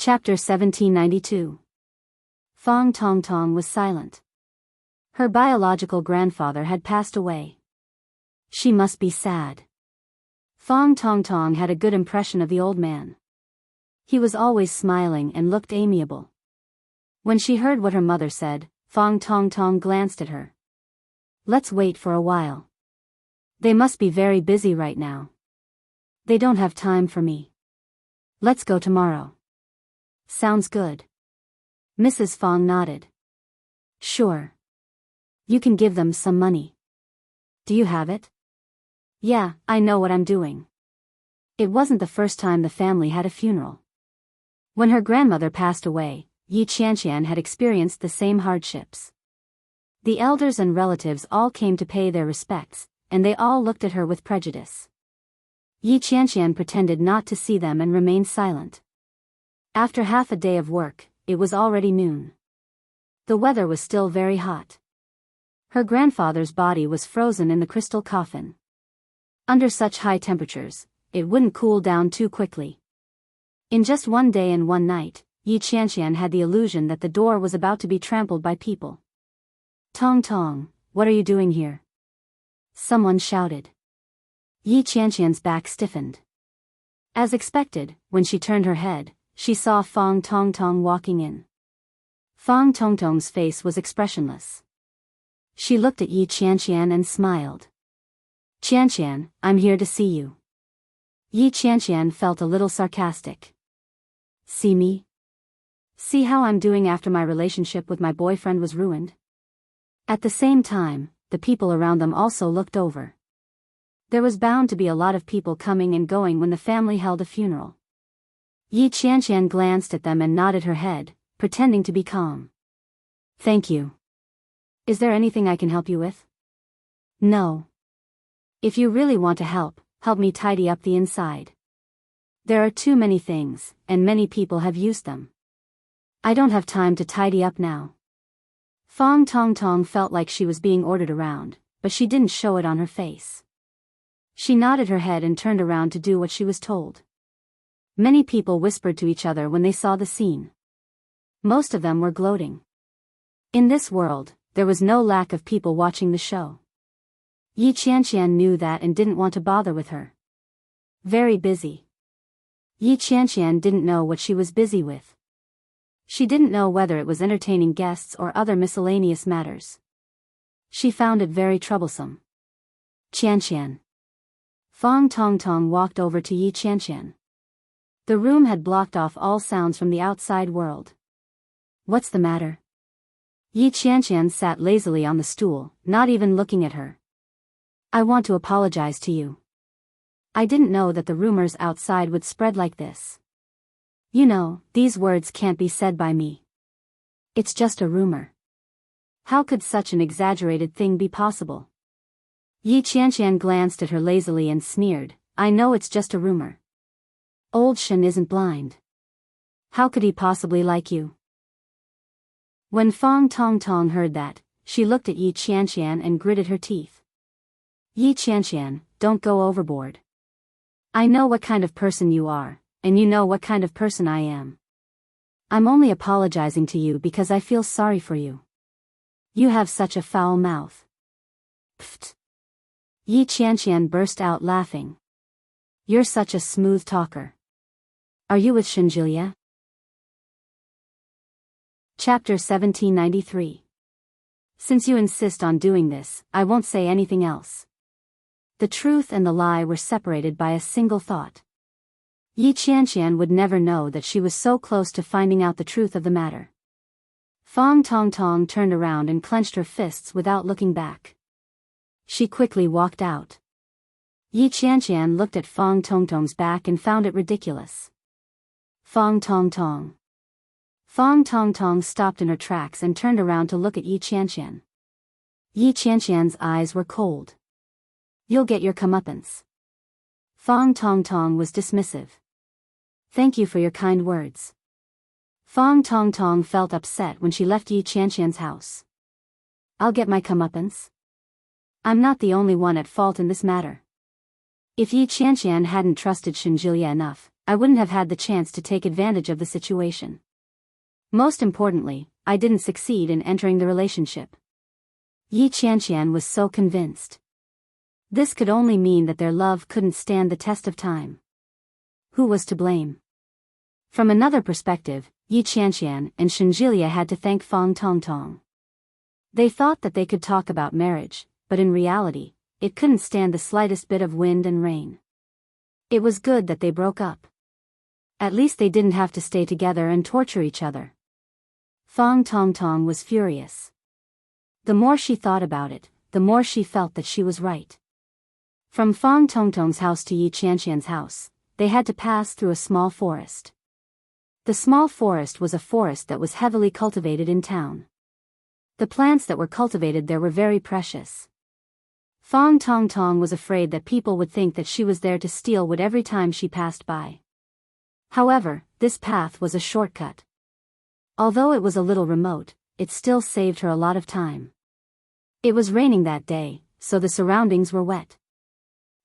Chapter 1792. Fong Tong Tong was silent. Her biological grandfather had passed away. She must be sad. Fong Tong Tong had a good impression of the old man. He was always smiling and looked amiable. When she heard what her mother said, Fong Tong Tong glanced at her. Let's wait for a while. They must be very busy right now. They don't have time for me. Let's go tomorrow. Sounds good. Mrs. Fong nodded. Sure. You can give them some money. Do you have it? Yeah, I know what I'm doing. It wasn't the first time the family had a funeral. When her grandmother passed away, Yi Qianqian had experienced the same hardships. The elders and relatives all came to pay their respects, and they all looked at her with prejudice. Yi Qianqian pretended not to see them and remained silent. After half a day of work, it was already noon. The weather was still very hot. Her grandfather's body was frozen in the crystal coffin. Under such high temperatures, it wouldn't cool down too quickly. In just one day and one night, Yi Qianqian had the illusion that the door was about to be trampled by people. Tong Tong, what are you doing here? Someone shouted. Yi Qianqian's back stiffened. As expected, when she turned her head, she saw Fong Tong Tong walking in. Fong Tong Tong's face was expressionless. She looked at Yi Qianqian and smiled. Qianqian, I'm here to see you. Yi Qianqian felt a little sarcastic. See me? See how I'm doing after my relationship with my boyfriend was ruined? At the same time, the people around them also looked over. There was bound to be a lot of people coming and going when the family held a funeral. Yi Qianqian glanced at them and nodded her head, pretending to be calm. Thank you. Is there anything I can help you with? No. If you really want to help me tidy up the inside. There are too many things, and many people have used them. I don't have time to tidy up now. Fong Tong Tong felt like she was being ordered around, but she didn't show it on her face. She nodded her head and turned around to do what she was told. Many people whispered to each other when they saw the scene. Most of them were gloating. In this world, there was no lack of people watching the show. Yi Qianqian knew that and didn't want to bother with her. Very busy. Yi Qianqian didn't know what she was busy with. She didn't know whether it was entertaining guests or other miscellaneous matters. She found it very troublesome. Qianqian. Fong Tong Tong walked over to Yi Qianqian. The room had blocked off all sounds from the outside world. What's the matter? Yi Qianqian sat lazily on the stool, not even looking at her. I want to apologize to you. I didn't know that the rumors outside would spread like this. You know, these words can't be said by me. It's just a rumor. How could such an exaggerated thing be possible? Yi Qianqian glanced at her lazily and sneered, I know it's just a rumor. Old Shen isn't blind. How could he possibly like you? When Fong Tong Tong heard that, she looked at Yi Qianqian and gritted her teeth. Yi Qianqian, don't go overboard. I know what kind of person you are, and you know what kind of person I am. I'm only apologizing to you because I feel sorry for you. You have such a foul mouth. Pfft. Yi Qianqian burst out laughing. You're such a smooth talker. Are you with Shenjilia? Chapter 1793. Since you insist on doing this, I won't say anything else. The truth and the lie were separated by a single thought. Yi Qianqian would never know that she was so close to finding out the truth of the matter. Fong Tong Tong turned around and clenched her fists without looking back. She quickly walked out. Yi Qianqian looked at Fong Tong Tong's back and found it ridiculous. Fong Tong Tong. Fong Tong Tong stopped in her tracks and turned around to look at Yi Qianqian. Yi Qianqian's eyes were cold. You'll get your comeuppance. Fong Tong Tong was dismissive. Thank you for your kind words. Fong Tong Tong felt upset when she left Yi Qianqian's house. I'll get my comeuppance. I'm not the only one at fault in this matter. If Yi Qianqian hadn't trusted Shenjilia enough, I wouldn't have had the chance to take advantage of the situation. Most importantly, I didn't succeed in entering the relationship. Yi Qianqian was so convinced. This could only mean that their love couldn't stand the test of time. Who was to blame? From another perspective, Yi Qianqian and Shenjilia had to thank Fang Tongtong. They thought that they could talk about marriage, but in reality, it couldn't stand the slightest bit of wind and rain. It was good that they broke up. At least they didn't have to stay together and torture each other. Fang Tongtong was furious. The more she thought about it, the more she felt that she was right. From Fang Tongtong's house to Yi Qianqian's house, they had to pass through a small forest. The small forest was a forest that was heavily cultivated in town. The plants that were cultivated there were very precious. Fang Tongtong was afraid that people would think that she was there to steal wood every time she passed by. However, this path was a shortcut. Although it was a little remote, it still saved her a lot of time. It was raining that day, so the surroundings were wet.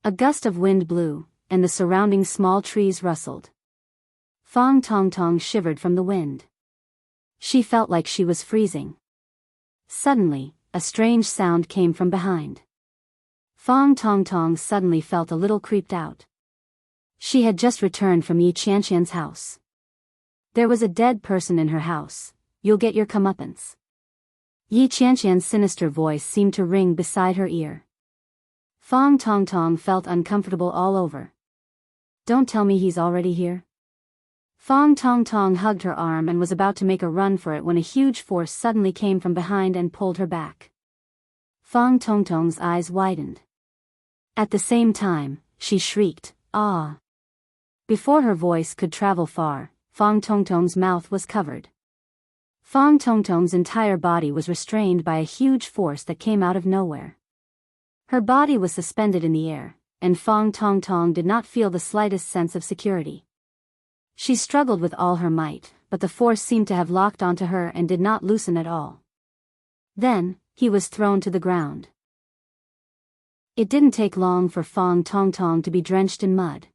A gust of wind blew, and the surrounding small trees rustled. Fang Tongtong shivered from the wind. She felt like she was freezing. Suddenly, a strange sound came from behind. Fang Tongtong suddenly felt a little creeped out. She had just returned from Yi Qianqian's house. There was a dead person in her house. You'll get your comeuppance. Yi Qianqian's sinister voice seemed to ring beside her ear. Fang Tongtong felt uncomfortable all over. Don't tell me he's already here. Fang Tongtong hugged her arm and was about to make a run for it when a huge force suddenly came from behind and pulled her back. Fang Tongtong's eyes widened. At the same time, she shrieked, "Ah!" Before her voice could travel far, Fang Tongtong's mouth was covered. Fang Tongtong's entire body was restrained by a huge force that came out of nowhere. Her body was suspended in the air, and Fang Tongtong did not feel the slightest sense of security. She struggled with all her might, but the force seemed to have locked onto her and did not loosen at all. Then, he was thrown to the ground. It didn't take long for Fang Tongtong to be drenched in mud.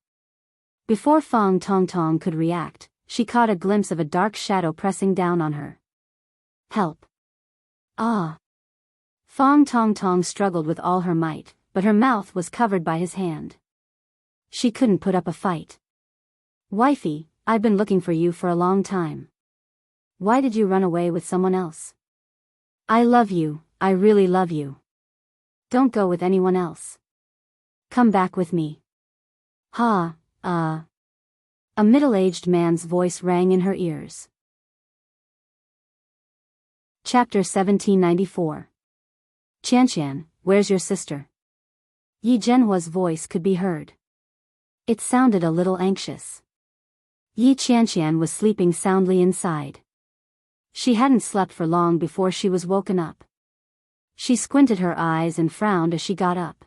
Before Fang Tongtong could react, she caught a glimpse of a dark shadow pressing down on her. Help! Ah! Fang Tongtong struggled with all her might, but her mouth was covered by his hand. She couldn't put up a fight. Wifey, I've been looking for you for a long time. Why did you run away with someone else? I love you, I really love you. Don't go with anyone else. Come back with me. Ha, A middle-aged man's voice rang in her ears. Chapter 1794. Qianqian, where's your sister? Yi Zhenhua's voice could be heard. It sounded a little anxious. Yi Qianqian was sleeping soundly inside. She hadn't slept for long before she was woken up. She squinted her eyes and frowned as she got up.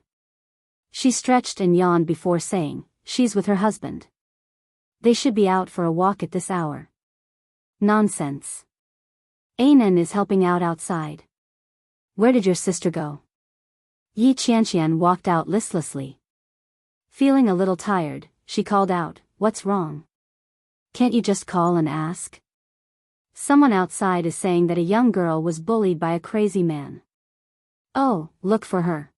She stretched and yawned before saying, "She's with her husband. They should be out for a walk at this hour." Nonsense. Anan is helping out outside. Where did your sister go? Yi Qianqian walked out listlessly. Feeling a little tired, she called out, "What's wrong? Can't you just call and ask?" Someone outside is saying that a young girl was bullied by a crazy man. Oh, look for her.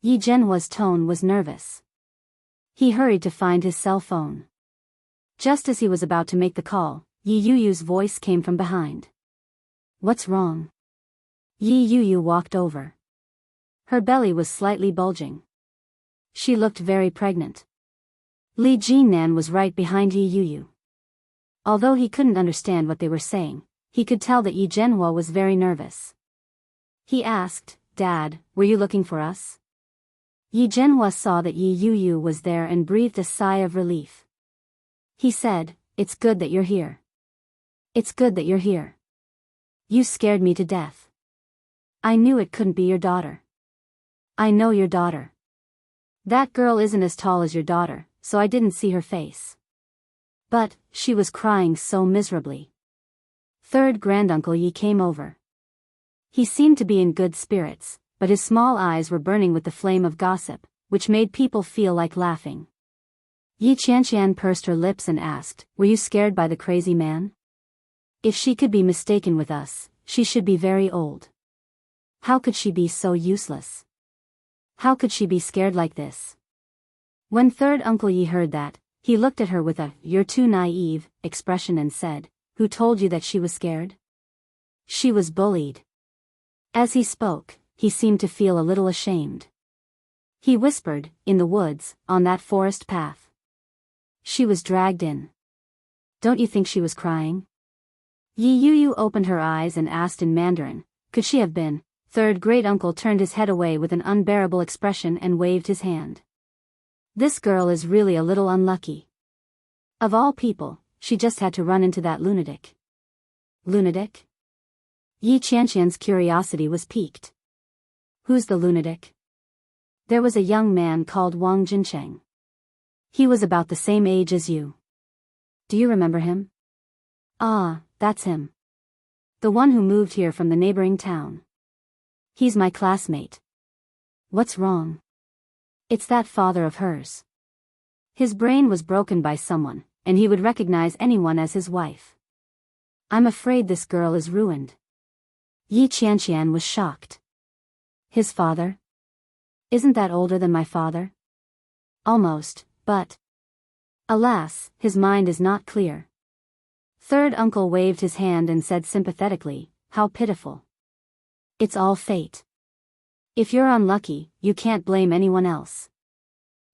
Yi Zhenhua's tone was nervous. He hurried to find his cell phone. Just as he was about to make the call, Yi Yuyu's voice came from behind. What's wrong? Yi Yuyu walked over. Her belly was slightly bulging. She looked very pregnant. Li Jinan was right behind Yi Yuyu. Although he couldn't understand what they were saying, he could tell that Yi Zhenhua was very nervous. He asked, "Dad, were you looking for us?" Yi Zhenhua saw that Yi Yuyu was there and breathed a sigh of relief. He said, "It's good that you're here. It's good that you're here. You scared me to death. I knew it couldn't be your daughter. I know your daughter. That girl isn't as tall as your daughter, so I didn't see her face. But, she was crying so miserably." Third granduncle Yi came over. He seemed to be in good spirits, but his small eyes were burning with the flame of gossip, which made people feel like laughing. Yi Qianqian pursed her lips and asked, "Were you scared by the crazy man?" If she could be mistaken with us, she should be very old. How could she be so useless? How could she be scared like this? When third Uncle Yi heard that, he looked at her with a "you're too naive" expression and said, "Who told you that she was scared?" She was bullied. As he spoke, he seemed to feel a little ashamed. He whispered, "In the woods, on that forest path. She was dragged in. Don't you think she was crying?" Yi Yuyu opened her eyes and asked in Mandarin, "Could she have been?" Third great uncle turned his head away with an unbearable expression and waved his hand. "This girl is really a little unlucky. Of all people, she just had to run into that lunatic." Lunatic? Yi Qianqian's curiosity was piqued. "Who's the lunatic?" "There was a young man called Wang Jincheng. He was about the same age as you. Do you remember him?" "Ah, that's him. The one who moved here from the neighboring town. He's my classmate." "What's wrong?" "It's that father of hers. His brain was broken by someone, and he would recognize anyone as his wife. I'm afraid this girl is ruined." Yi Qianqian was shocked. "His father? Isn't that older than my father?" "Almost, but alas, his mind is not clear." Third uncle waved his hand and said sympathetically, "How pitiful. It's all fate. If you're unlucky, you can't blame anyone else."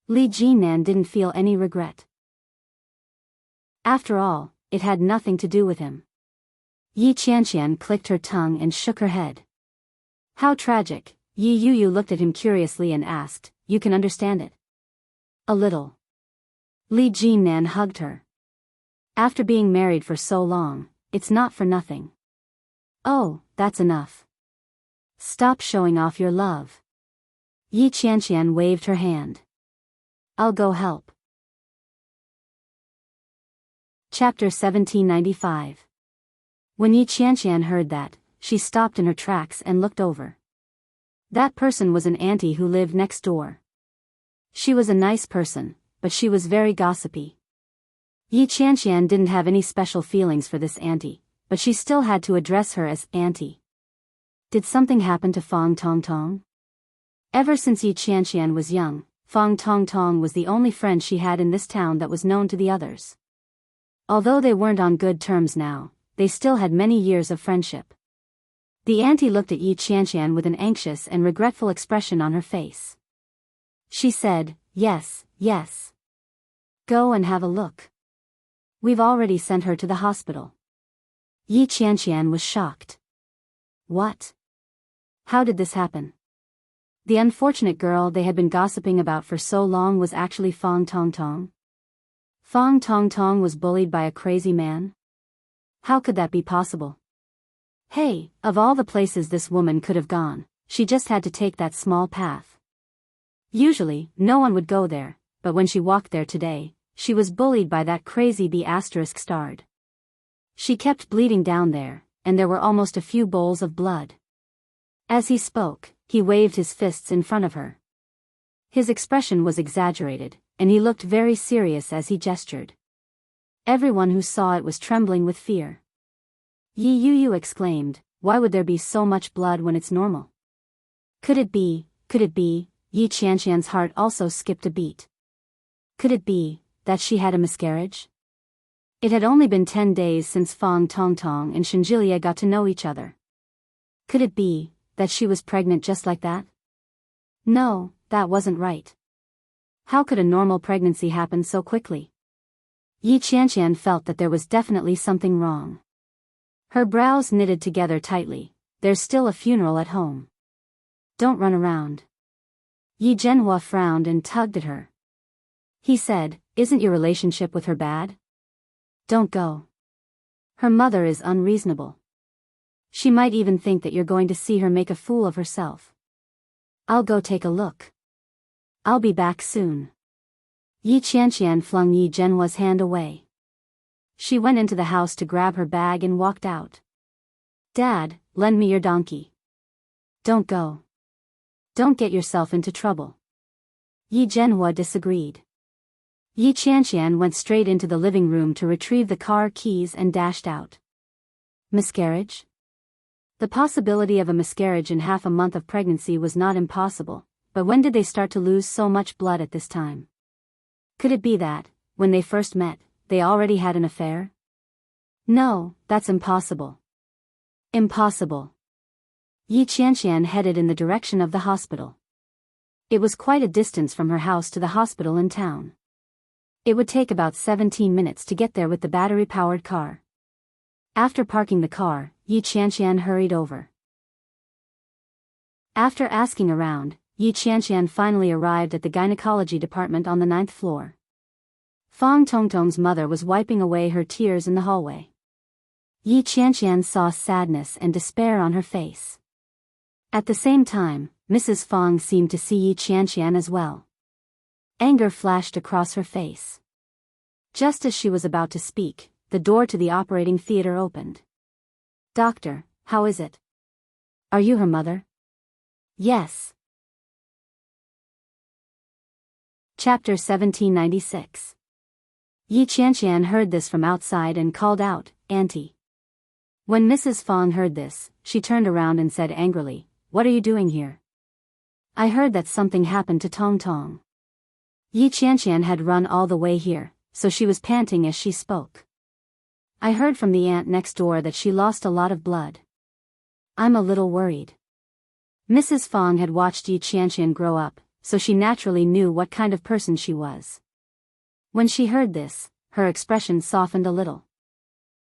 Li Jinan didn't feel any regret. After all, it had nothing to do with him. Yi Qianqian clicked her tongue and shook her head. "How tragic." Yi Yuyu looked at him curiously and asked, "You can understand it?" "A little." Li Jinan hugged her. "After being married for so long, it's not for nothing." "Oh, that's enough. Stop showing off your love." Yi Qianqian waved her hand. "I'll go help." Chapter 1795. When Yi Qianqian heard that, she stopped in her tracks and looked over. That person was an auntie who lived next door. She was a nice person, but she was very gossipy. Yi Qianqian didn't have any special feelings for this auntie, but she still had to address her as auntie. Did something happen to Fang Tongtong? Ever since Yi Qianqian was young, Fang Tongtong was the only friend she had in this town that was known to the others. Although they weren't on good terms now, they still had many years of friendship. The auntie looked at Yi Qianqian with an anxious and regretful expression on her face. She said, "Yes, yes. Go and have a look. We've already sent her to the hospital." Yi Qianqian was shocked. What? How did this happen? The unfortunate girl they had been gossiping about for so long was actually Fang Tongtong. Fang Tongtong was bullied by a crazy man? How could that be possible? Hey, of all the places this woman could have gone, she just had to take that small path. Usually, no one would go there, but when she walked there today, she was bullied by that crazy B*****starred. She kept bleeding down there, and there were almost a few bowls of blood. As he spoke, he waved his fists in front of her. His expression was exaggerated, and he looked very serious as he gestured. Everyone who saw it was trembling with fear. Yi Yuyu exclaimed, "Why would there be so much blood when it's normal?" Could it be, Yi Qianqian's heart also skipped a beat. Could it be that she had a miscarriage? It had only been 10 days since Fang Tongtong and Shenjilia got to know each other. Could it be that she was pregnant just like that? No, that wasn't right. How could a normal pregnancy happen so quickly? Yi Qianqian felt that there was definitely something wrong. Her brows knitted together tightly. There's still a funeral at home. Don't run around. Yi Zhenhua frowned and tugged at her. He said, "Isn't your relationship with her bad? Don't go. Her mother is unreasonable. She might even think that you're going to see her make a fool of herself. I'll go take a look. I'll be back soon." Yi Qianqian flung Yi Zhenhua's hand away. She went into the house to grab her bag and walked out. "Dad, lend me your donkey." "Don't go. Don't get yourself into trouble." Yi Zhenhua disagreed. Yi Qianqian went straight into the living room to retrieve the car keys and dashed out. Miscarriage? The possibility of a miscarriage in half a month of pregnancy was not impossible, but when did they start to lose so much blood at this time? Could it be that, when they first met, they already had an affair? No, that's impossible. Impossible. Yi Qianqian headed in the direction of the hospital. It was quite a distance from her house to the hospital in town. It would take about 17 minutes to get there with the battery-powered car. After parking the car, Yi Qianqian hurried over. After asking around, Yi Qianqian finally arrived at the gynecology department on the 9th floor. Fang Tongtong's mother was wiping away her tears in the hallway. Yi Qianqian saw sadness and despair on her face. At the same time, Mrs. Fang seemed to see Yi Qianqian as well. Anger flashed across her face. Just as she was about to speak, the door to the operating theater opened. "Doctor, how is it? Are you her mother?" "Yes." Chapter 1796. Yi Qianqian heard this from outside and called out, "Auntie." When Mrs. Fang heard this, she turned around and said angrily, "What are you doing here?" "I heard that something happened to Tong Tong." Yi Qianqian had run all the way here, so she was panting as she spoke. "I heard from the aunt next door that she lost a lot of blood. I'm a little worried." Mrs. Fang had watched Yi Qianqian grow up, so she naturally knew what kind of person she was. When she heard this, her expression softened a little.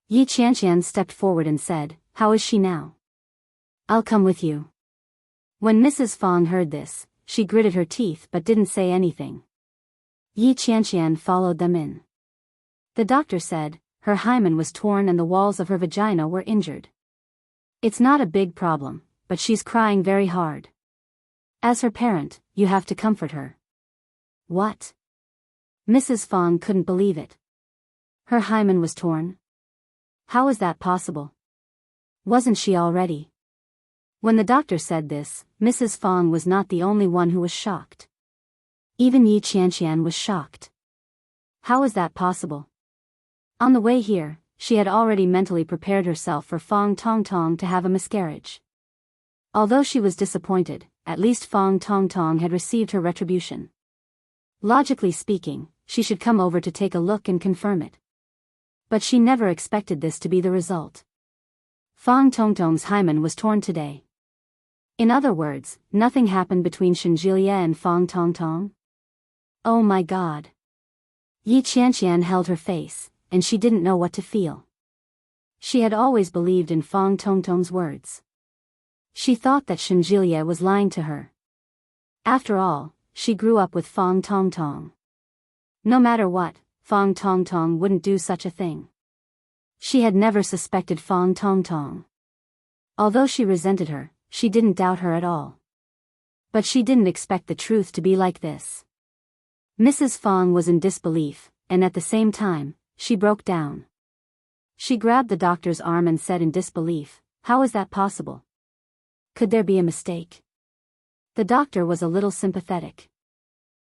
Yi Qianqian stepped forward and said, "How is she now?" "I'll come with you." When Mrs. Fang heard this, she gritted her teeth but didn't say anything. Yi Qianqian followed them in. The doctor said, her hymen was torn and the walls of her vagina were injured. "It's not a big problem, but she's crying very hard. As her parent, you have to comfort her." "What?" Mrs. Fang couldn't believe it. Her hymen was torn? How is that possible? Wasn't she already? When the doctor said this, Mrs. Fang was not the only one who was shocked. Even Yi Qianqian was shocked. How is that possible? On the way here, she had already mentally prepared herself for Fang Tongtong to have a miscarriage. Although she was disappointed, at least Fang Tongtong had received her retribution. Logically speaking, she should come over to take a look and confirm it. But she never expected this to be the result. Fang Tongtong's hymen was torn today. In other words, nothing happened between Shenjilie and Fang Tongtong? Oh my God. Yi Qianqian held her face, and she didn't know what to feel. She had always believed in Fang Tongtong's words. She thought that Shenjilie was lying to her. After all, she grew up with Fang Tongtong. No matter what, Fang Tongtong wouldn't do such a thing. She had never suspected Fang Tongtong. Although she resented her, she didn't doubt her at all. But she didn't expect the truth to be like this. Mrs. Fang was in disbelief, and at the same time, she broke down. She grabbed the doctor's arm and said in disbelief, "How is that possible? Could there be a mistake?" The doctor was a little sympathetic.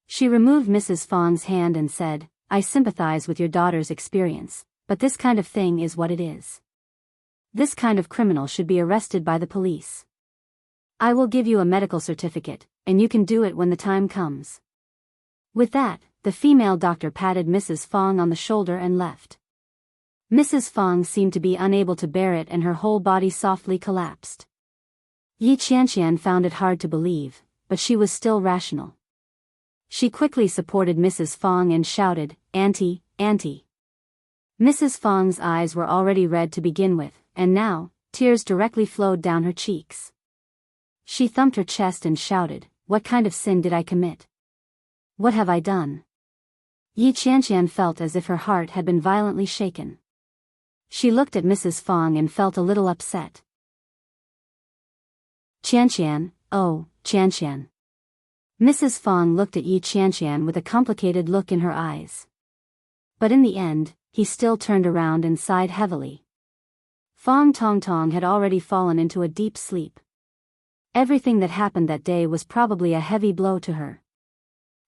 She removed Mrs. Fang's hand and said, "I sympathize with your daughter's experience, but this kind of thing is what it is. This kind of criminal should be arrested by the police. I will give you a medical certificate, and you can do it when the time comes." With that, the female doctor patted Mrs. Fang on the shoulder and left. Mrs. Fang seemed to be unable to bear it and her whole body softly collapsed. Yi Qianqian found it hard to believe, but she was still rational. She quickly supported Mrs. Fang and shouted, "Auntie, Auntie." Mrs. Fang's eyes were already red to begin with, and now, tears directly flowed down her cheeks. She thumped her chest and shouted, "What kind of sin did I commit? What have I done?" Yi Qianqian felt as if her heart had been violently shaken. She looked at Mrs. Fang and felt a little upset. "Qianqian, oh, Qianqian." Mrs. Fang looked at Yi Qianqian with a complicated look in her eyes. But in the end, he still turned around and sighed heavily. Fang Tongtong had already fallen into a deep sleep. Everything that happened that day was probably a heavy blow to her.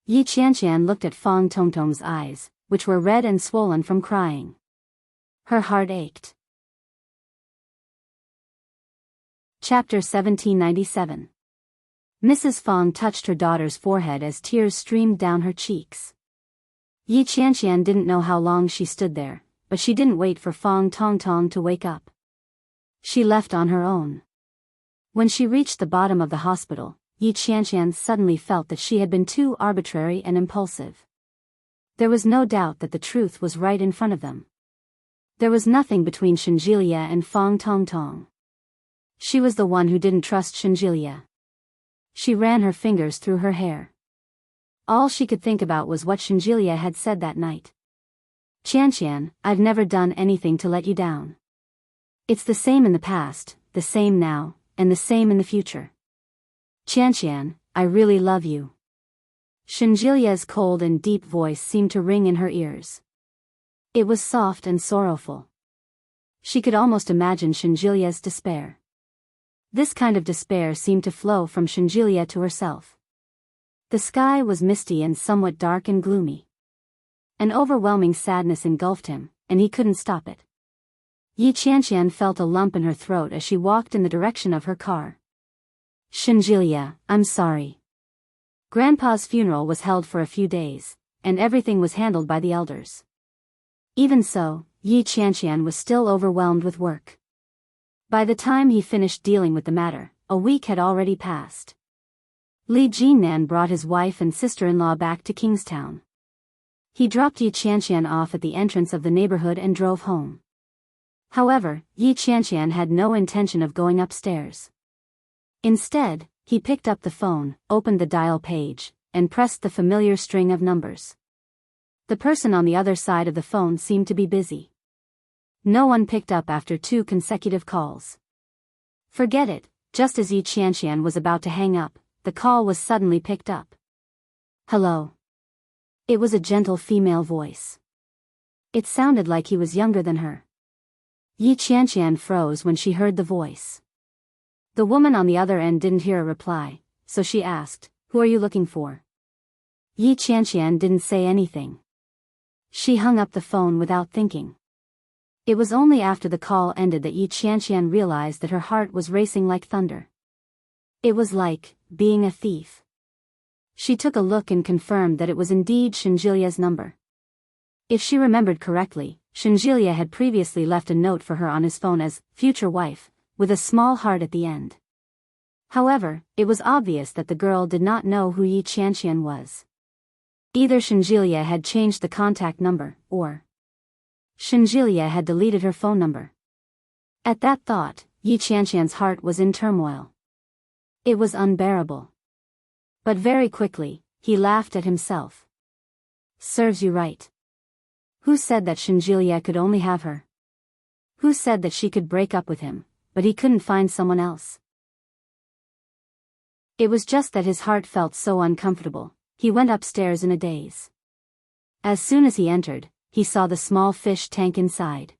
Yi Qianqian looked at Fang Tongtong's eyes, which were red and swollen from crying. Her heart ached. Chapter 1797. Mrs. Fang touched her daughter's forehead as tears streamed down her cheeks. Yi Qianqian didn't know how long she stood there, but she didn't wait for Fang Tongtong to wake up. She left on her own. When she reached the bottom of the hospital, Yi Qianqian suddenly felt that she had been too arbitrary and impulsive. There was no doubt that the truth was right in front of them. There was nothing between Shenjilia and Fang Tongtong. She was the one who didn't trust Shenjilia. She ran her fingers through her hair. All she could think about was what Shenjilia had said that night. Qianqian, I've never done anything to let you down. It's the same in the past, the same now, and the same in the future. Qianqian, I really love you. Shenjilia's cold and deep voice seemed to ring in her ears. It was soft and sorrowful. She could almost imagine Shenjilia's despair. This kind of despair seemed to flow from Shenjilia to herself. The sky was misty and somewhat dark and gloomy. An overwhelming sadness engulfed him, and he couldn't stop it. Yi Qianqian felt a lump in her throat as she walked in the direction of her car. Shenjilia, I'm sorry. Grandpa's funeral was held for a few days, and everything was handled by the elders. Even so, Yi Qianqian was still overwhelmed with work. By the time he finished dealing with the matter, a week had already passed. Li Jinnan brought his wife and sister-in-law back to Kingstown. He dropped Yi Qianqian off at the entrance of the neighborhood and drove home. However, Yi Qianqian had no intention of going upstairs. Instead, he picked up the phone, opened the dial page, and pressed the familiar string of numbers. The person on the other side of the phone seemed to be busy. No one picked up after 2 consecutive calls. Forget it, just as Yi Qianqian was about to hang up, the call was suddenly picked up. Hello. It was a gentle female voice. It sounded like he was younger than her. Yi Qianqian froze when she heard the voice. The woman on the other end didn't hear a reply, so she asked, Who are you looking for? Yi Qianqian didn't say anything. She hung up the phone without thinking. It was only after the call ended that Yi Qianqian realized that her heart was racing like thunder. It was like being a thief. She took a look and confirmed that it was indeed Shenjilia's number. If she remembered correctly, Shenjilia had previously left a note for her on his phone as future wife, with a small heart at the end. However, it was obvious that the girl did not know who Yi Qianqian was. Either Shenjilia had changed the contact number, or Shenjilia had deleted her phone number. At that thought, Yi Qianqian's heart was in turmoil. It was unbearable. But very quickly, he laughed at himself. Serves you right. Who said that Shenjilia could only have her? Who said that she could break up with him, but he couldn't find someone else? It was just that his heart felt so uncomfortable, he went upstairs in a daze. As soon as he entered, he saw the small fish tank inside.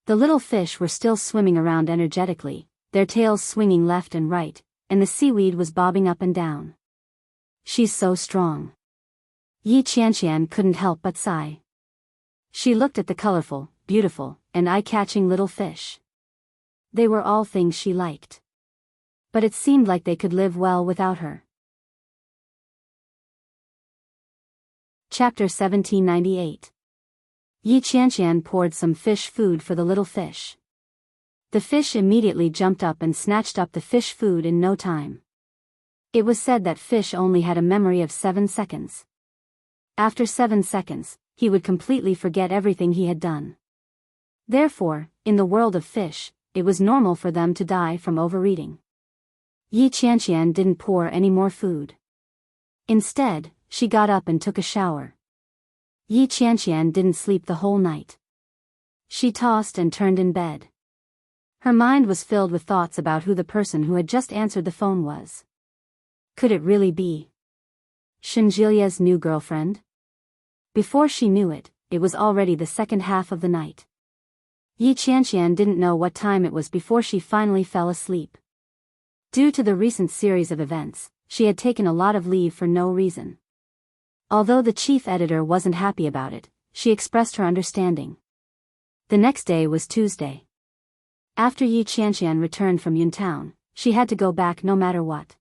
The little fish were still swimming around energetically, their tails swinging left and right, and the seaweed was bobbing up and down. She's so strong. Yi Qianqian couldn't help but sigh. She looked at the colorful, beautiful, and eye-catching little fish. They were all things she liked. But it seemed like they could live well without her. Chapter 1798. Yi Qianqian poured some fish food for the little fish. The fish immediately jumped up and snatched up the fish food in no time. It was said that fish only had a memory of 7 seconds. After 7 seconds, he would completely forget everything he had done. Therefore, in the world of fish, it was normal for them to die from overeating. Yi Qianqian didn't pour any more food. Instead, she got up and took a shower. Yi Qianqian didn't sleep the whole night. She tossed and turned in bed. Her mind was filled with thoughts about who the person who had just answered the phone was. Could it really be Shenjilia's new girlfriend? Before she knew it, it was already the second half of the night. Yi Qianqian didn't know what time it was before she finally fell asleep. Due to the recent series of events, she had taken a lot of leave for no reason. Although the chief editor wasn't happy about it, she expressed her understanding. The next day was Tuesday. After Yi Qianqian returned from Yuntown, she had to go back no matter what.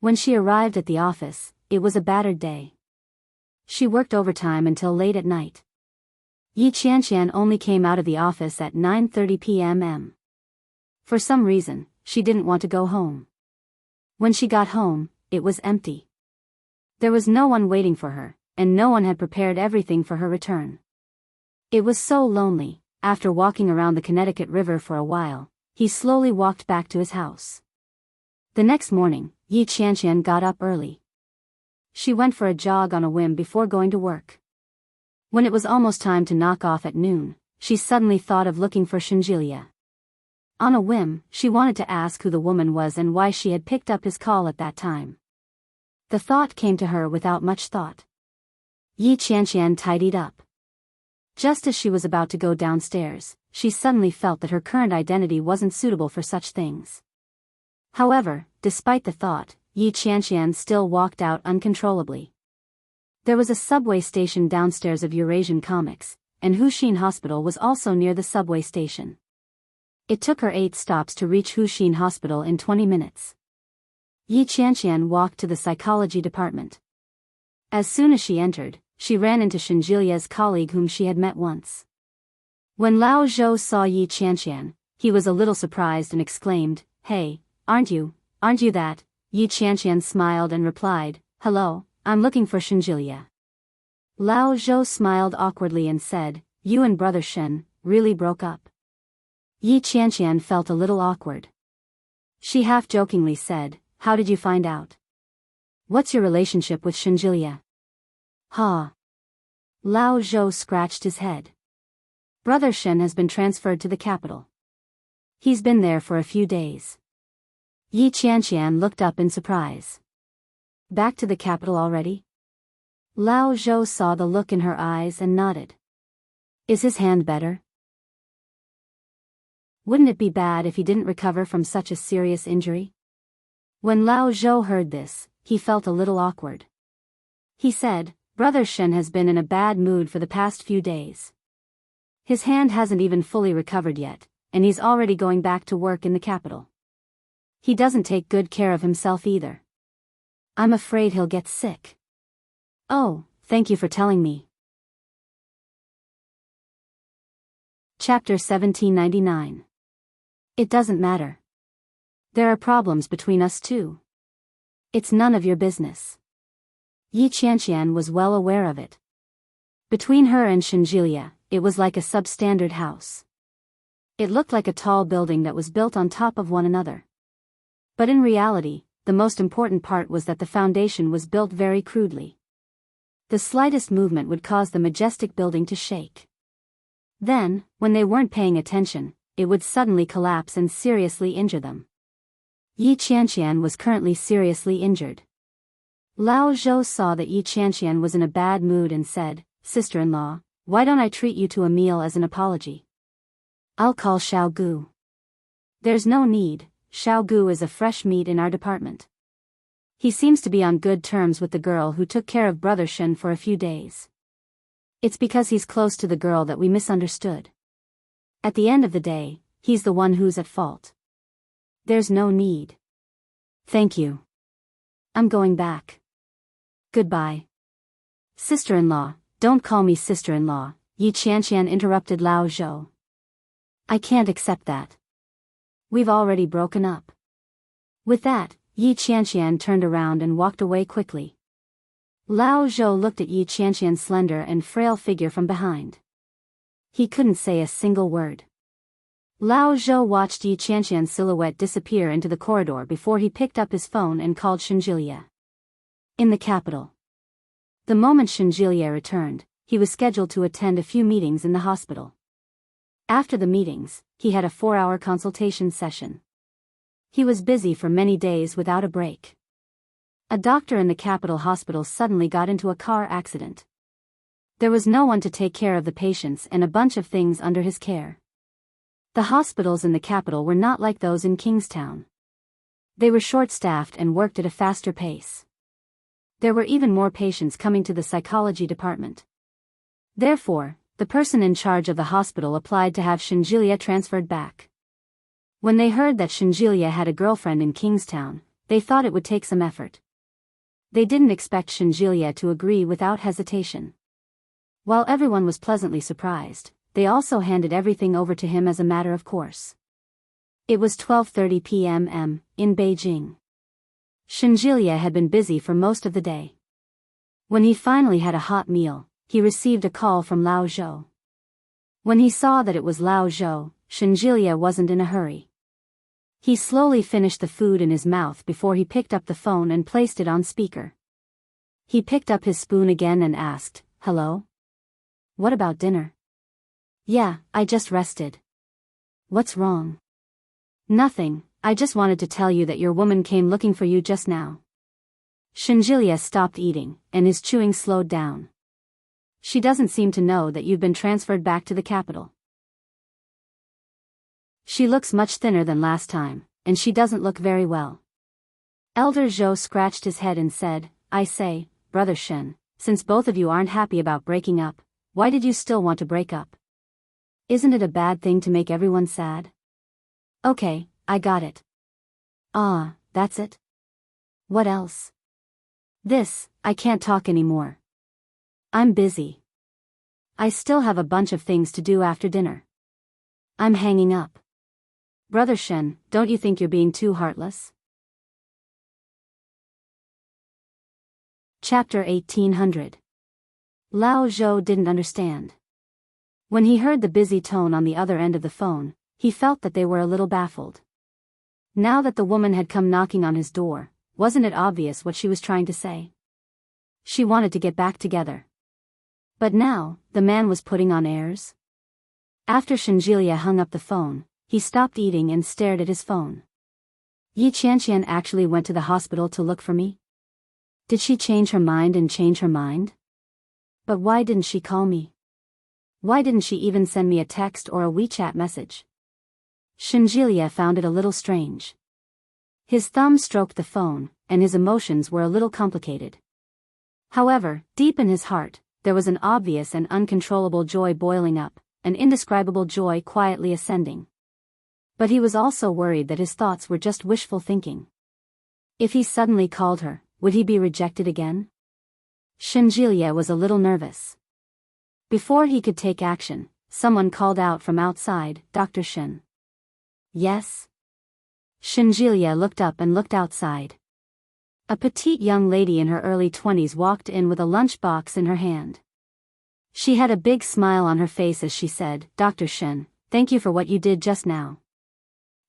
When she arrived at the office, it was a battered day. She worked overtime until late at night. Yi Qianqian only came out of the office at 9:30 p.m. For some reason, she didn't want to go home. When she got home, it was empty. There was no one waiting for her, and no one had prepared everything for her return. It was so lonely. After walking around the Connecticut River for a while, he slowly walked back to his house. The next morning, Yi Qianqian got up early. She went for a jog on a whim before going to work. When it was almost time to knock off at noon, she suddenly thought of looking for Shenjilia. On a whim, she wanted to ask who the woman was and why she had picked up his call at that time. The thought came to her without much thought. Yi Qianqian tidied up. Just as she was about to go downstairs, she suddenly felt that her current identity wasn't suitable for such things. However, despite the thought, Yi Qianqian still walked out uncontrollably. There was a subway station downstairs of Eurasian Comics, and Huxin Hospital was also near the subway station. It took her 8 stops to reach Huxin Hospital in 20 minutes. Yi Qianqian walked to the psychology department. As soon as she entered, she ran into Shenjilia's colleague whom she had met once. When Lao Zhou saw Yi Qianqian, he was a little surprised and exclaimed, "Hey, aren't you that?" Yi Qianqian smiled and replied, "Hello, I'm looking for Shenjilia." Lao Zhou smiled awkwardly and said, "You and Brother Shen really broke up?" Yi Qianqian felt a little awkward. She half-jokingly said, "How did you find out? What's your relationship with Shenjilia?" "Ha." Lao Zhou scratched his head. "Brother Shen has been transferred to the capital. He's been there for a few days." Yi Qianqian looked up in surprise. "Back to the capital already?" Lao Zhou saw the look in her eyes and nodded. "Is his hand better? Wouldn't it be bad if he didn't recover from such a serious injury?" When Lao Zhou heard this, he felt a little awkward. He said, "Brother Shen has been in a bad mood for the past few days. His hand hasn't even fully recovered yet, and he's already going back to work in the capital. He doesn't take good care of himself either. I'm afraid he'll get sick." "Oh, thank you for telling me." Chapter 1799. It doesn't matter. There are problems between us too. It's none of your business. Yi Qianqian was well aware of it. Between her and Shenjilia, it was like a substandard house. It looked like a tall building that was built on top of one another. But in reality, the most important part was that the foundation was built very crudely. The slightest movement would cause the majestic building to shake. Then, when they weren't paying attention, it would suddenly collapse and seriously injure them. Yi Qianqian was currently seriously injured. Lao Zhou saw that Yi Qianqian was in a bad mood and said, "Sister-in-law, why don't I treat you to a meal as an apology? I'll call Xiao Gu." "There's no need, Xiao Gu is a fresh meat in our department. He seems to be on good terms with the girl who took care of Brother Shen for a few days. It's because he's close to the girl that we misunderstood. At the end of the day, he's the one who's at fault. There's no need." "Thank you. I'm going back. Goodbye." "Sister-in-law, don't call me sister-in-law," Yi Qianqian interrupted Lao Zhou. "I can't accept that. We've already broken up." With that, Yi Qianqian turned around and walked away quickly. Lao Zhou looked at Yi Qianqian's slender and frail figure from behind. He couldn't say a single word. Lao Zhou watched Yi Qianqian's silhouette disappear into the corridor before he picked up his phone and called Shenjilia. In the capital. The moment Shenjilia returned, he was scheduled to attend a few meetings in the hospital. After the meetings, he had a 4-hour consultation session. He was busy for many days without a break. A doctor in the capital hospital suddenly got into a car accident. There was no one to take care of the patients and a bunch of things under his care. The hospitals in the capital were not like those in Kingstown. They were short-staffed and worked at a faster pace. There were even more patients coming to the psychology department. Therefore, the person in charge of the hospital applied to have Shinjilia transferred back. When they heard that Shinjilia had a girlfriend in Kingstown, they thought it would take some effort. They didn't expect Shinjilia to agree without hesitation. While everyone was pleasantly surprised, they also handed everything over to him as a matter of course. It was 12:30 p.m. in Beijing. Shinjilia had been busy for most of the day. When he finally had a hot meal, he received a call from Lao Zhou. When he saw that it was Lao Zhou, Shinjilia wasn't in a hurry. He slowly finished the food in his mouth before he picked up the phone and placed it on speaker. He picked up his spoon again and asked, "Hello? What about dinner?" "Yeah, I just rested." "What's wrong?" "Nothing, I just wanted to tell you that your woman came looking for you just now." Shinjilia stopped eating, and his chewing slowed down. "She doesn't seem to know that you've been transferred back to the capital. She looks much thinner than last time, and she doesn't look very well." Elder Zhou scratched his head and said, "I say, Brother Shen, since both of you aren't happy about breaking up, why did you still want to break up? Isn't it a bad thing to make everyone sad?" "Okay, I got it." "Ah, that's it? What else?" I can't talk anymore. I'm busy. I still have a bunch of things to do after dinner. I'm hanging up." "Brother Shen, don't you think you're being too heartless?" Chapter 1800. Lao Zhou didn't understand. When he heard the busy tone on the other end of the phone, he felt that they were a little baffled. Now that the woman had come knocking on his door, wasn't it obvious what she was trying to say? She wanted to get back together. But now, the man was putting on airs? After Shinjilia hung up the phone, he stopped eating and stared at his phone. "Yi Qianqian actually went to the hospital to look for me? Did she change her mind and change her mind? But why didn't she call me? Why didn't she even send me a text or a WeChat message?" Shinjilia found it a little strange. His thumb stroked the phone, and his emotions were a little complicated. However, deep in his heart, there was an obvious and uncontrollable joy boiling up, an indescribable joy quietly ascending. But he was also worried that his thoughts were just wishful thinking. If he suddenly called her, would he be rejected again? Shinjilia was a little nervous. Before he could take action, someone called out from outside, "Dr. Shen." "Yes?" Shinjilia looked up and looked outside. A petite young lady in her early 20s walked in with a lunchbox in her hand. She had a big smile on her face as she said, "Dr. Shen, thank you for what you did just now.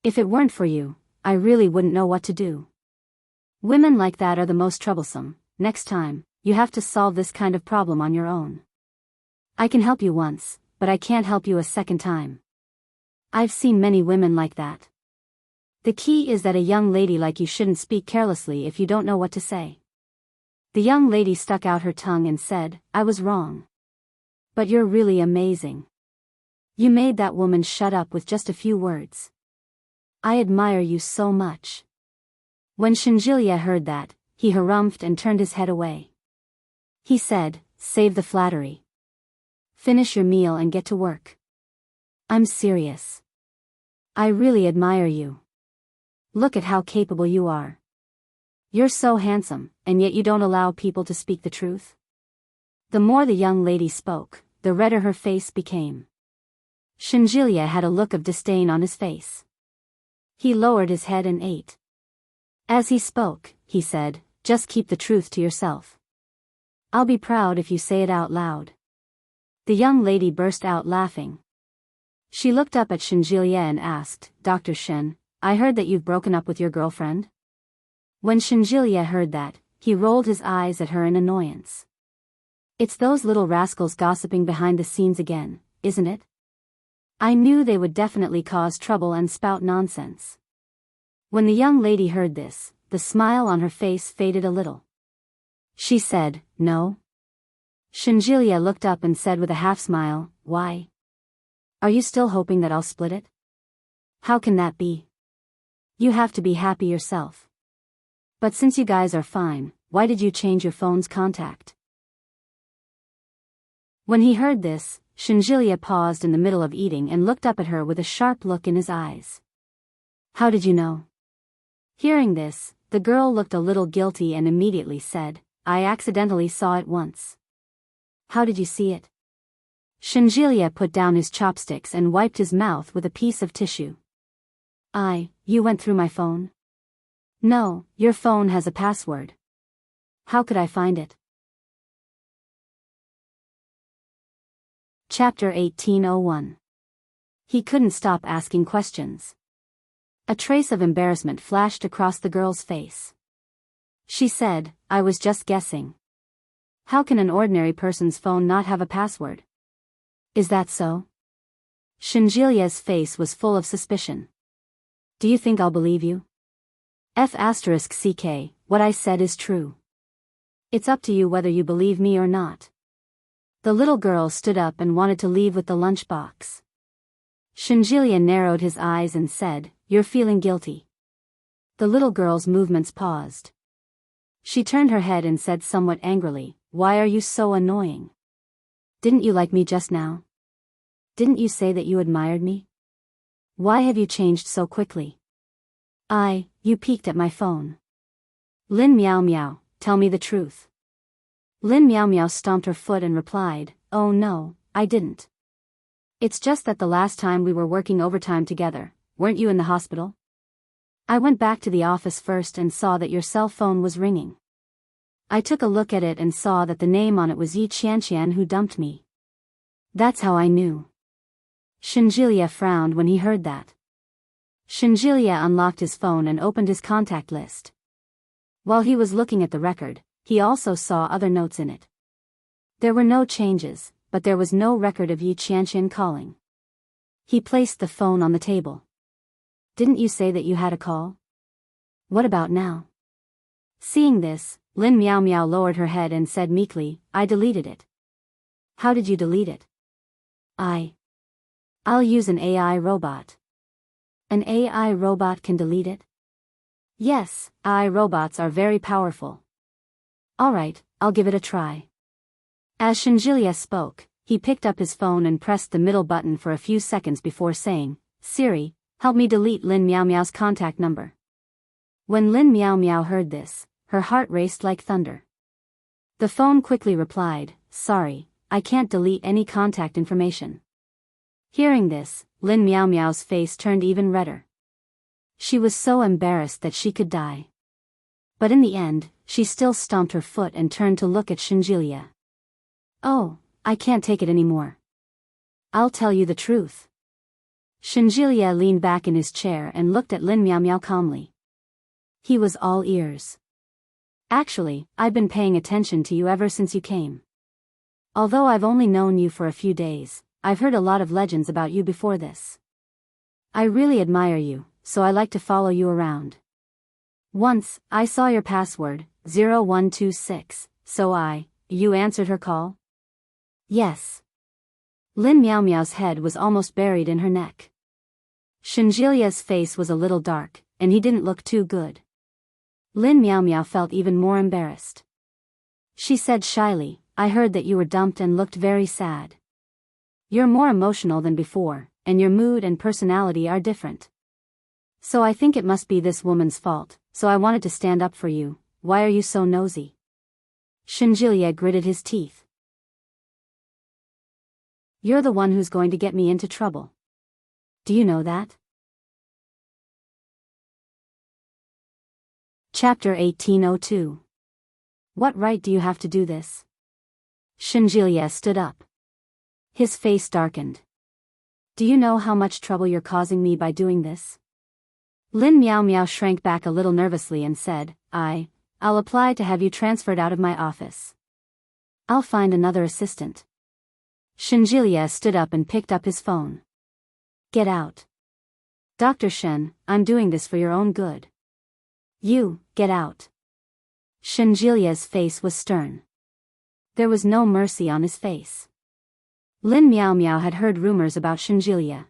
If it weren't for you, I really wouldn't know what to do. Women like that are the most troublesome. Next time, you have to solve this kind of problem on your own. I can help you once, but I can't help you a second time. I've seen many women like that. The key is that a young lady like you shouldn't speak carelessly if you don't know what to say." The young lady stuck out her tongue and said, "I was wrong. But you're really amazing. You made that woman shut up with just a few words. I admire you so much." When Shinjilia heard that, he harumphed and turned his head away. He said, "Save the flattery. Finish your meal and get to work. I'm serious. I really admire you. Look at how capable you are. You're so handsome, and yet you don't allow people to speak the truth." The more the young lady spoke, the redder her face became. Shinjilia had a look of disdain on his face. He lowered his head and ate. As he spoke, he said, "Just keep the truth to yourself. I'll be proud if you say it out loud." The young lady burst out laughing. She looked up at Shinjilia and asked, "Dr. Shen, I heard that you've broken up with your girlfriend?" When Shinjilia heard that, he rolled his eyes at her in annoyance. "It's those little rascals gossiping behind the scenes again, isn't it? I knew they would definitely cause trouble and spout nonsense." When the young lady heard this, the smile on her face faded a little. She said, "No." Shinjilia looked up and said with a half-smile, "Why? Are you still hoping that I'll split it? How can that be? You have to be happy yourself. But since you guys are fine, why did you change your phone's contact? When he heard this, Shinjilia paused in the middle of eating and looked up at her with a sharp look in his eyes. How did you know? Hearing this, the girl looked a little guilty and immediately said, I accidentally saw it once. How did you see it? Shinjilia put down his chopsticks and wiped his mouth with a piece of tissue. You went through my phone? No, your phone has a password. How could I find it? Chapter 1801. He couldn't stop asking questions. A trace of embarrassment flashed across the girl's face. She said, I was just guessing. How can an ordinary person's phone not have a password? Is that so? Shinjilia's face was full of suspicion. Do you think I'll believe you? *CK, what I said is true. It's up to you whether you believe me or not. The little girl stood up and wanted to leave with the lunchbox. Shinjilia narrowed his eyes and said, You're feeling guilty. The little girl's movements paused. She turned her head and said somewhat angrily, Why are you so annoying? Didn't you like me just now? Didn't you say that you admired me? Why have you changed so quickly? You peeked at my phone. Lin Miao Miao, tell me the truth. Lin Miao Miao stomped her foot and replied, Oh no, I didn't. It's just that the last time we were working overtime together, weren't you in the hospital? I went back to the office first and saw that your cell phone was ringing. I took a look at it and saw that the name on it was Yi Qianqian who dumped me. That's how I knew. Shinjilia frowned when he heard that. Shinjilia unlocked his phone and opened his contact list. While he was looking at the record, he also saw other notes in it. There were no changes, but there was no record of Yi Qianqian calling. He placed the phone on the table. Didn't you say that you had a call? What about now? Seeing this, Lin Miao Miao lowered her head and said meekly, I deleted it. How did you delete it? I'll use an AI robot. An AI robot can delete it? Yes, AI robots are very powerful. Alright, I'll give it a try. As Shinjilia spoke, he picked up his phone and pressed the middle button for a few seconds before saying, Siri, help me delete Lin Miao Miao's contact number. When Lin Miao Miao heard this, her heart raced like thunder. The phone quickly replied, Sorry, I can't delete any contact information. Hearing this, Lin Miao Miao's face turned even redder. She was so embarrassed that she could die. But in the end, she still stomped her foot and turned to look at Shinjilia. Oh, I can't take it anymore. I'll tell you the truth. Shinjilia leaned back in his chair and looked at Lin Miao Miao calmly. He was all ears. Actually, I've been paying attention to you ever since you came. Although I've only known you for a few days, I've heard a lot of legends about you before this. I really admire you, so I like to follow you around. Once, I saw your password, 0126, so you answered her call? Yes. Lin Miao Miao's head was almost buried in her neck. Shinjilia's face was a little dark, and he didn't look too good. Lin Miao Miao felt even more embarrassed. She said shyly, I heard that you were dumped and looked very sad. You're more emotional than before, and your mood and personality are different. So I think it must be this woman's fault, so I wanted to stand up for you. Why are you so nosy? Shinjilia gritted his teeth. You're the one who's going to get me into trouble. Do you know that? Chapter 1802. What right do you have to do this? Shinjilia stood up. His face darkened. Do you know how much trouble you're causing me by doing this? Lin Miao Miao shrank back a little nervously and said, I'll apply to have you transferred out of my office. I'll find another assistant. Shinjilia stood up and picked up his phone. Get out. Dr. Shen, I'm doing this for your own good. You, get out. Shinjilia's face was stern. There was no mercy on his face. Lin Miao Miao had heard rumors about Shinjilia.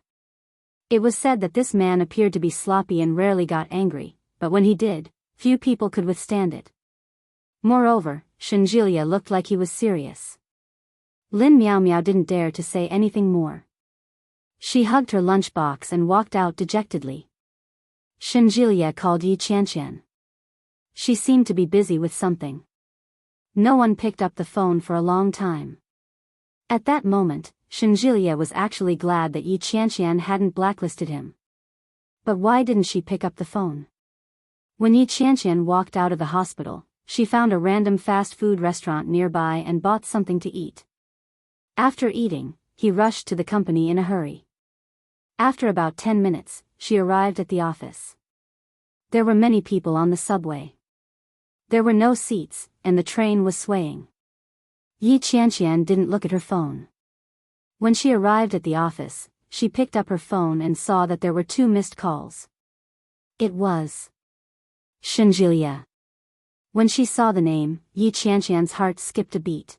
It was said that this man appeared to be sloppy and rarely got angry, but when he did, few people could withstand it. Moreover, Shenjilia looked like he was serious. Lin Miao Miao didn't dare to say anything more. She hugged her lunchbox and walked out dejectedly. Shenjilia called Yi Qianqian. She seemed to be busy with something. No one picked up the phone for a long time. At that moment, Shenjilia was actually glad that Yi Qianqian hadn't blacklisted him. But why didn't she pick up the phone? When Yi Qianqian walked out of the hospital, she found a random fast food restaurant nearby and bought something to eat. After eating, he rushed to the company in a hurry. After about 10 minutes, she arrived at the office. There were many people on the subway. There were no seats, and the train was swaying. Yi Qianqian didn't look at her phone. When she arrived at the office, she picked up her phone and saw that there were 2 missed calls. It was Shenjilia. When she saw the name, Yi Qianqian's heart skipped a beat.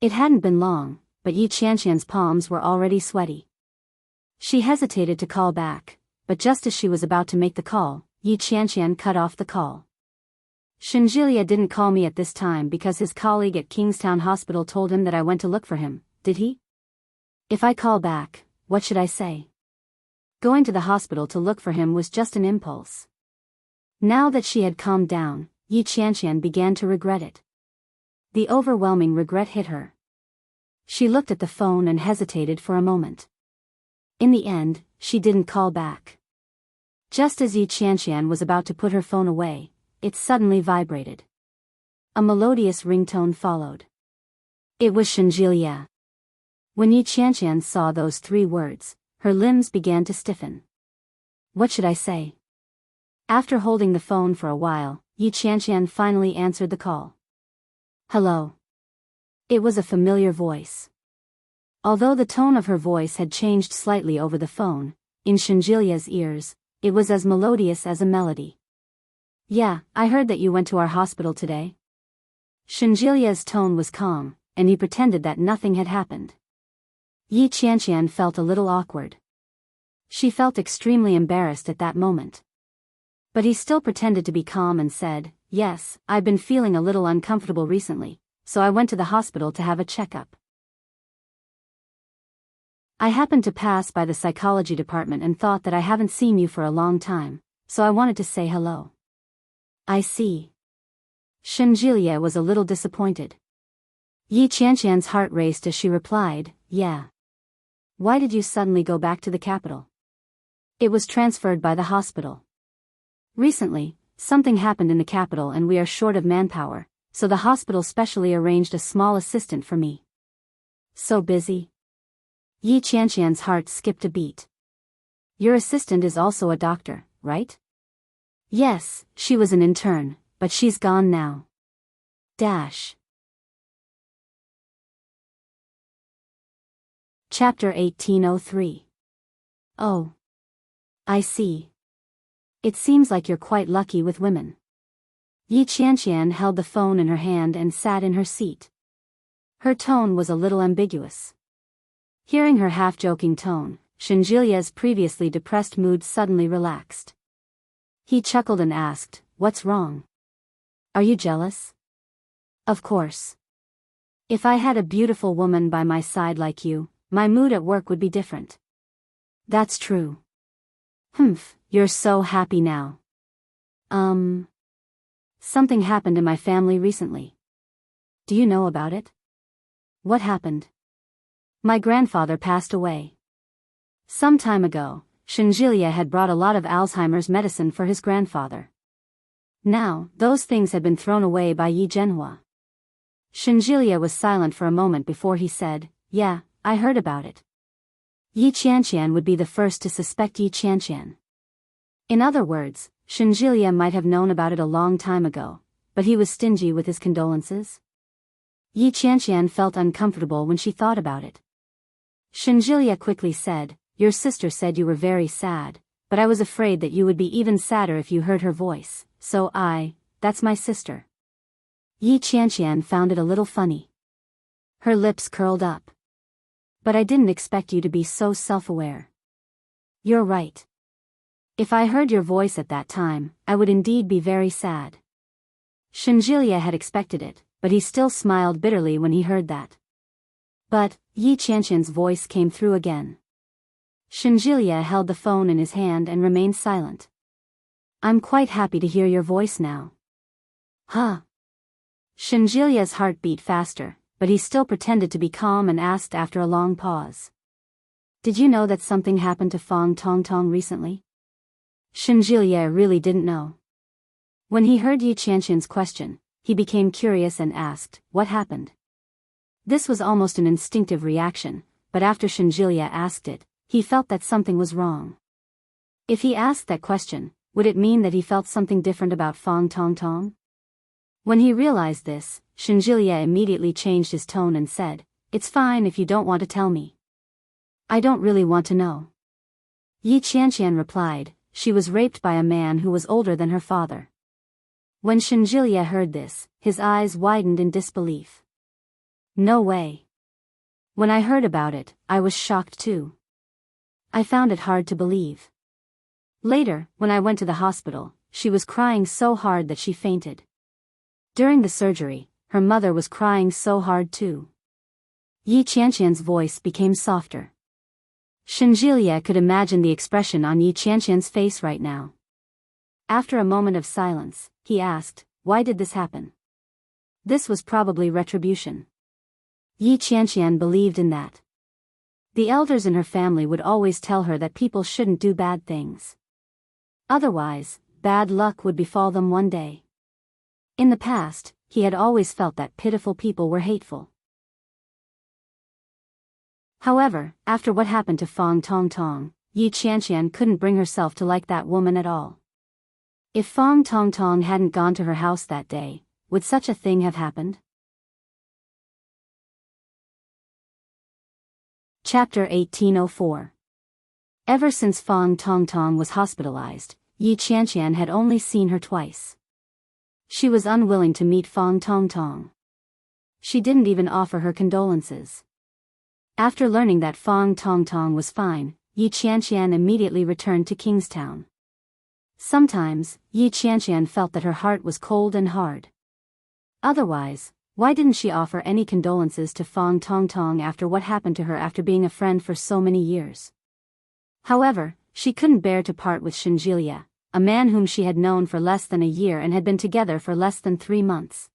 It hadn't been long, but Yi Qianqian's palms were already sweaty. She hesitated to call back, but just as she was about to make the call, Yi Qianqian cut off the call. Shenjilia didn't call me at this time because his colleague at Kingstown Hospital told him that I went to look for him, did he? If I call back, what should I say? Going to the hospital to look for him was just an impulse. Now that she had calmed down, Yi Qianqian began to regret it. The overwhelming regret hit her. She looked at the phone and hesitated for a moment. In the end, she didn't call back. Just as Yi Qianqian was about to put her phone away, it suddenly vibrated. A melodious ringtone followed. It was Shenjilia. When Yi Qianqian saw those 3 words, her limbs began to stiffen. What should I say? After holding the phone for a while, Yi Qianqian finally answered the call. Hello. It was a familiar voice. Although the tone of her voice had changed slightly over the phone, in Shenjilia's ears, it was as melodious as a melody. Yeah, I heard that you went to our hospital today. Shenjilia's tone was calm, and he pretended that nothing had happened. Yi Qianqian felt a little awkward. She felt extremely embarrassed at that moment. But he still pretended to be calm and said, yes, I've been feeling a little uncomfortable recently, so I went to the hospital to have a checkup. I happened to pass by the psychology department and thought that I haven't seen you for a long time, so I wanted to say hello. I see. Shenjilia was a little disappointed. Yi Qianqian's heart raced as she replied, yeah. Why did you suddenly go back to the capital? It was transferred by the hospital. Recently, something happened in the capital and we are short of manpower, so the hospital specially arranged a small assistant for me. So busy? Yi Qianqian's heart skipped a beat. Your assistant is also a doctor, right? Yes, she was an intern, but she's gone now. Chapter 1803. Oh. I see. It seems like you're quite lucky with women. Yi Qianqian held the phone in her hand and sat in her seat. Her tone was a little ambiguous. Hearing her half-joking tone, Shenjilia's previously depressed mood suddenly relaxed. He chuckled and asked, what's wrong? Are you jealous? Of course. If I had a beautiful woman by my side like you, my mood at work would be different. That's true. Humph, you're so happy now. Something happened in my family recently. Do you know about it? What happened? My grandfather passed away. Some time ago, Shenjilia had brought a lot of Alzheimer's medicine for his grandfather. Now, those things had been thrown away by Yi Zhenhua. Shenjilia was silent for a moment before he said, yeah, I heard about it. Yi Qianqian would be the first to suspect Yi Qianqian. In other words, Shenjilia might have known about it a long time ago, but he was stingy with his condolences. Yi Qianqian felt uncomfortable when she thought about it. Shenjilia quickly said, your sister said you were very sad, but I was afraid that you would be even sadder if you heard her voice, so that's my sister. Yi Qianqian found it a little funny. Her lips curled up. But I didn't expect you to be so self-aware. You're right. If I heard your voice at that time, I would indeed be very sad. Shenjilia had expected it, but he still smiled bitterly when he heard that. But, Yi Qianqian's voice came through again. Shenjilia held the phone in his hand and remained silent. I'm quite happy to hear your voice now. Huh? Shenjilia's heart beat faster, but he still pretended to be calm and asked after a long pause. Did you know that something happened to Fang Tongtong recently? Shenjilia really didn't know. When he heard Yi Qianqian's question, he became curious and asked, what happened? This was almost an instinctive reaction, but after Shenjilia asked it, he felt that something was wrong. If he asked that question, would it mean that he felt something different about Fang Tongtong? When he realized this, Shenjilia immediately changed his tone and said, it's fine if you don't want to tell me. I don't really want to know. Yi Qianqian replied, she was raped by a man who was older than her father. When Shenjilia heard this, his eyes widened in disbelief. No way. When I heard about it, I was shocked too. I found it hard to believe. Later, when I went to the hospital, she was crying so hard that she fainted. During the surgery, her mother was crying so hard too. Yi Qianqian's voice became softer. Shenjilia could imagine the expression on Yi Qianqian's face right now. After a moment of silence, he asked, why did this happen? This was probably retribution. Yi Qianqian believed in that. The elders in her family would always tell her that people shouldn't do bad things. Otherwise, bad luck would befall them one day. In the past, he had always felt that pitiful people were hateful. However, after what happened to Fang Tongtong, Yi Qianqian couldn't bring herself to like that woman at all. If Fang Tongtong hadn't gone to her house that day, would such a thing have happened? Chapter 1804. Ever since Fang Tongtong was hospitalized, Yi Qianqian had only seen her twice. She was unwilling to meet Fang Tongtong. She didn't even offer her condolences. After learning that Fang Tongtong was fine, Yi Qianqian immediately returned to Kingstown. Sometimes, Yi Qianqian felt that her heart was cold and hard. Otherwise, why didn't she offer any condolences to Fang Tongtong after what happened to her after being a friend for so many years? However, she couldn't bear to part with Shenjilia, a man whom she had known for less than a year and had been together for less than 3 months.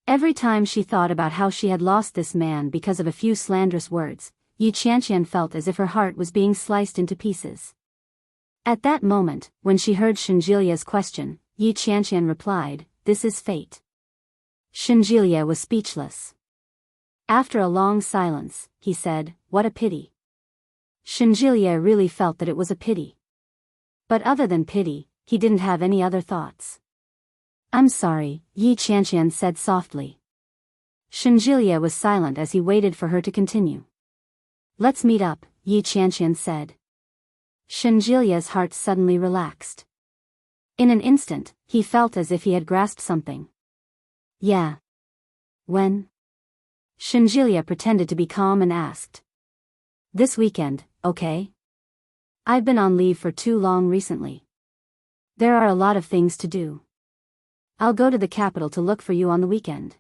Every time she thought about how she had lost this man because of a few slanderous words, Yi Qianqian felt as if her heart was being sliced into pieces. At that moment, when she heard Shenjilia's question, Yi Qianqian replied, this is fate. Shenjilia was speechless. After a long silence, he said, what a pity. Shenjilia really felt that it was a pity. But other than pity, he didn't have any other thoughts. I'm sorry, Yi Qianqian said softly. Shenjilia was silent as he waited for her to continue. Let's meet up, Yi Qianqian said. Shenjilia's heart suddenly relaxed. In an instant, he felt as if he had grasped something. Yeah. When? Shenjilia pretended to be calm and asked. This weekend, okay? I've been on leave for too long recently. There are a lot of things to do. I'll go to the capital to look for you on the weekend.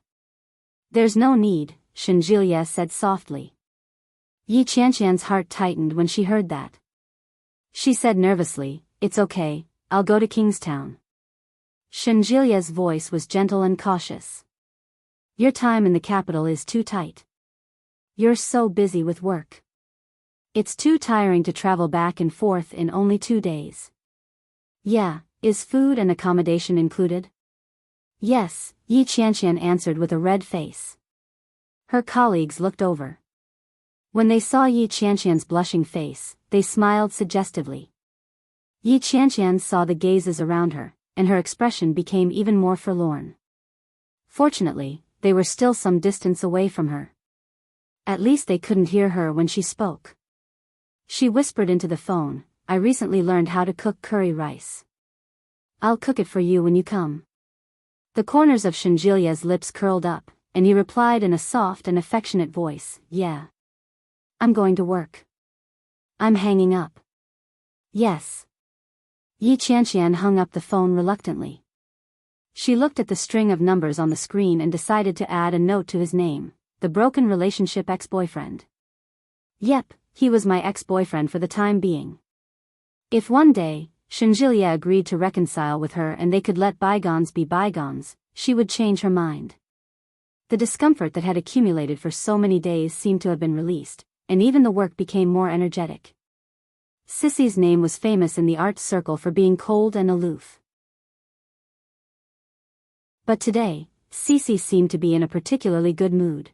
There's no need, Shenjilia said softly. Yi Qianqian's heart tightened when she heard that. She said nervously, it's okay, I'll go to Kingstown. Shenjilia's voice was gentle and cautious. Your time in the capital is too tight. You're so busy with work. It's too tiring to travel back and forth in only 2 days. Yeah, is food and accommodation included? Yes, Yi Qianqian answered with a red face. Her colleagues looked over. When they saw Yi Qianqian's blushing face, they smiled suggestively. Yi Qianqian saw the gazes around her, and her expression became even more forlorn. Fortunately, they were still some distance away from her. At least they couldn't hear her when she spoke. She whispered into the phone, I recently learned how to cook curry rice. I'll cook it for you when you come. The corners of Shenjilia's lips curled up, and he replied in a soft and affectionate voice, yeah. I'm going to work. I'm hanging up. Yes. Yi Qianqian hung up the phone reluctantly. She looked at the string of numbers on the screen and decided to add a note to his name, the broken relationship ex-boyfriend. Yep, he was my ex-boyfriend for the time being. If one day, Shenjilia agreed to reconcile with her and they could let bygones be bygones, she would change her mind. The discomfort that had accumulated for so many days seemed to have been released, and even the work became more energetic. Sissy's name was famous in the arts circle for being cold and aloof. But today, Sissy seemed to be in a particularly good mood.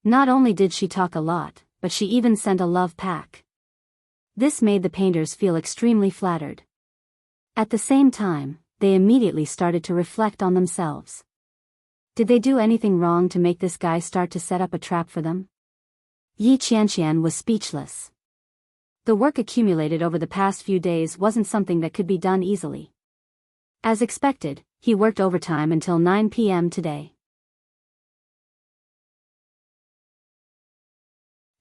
Not only did she talk a lot, but she even sent a love pack. This made the painters feel extremely flattered. At the same time, they immediately started to reflect on themselves. Did they do anything wrong to make this guy start to set up a trap for them? Yi Qianqian was speechless. The work accumulated over the past few days wasn't something that could be done easily. As expected, he worked overtime until 9 p.m. today.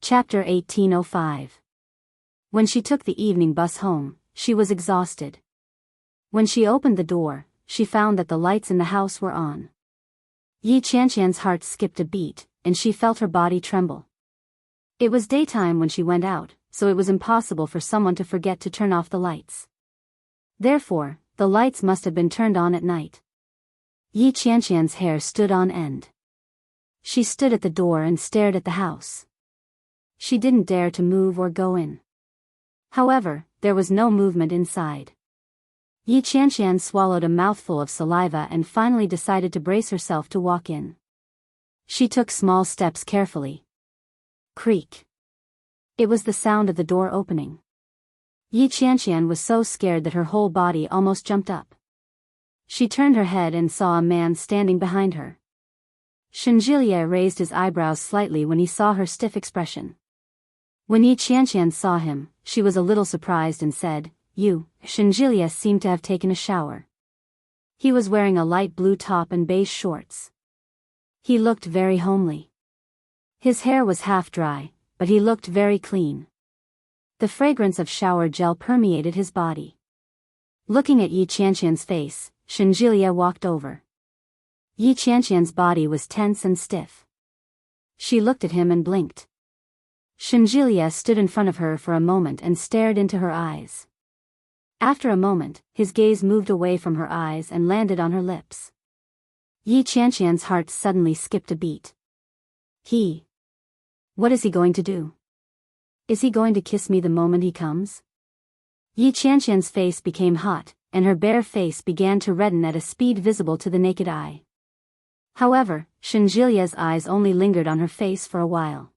Chapter 1805. When she took the evening bus home, she was exhausted. When she opened the door, she found that the lights in the house were on. Yi Qianqian's heart skipped a beat, and she felt her body tremble. It was daytime when she went out, so it was impossible for someone to forget to turn off the lights. Therefore, the lights must have been turned on at night. Yi Qianqian's hair stood on end. She stood at the door and stared at the house. She didn't dare to move or go in. However, there was no movement inside. Yi Qianqian swallowed a mouthful of saliva and finally decided to brace herself to walk in. She took small steps carefully. Creak. It was the sound of the door opening. Yi Qianqian was so scared that her whole body almost jumped up. She turned her head and saw a man standing behind her. Shenjilia raised his eyebrows slightly when he saw her stiff expression. When Yi Qianqian saw him, she was a little surprised and said, "You." Shenjilia seemed to have taken a shower. He was wearing a light blue top and beige shorts. He looked very homely. His hair was half dry, but he looked very clean. The fragrance of shower gel permeated his body. Looking at Yi Qianqian's face, Shenjilia walked over. Yi Qianqian's body was tense and stiff. She looked at him and blinked. Shenjilia stood in front of her for a moment and stared into her eyes. After a moment, his gaze moved away from her eyes and landed on her lips. Yi Qianqian's heart suddenly skipped a beat. What is he going to do? Is he going to kiss me the moment he comes? Yi Qianqian's face became hot, and her bare face began to redden at a speed visible to the naked eye. However, Shenjilia's eyes only lingered on her face for a while.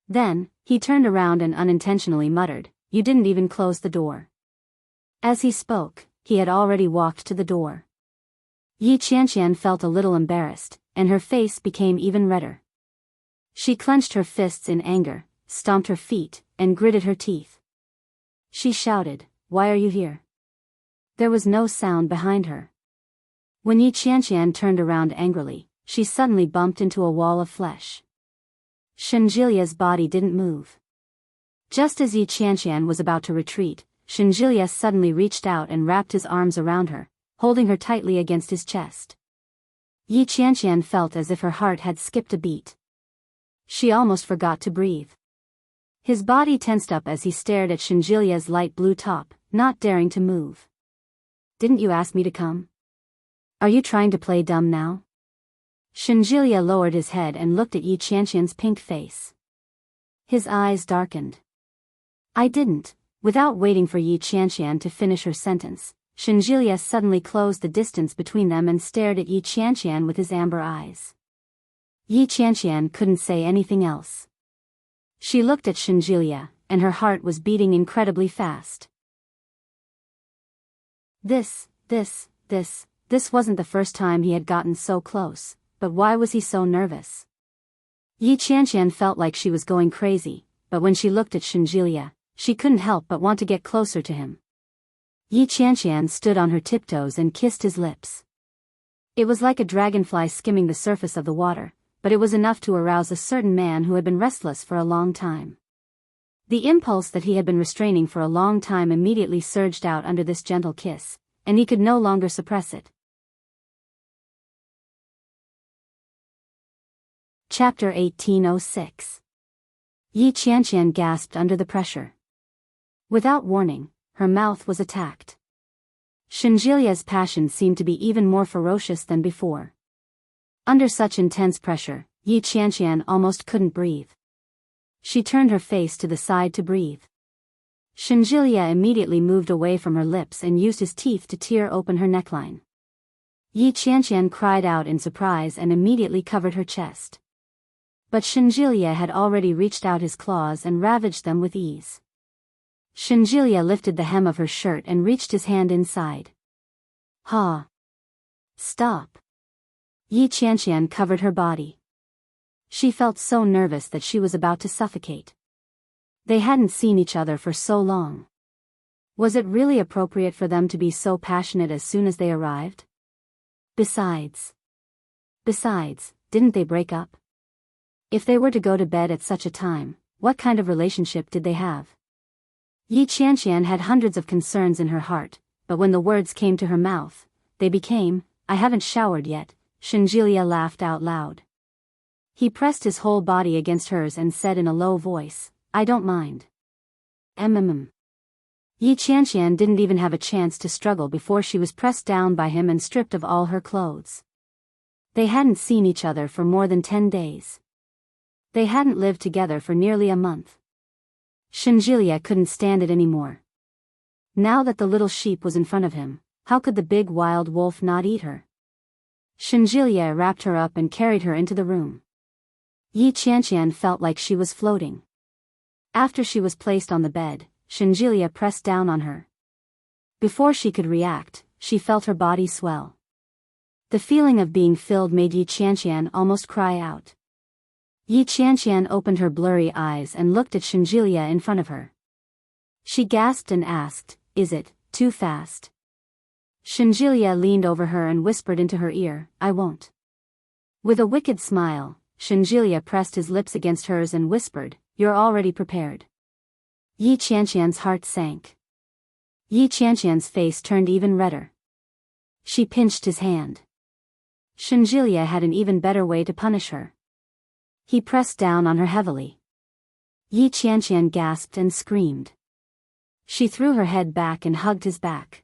Then, he turned around and unintentionally muttered, "You didn't even close the door." As he spoke, he had already walked to the door. Yi Qianqian felt a little embarrassed, and her face became even redder. She clenched her fists in anger, stomped her feet, and gritted her teeth. She shouted, "Why are you here?" There was no sound behind her. When Yi Qianqian turned around angrily, she suddenly bumped into a wall of flesh. Shenjilia's body didn't move. Just as Yi Qianqian was about to retreat, Shenjilia suddenly reached out and wrapped his arms around her, holding her tightly against his chest. Yi Qianqian felt as if her heart had skipped a beat. She almost forgot to breathe. His body tensed up as he stared at Shenjilia's light blue top, not daring to move. "Didn't you ask me to come? Are you trying to play dumb now?" Shenjilia lowered his head and looked at Yi Qianqian's pink face. His eyes darkened. "I didn't." Without waiting for Yi Qianqian to finish her sentence, Shenjilia suddenly closed the distance between them and stared at Yi Qianqian with his amber eyes. Yi Qianqian couldn't say anything else. She looked at Shenjilia, and her heart was beating incredibly fast. This wasn't the first time he had gotten so close, but why was he so nervous? Yi Qianqian felt like she was going crazy, but when she looked at Shenjilia, she couldn't help but want to get closer to him. Yi Qianqian stood on her tiptoes and kissed his lips. It was like a dragonfly skimming the surface of the water, but it was enough to arouse a certain man who had been restless for a long time. The impulse that he had been restraining for a long time immediately surged out under this gentle kiss, and he could no longer suppress it. Chapter 1806. Yi Qianqian gasped under the pressure. Without warning, her mouth was attacked. Shenjilia's passion seemed to be even more ferocious than before. Under such intense pressure, Yi Qianqian almost couldn't breathe. She turned her face to the side to breathe. Shenjilia immediately moved away from her lips and used his teeth to tear open her neckline. Yi Qianqian cried out in surprise and immediately covered her chest. But Shenjilia had already reached out his claws and ravaged them with ease. Shenjilia lifted the hem of her shirt and reached his hand inside. Ha! Stop! Yi Qianqian covered her body. She felt so nervous that she was about to suffocate. They hadn't seen each other for so long. Was it really appropriate for them to be so passionate as soon as they arrived? Besides, didn't they break up? If they were to go to bed at such a time, what kind of relationship did they have? Yi Qianqian had hundreds of concerns in her heart, but when the words came to her mouth, they became, "I haven't showered yet." Shenjilia laughed out loud. He pressed his whole body against hers and said in a low voice, "I don't mind." Yi Qianqian didn't even have a chance to struggle before she was pressed down by him and stripped of all her clothes. They hadn't seen each other for more than 10 days. They hadn't lived together for nearly a month. Shenjilia couldn't stand it anymore. Now that the little sheep was in front of him, how could the big wild wolf not eat her? Shenjilia wrapped her up and carried her into the room. Yi Qianqian felt like she was floating. After she was placed on the bed, Shenjilia pressed down on her. Before she could react, she felt her body swell. The feeling of being filled made Yi Qianqian almost cry out. Yi Qianqian opened her blurry eyes and looked at Shenjilia in front of her. She gasped and asked, "Is it too fast?" Shenjilia leaned over her and whispered into her ear, "I won't." With a wicked smile, Shenjilia pressed his lips against hers and whispered, "You're already prepared." Yi Qianqian's heart sank. Yi Qianqian's face turned even redder. She pinched his hand. Shenjilia had an even better way to punish her. He pressed down on her heavily. Yi Qianqian gasped and screamed. She threw her head back and hugged his back.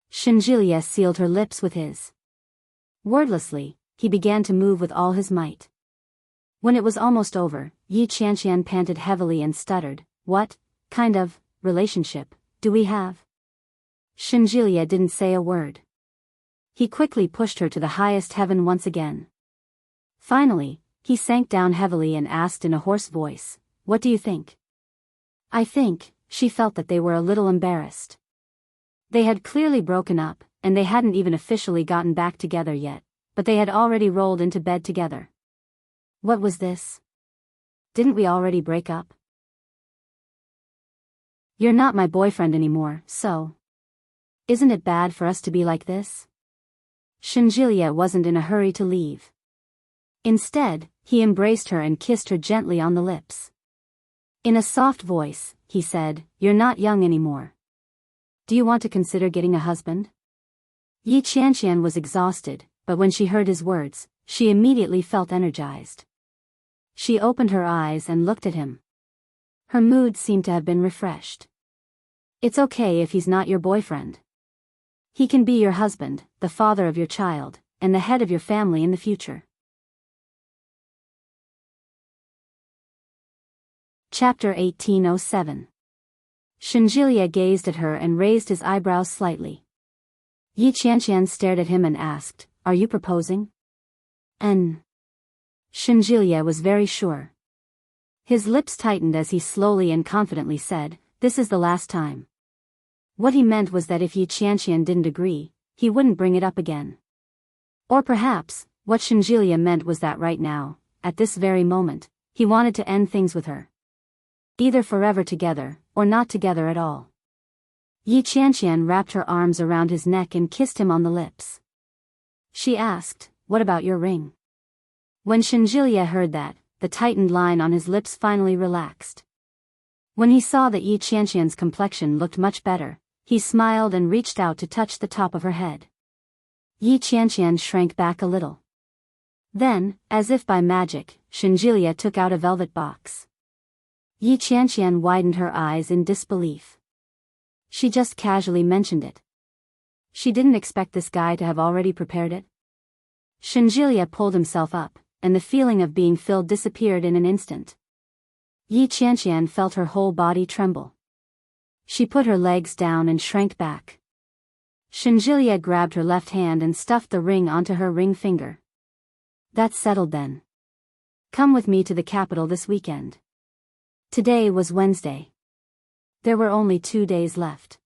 Shenjilia sealed her lips with his. Wordlessly, he began to move with all his might. When it was almost over, Yi Qianqian panted heavily and stuttered, "What kind of relationship do we have?" Shenjilia didn't say a word. He quickly pushed her to the highest heaven once again. Finally, he sank down heavily and asked in a hoarse voice, "What do you think?" I think, she felt that they were a little embarrassed. They had clearly broken up, and they hadn't even officially gotten back together yet, but they had already rolled into bed together. What was this? Didn't we already break up? You're not my boyfriend anymore, so. Isn't it bad for us to be like this? Shenjilia wasn't in a hurry to leave. Instead, he embraced her and kissed her gently on the lips. In a soft voice, he said, "You're not young anymore. Do you want to consider getting a husband?" Yi Qianqian was exhausted, but when she heard his words, she immediately felt energized. She opened her eyes and looked at him. Her mood seemed to have been refreshed. "It's okay if he's not your boyfriend. He can be your husband, the father of your child, and the head of your family in the future." Chapter 1807. Shenjilia gazed at her and raised his eyebrows slightly. Yi Qianqian stared at him and asked, "Are you proposing?" Shenjilia was very sure. His lips tightened as he slowly and confidently said, "This is the last time." What he meant was that if Yi Qianqian didn't agree, he wouldn't bring it up again. Or perhaps, what Shenjilia meant was that right now, at this very moment, he wanted to end things with her. Either forever together, or not together at all. Yi Qianqian wrapped her arms around his neck and kissed him on the lips. She asked, "What about your ring?" When Shenjilia heard that, the tightened line on his lips finally relaxed. When he saw that Yi Qianqian's complexion looked much better, he smiled and reached out to touch the top of her head. Yi Qianqian shrank back a little. Then, as if by magic, Shinjilia took out a velvet box. Yi Qianqian widened her eyes in disbelief. She just casually mentioned it. She didn't expect this guy to have already prepared it. Shinjilia pulled himself up, and the feeling of being filled disappeared in an instant. Yi Qianqian felt her whole body tremble. She put her legs down and shrank back. Shinjilia grabbed her left hand and stuffed the ring onto her ring finger. That's settled then. Come with me to the capital this weekend. Today was Wednesday. There were only 2 days left.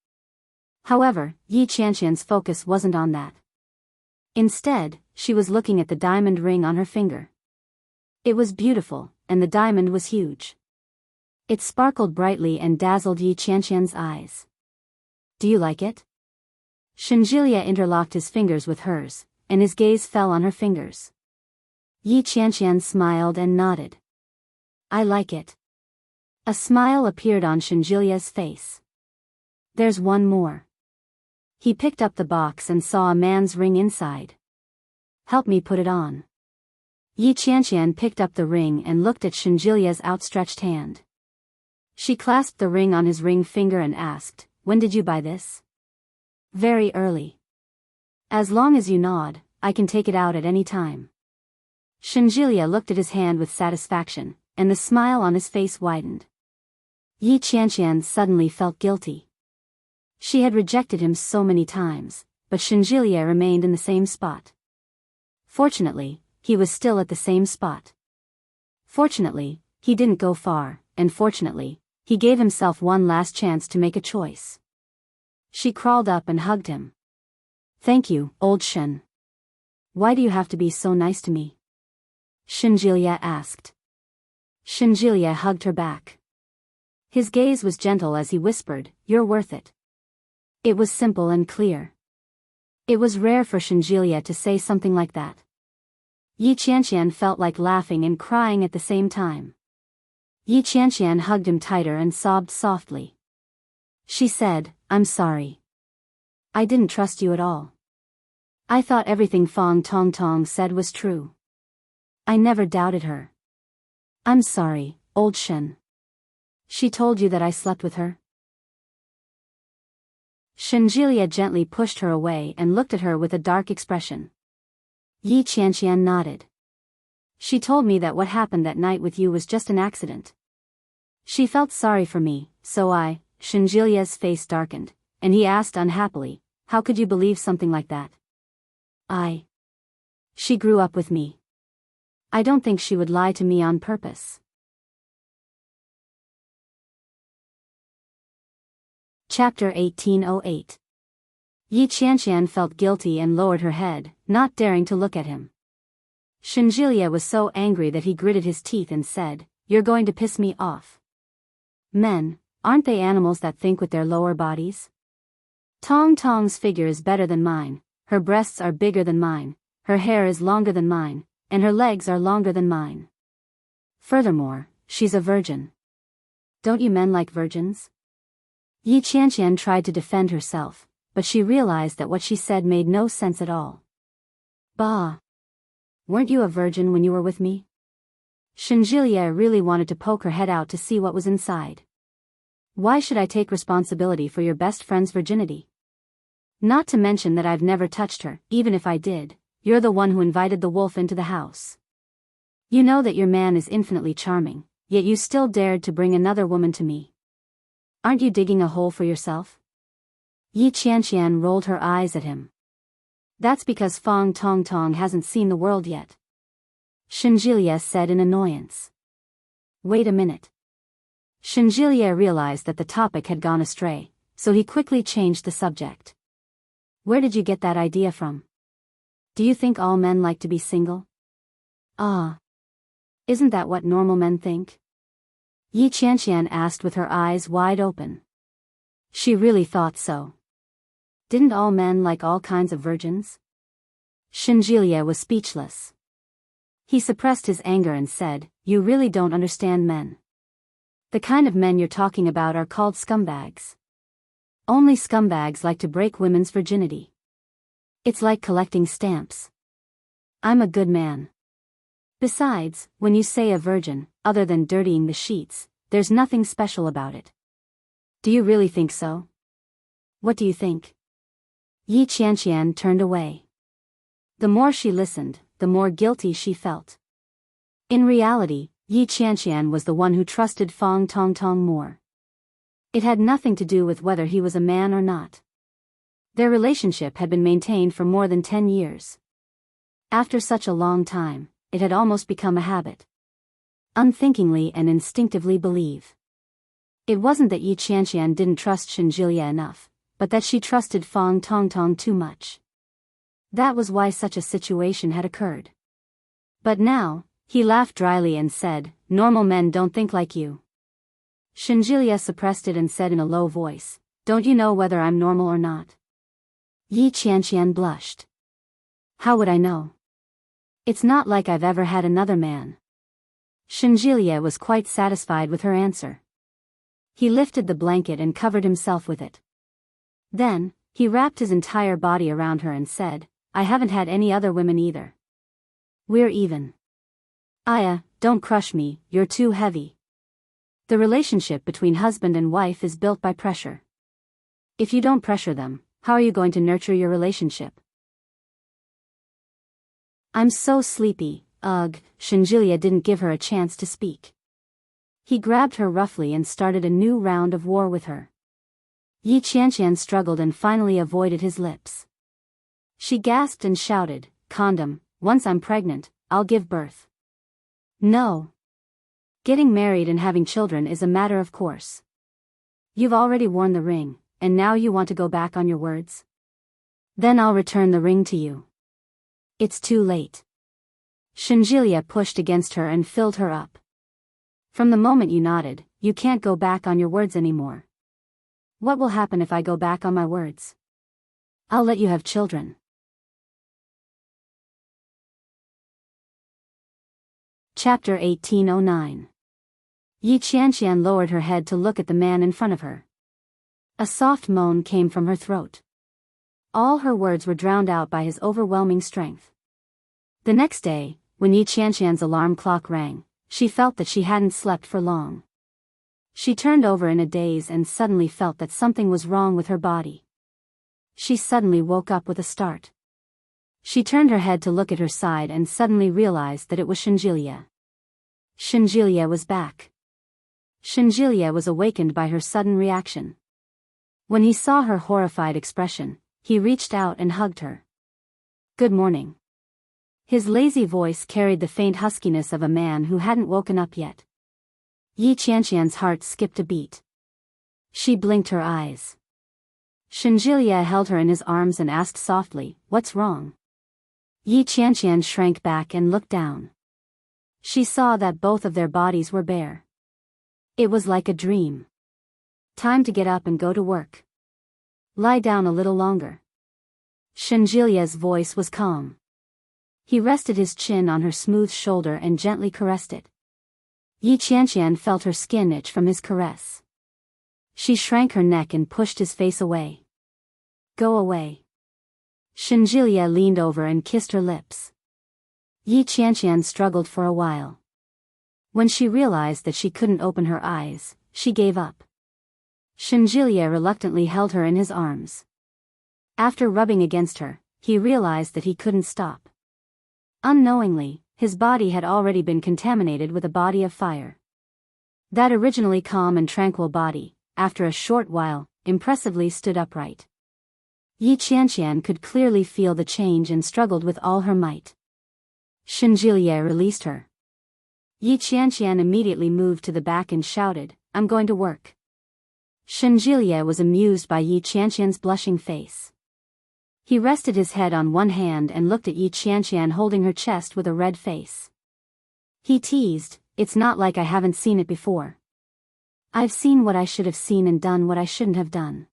However, Yi Qianqian's focus wasn't on that. Instead, she was looking at the diamond ring on her finger. It was beautiful, and the diamond was huge. It sparkled brightly and dazzled Yi Qianqian's eyes. Do you like it? Shinjilia interlocked his fingers with hers, and his gaze fell on her fingers. Yi Qianqian smiled and nodded. I like it. A smile appeared on Shinjilia's face. There's one more. He picked up the box and saw a man's ring inside. Help me put it on. Yi Qianqian picked up the ring and looked at Shinjilia's outstretched hand. She clasped the ring on his ring finger and asked, When did you buy this? Very early. As long as you nod, I can take it out at any time. Shinjilia looked at his hand with satisfaction, and the smile on his face widened. Yi Qianqian suddenly felt guilty. She had rejected him so many times, but Shinjilia remained in the same spot. Fortunately, he was still at the same spot. Fortunately, he didn't go far, and fortunately, he gave himself one last chance to make a choice. She crawled up and hugged him. Thank you, old Shen. Why do you have to be so nice to me? Shinjilia asked. Shinjilia hugged her back. His gaze was gentle as he whispered, You're worth it. It was simple and clear. It was rare for Shinjilia to say something like that. Yi Qianqian felt like laughing and crying at the same time. Yi Qianqian hugged him tighter and sobbed softly. She said, I'm sorry. I didn't trust you at all. I thought everything Fang Tongtong said was true. I never doubted her. I'm sorry, old Shen. She told you that I slept with her? Shinjilia gently pushed her away and looked at her with a dark expression. Yi Qianqian nodded. She told me that what happened that night with you was just an accident. She felt sorry for me, so Shinjilia's face darkened, and he asked unhappily, How could you believe something like that? She grew up with me. I don't think she would lie to me on purpose. Chapter 1808. Yi Qianqian felt guilty and lowered her head, not daring to look at him. Shinjilia was so angry that he gritted his teeth and said, You're going to piss me off. Men, aren't they animals that think with their lower bodies? Tong Tong's figure is better than mine, her breasts are bigger than mine, her hair is longer than mine, and her legs are longer than mine. Furthermore, she's a virgin. Don't you men like virgins? Yi Qianqian tried to defend herself, but she realized that what she said made no sense at all. Bah! Weren't you a virgin when you were with me? Shinjilia really wanted to poke her head out to see what was inside. Why should I take responsibility for your best friend's virginity? Not to mention that I've never touched her, even if I did, you're the one who invited the wolf into the house. You know that your man is infinitely charming, yet you still dared to bring another woman to me. Aren't you digging a hole for yourself? Yi Qianqian rolled her eyes at him. That's because Fang Tongtong hasn't seen the world yet. Shinjilia said in annoyance. Wait a minute. Shinjilia realized that the topic had gone astray, so he quickly changed the subject. Where did you get that idea from? Do you think all men like to be single? Isn't that what normal men think? Yi Qianqian asked with her eyes wide open. She really thought so. Didn't all men like all kinds of virgins? Shinjilia was speechless. He suppressed his anger and said, You really don't understand men. The kind of men you're talking about are called scumbags. Only scumbags like to break women's virginity. It's like collecting stamps. I'm a good man. Besides, when you say a virgin, other than dirtying the sheets, there's nothing special about it. Do you really think so? What do you think? Yi Qianqian turned away. The more she listened, the more guilty she felt. In reality, Yi Qianqian was the one who trusted Fang Tongtong more. It had nothing to do with whether he was a man or not. Their relationship had been maintained for more than 10 years. After such a long time, it had almost become a habit. Unthinkingly and instinctively believe. It wasn't that Yi Qianqian didn't trust Shenjilia enough, but that she trusted Fang Tongtong too much. That was why such a situation had occurred. But now, he laughed dryly and said, "Normal men don't think like you." Shenjilia suppressed it and said in a low voice, "Don't you know whether I'm normal or not?" Yi Qianqian blushed. "How would I know? It's not like I've ever had another man." Shenjilia was quite satisfied with her answer. He lifted the blanket and covered himself with it. Then, he wrapped his entire body around her and said, "I haven't had any other women either. We're even." "Aya, don't crush me, you're too heavy." The relationship between husband and wife is built by pressure. If you don't pressure them, how are you going to nurture your relationship? "I'm so sleepy." Ugh, Shenjilia didn't give her a chance to speak. He grabbed her roughly and started a new round of war with her. Yi Qianqian struggled and finally avoided his lips. She gasped and shouted, "Condom, once I'm pregnant, I'll give birth." "No. Getting married and having children is a matter of course. You've already worn the ring, and now you want to go back on your words? Then I'll return the ring to you." "It's too late." Shenjilia pushed against her and filled her up. "From the moment you nodded, you can't go back on your words anymore. What will happen if I go back on my words? I'll let you have children." Chapter 1809. Yi Qianqian lowered her head to look at the man in front of her. A soft moan came from her throat. All her words were drowned out by his overwhelming strength. The next day, when Yi Qianqian's alarm clock rang, she felt that she hadn't slept for long. She turned over in a daze and suddenly felt that something was wrong with her body. She suddenly woke up with a start. She turned her head to look at her side and suddenly realized that it was Shenjilia. Shenjilia was back. Shenjilia was awakened by her sudden reaction. When he saw her horrified expression, he reached out and hugged her. "Good morning." His lazy voice carried the faint huskiness of a man who hadn't woken up yet. Yi Qianqian's heart skipped a beat. She blinked her eyes. Shenjilia held her in his arms and asked softly, "What's wrong?" Yi Qianqian shrank back and looked down. She saw that both of their bodies were bare. It was like a dream. "Time to get up and go to work. Lie down a little longer." Shenjilia's voice was calm. He rested his chin on her smooth shoulder and gently caressed it. Yi Qianqian felt her skin itch from his caress. She shrank her neck and pushed his face away. "Go away." Shenjilia leaned over and kissed her lips. Yi Qianqian struggled for a while. When she realized that she couldn't open her eyes, she gave up. Shenjilia reluctantly held her in his arms. After rubbing against her, he realized that he couldn't stop. Unknowingly, his body had already been contaminated with a body of fire. That originally calm and tranquil body, after a short while, impressively stood upright. Yi Qianqian could clearly feel the change and struggled with all her might. Shenjilia released her. Yi Qianqian immediately moved to the back and shouted, "I'm going to work." Shenjilia was amused by Yi Qianqian's blushing face. He rested his head on one hand and looked at Yi Qianqian holding her chest with a red face. He teased, "It's not like I haven't seen it before. I've seen what I should have seen and done what I shouldn't have done.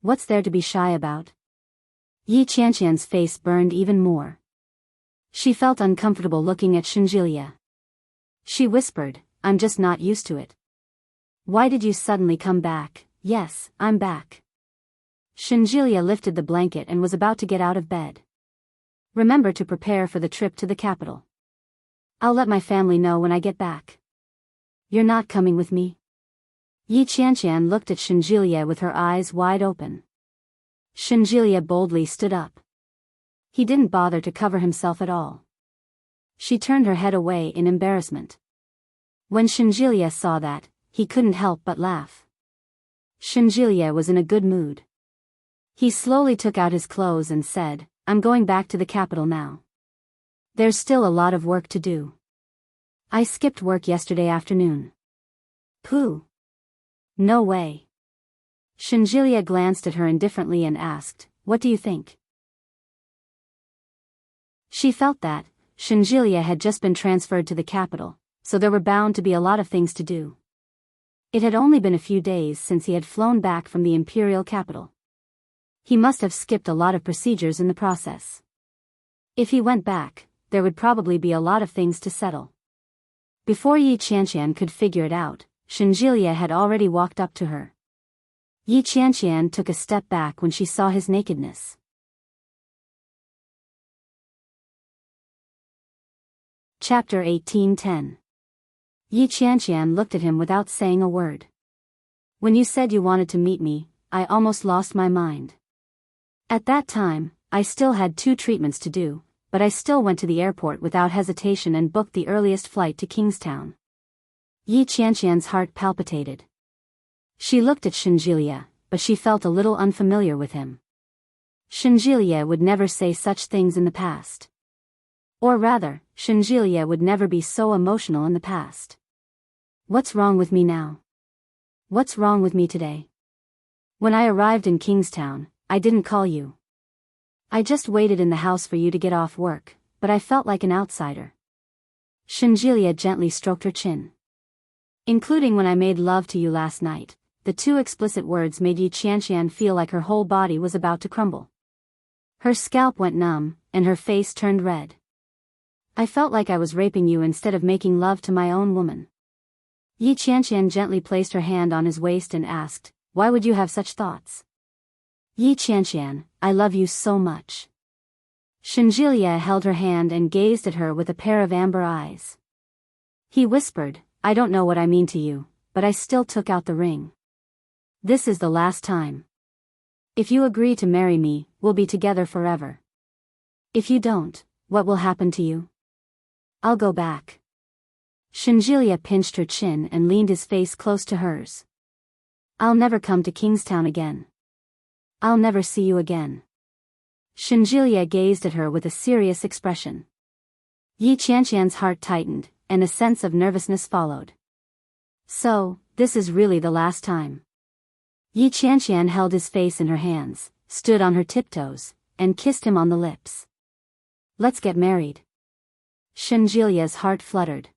What's there to be shy about?" Yi Qianqian's face burned even more. She felt uncomfortable looking at Shenjilia. She whispered, "I'm just not used to it." "Why did you suddenly come back?" "Yes, I'm back." Shenjilia lifted the blanket and was about to get out of bed. "Remember to prepare for the trip to the capital." I'll let my family know when I get back. You're not coming with me? Yi Qianqian looked at Shenjilia with her eyes wide open. Shenjilia boldly stood up. He didn't bother to cover himself at all. She turned her head away in embarrassment. When Shenjilia saw that, he couldn't help but laugh. Shenjilia was in a good mood. He slowly took out his clothes and said, I'm going back to the capital now. There's still a lot of work to do. I skipped work yesterday afternoon. Pooh. No way. Shenjilia glanced at her indifferently and asked, what do you think? She felt that Shenjilia had just been transferred to the capital, so there were bound to be a lot of things to do. It had only been a few days since he had flown back from the imperial capital. He must have skipped a lot of procedures in the process. If he went back, there would probably be a lot of things to settle. Before Yi Qianqian could figure it out, Shenjilia had already walked up to her. Yi Qianqian took a step back when she saw his nakedness. Chapter 18:10. Yi Qianqian looked at him without saying a word. When you said you wanted to meet me, I almost lost my mind. At that time, I still had 2 treatments to do, but I still went to the airport without hesitation and booked the earliest flight to Kingstown. Yi Qianqian's heart palpitated. She looked at Shenjilia, but she felt a little unfamiliar with him. Shenjilia would never say such things in the past. Or rather, Shenjilia would never be so emotional in the past. What's wrong with me now? What's wrong with me today? When I arrived in Kingstown, I didn't call you. I just waited in the house for you to get off work, but I felt like an outsider. Shenjilia gently stroked her chin. Including when I made love to you last night, the 2 explicit words made Yi Qianqian feel like her whole body was about to crumble. Her scalp went numb, and her face turned red. I felt like I was raping you instead of making love to my own woman. Yi Qianqian gently placed her hand on his waist and asked, why would you have such thoughts? Yi Qianqian, I love you so much. Shenjilia held her hand and gazed at her with a pair of amber eyes. He whispered, I don't know what I mean to you, but I still took out the ring. This is the last time. If you agree to marry me, we'll be together forever. If you don't, what will happen to you? I'll go back. Shenjilia pinched her chin and leaned his face close to hers. I'll never come to Kingstown again. I'll never see you again. Shenjilia gazed at her with a serious expression. Yi Qianqian's heart tightened, and a sense of nervousness followed. So, this is really the last time. Yi Qianqian held his face in her hands, stood on her tiptoes, and kissed him on the lips. Let's get married. Shenjilia's heart fluttered.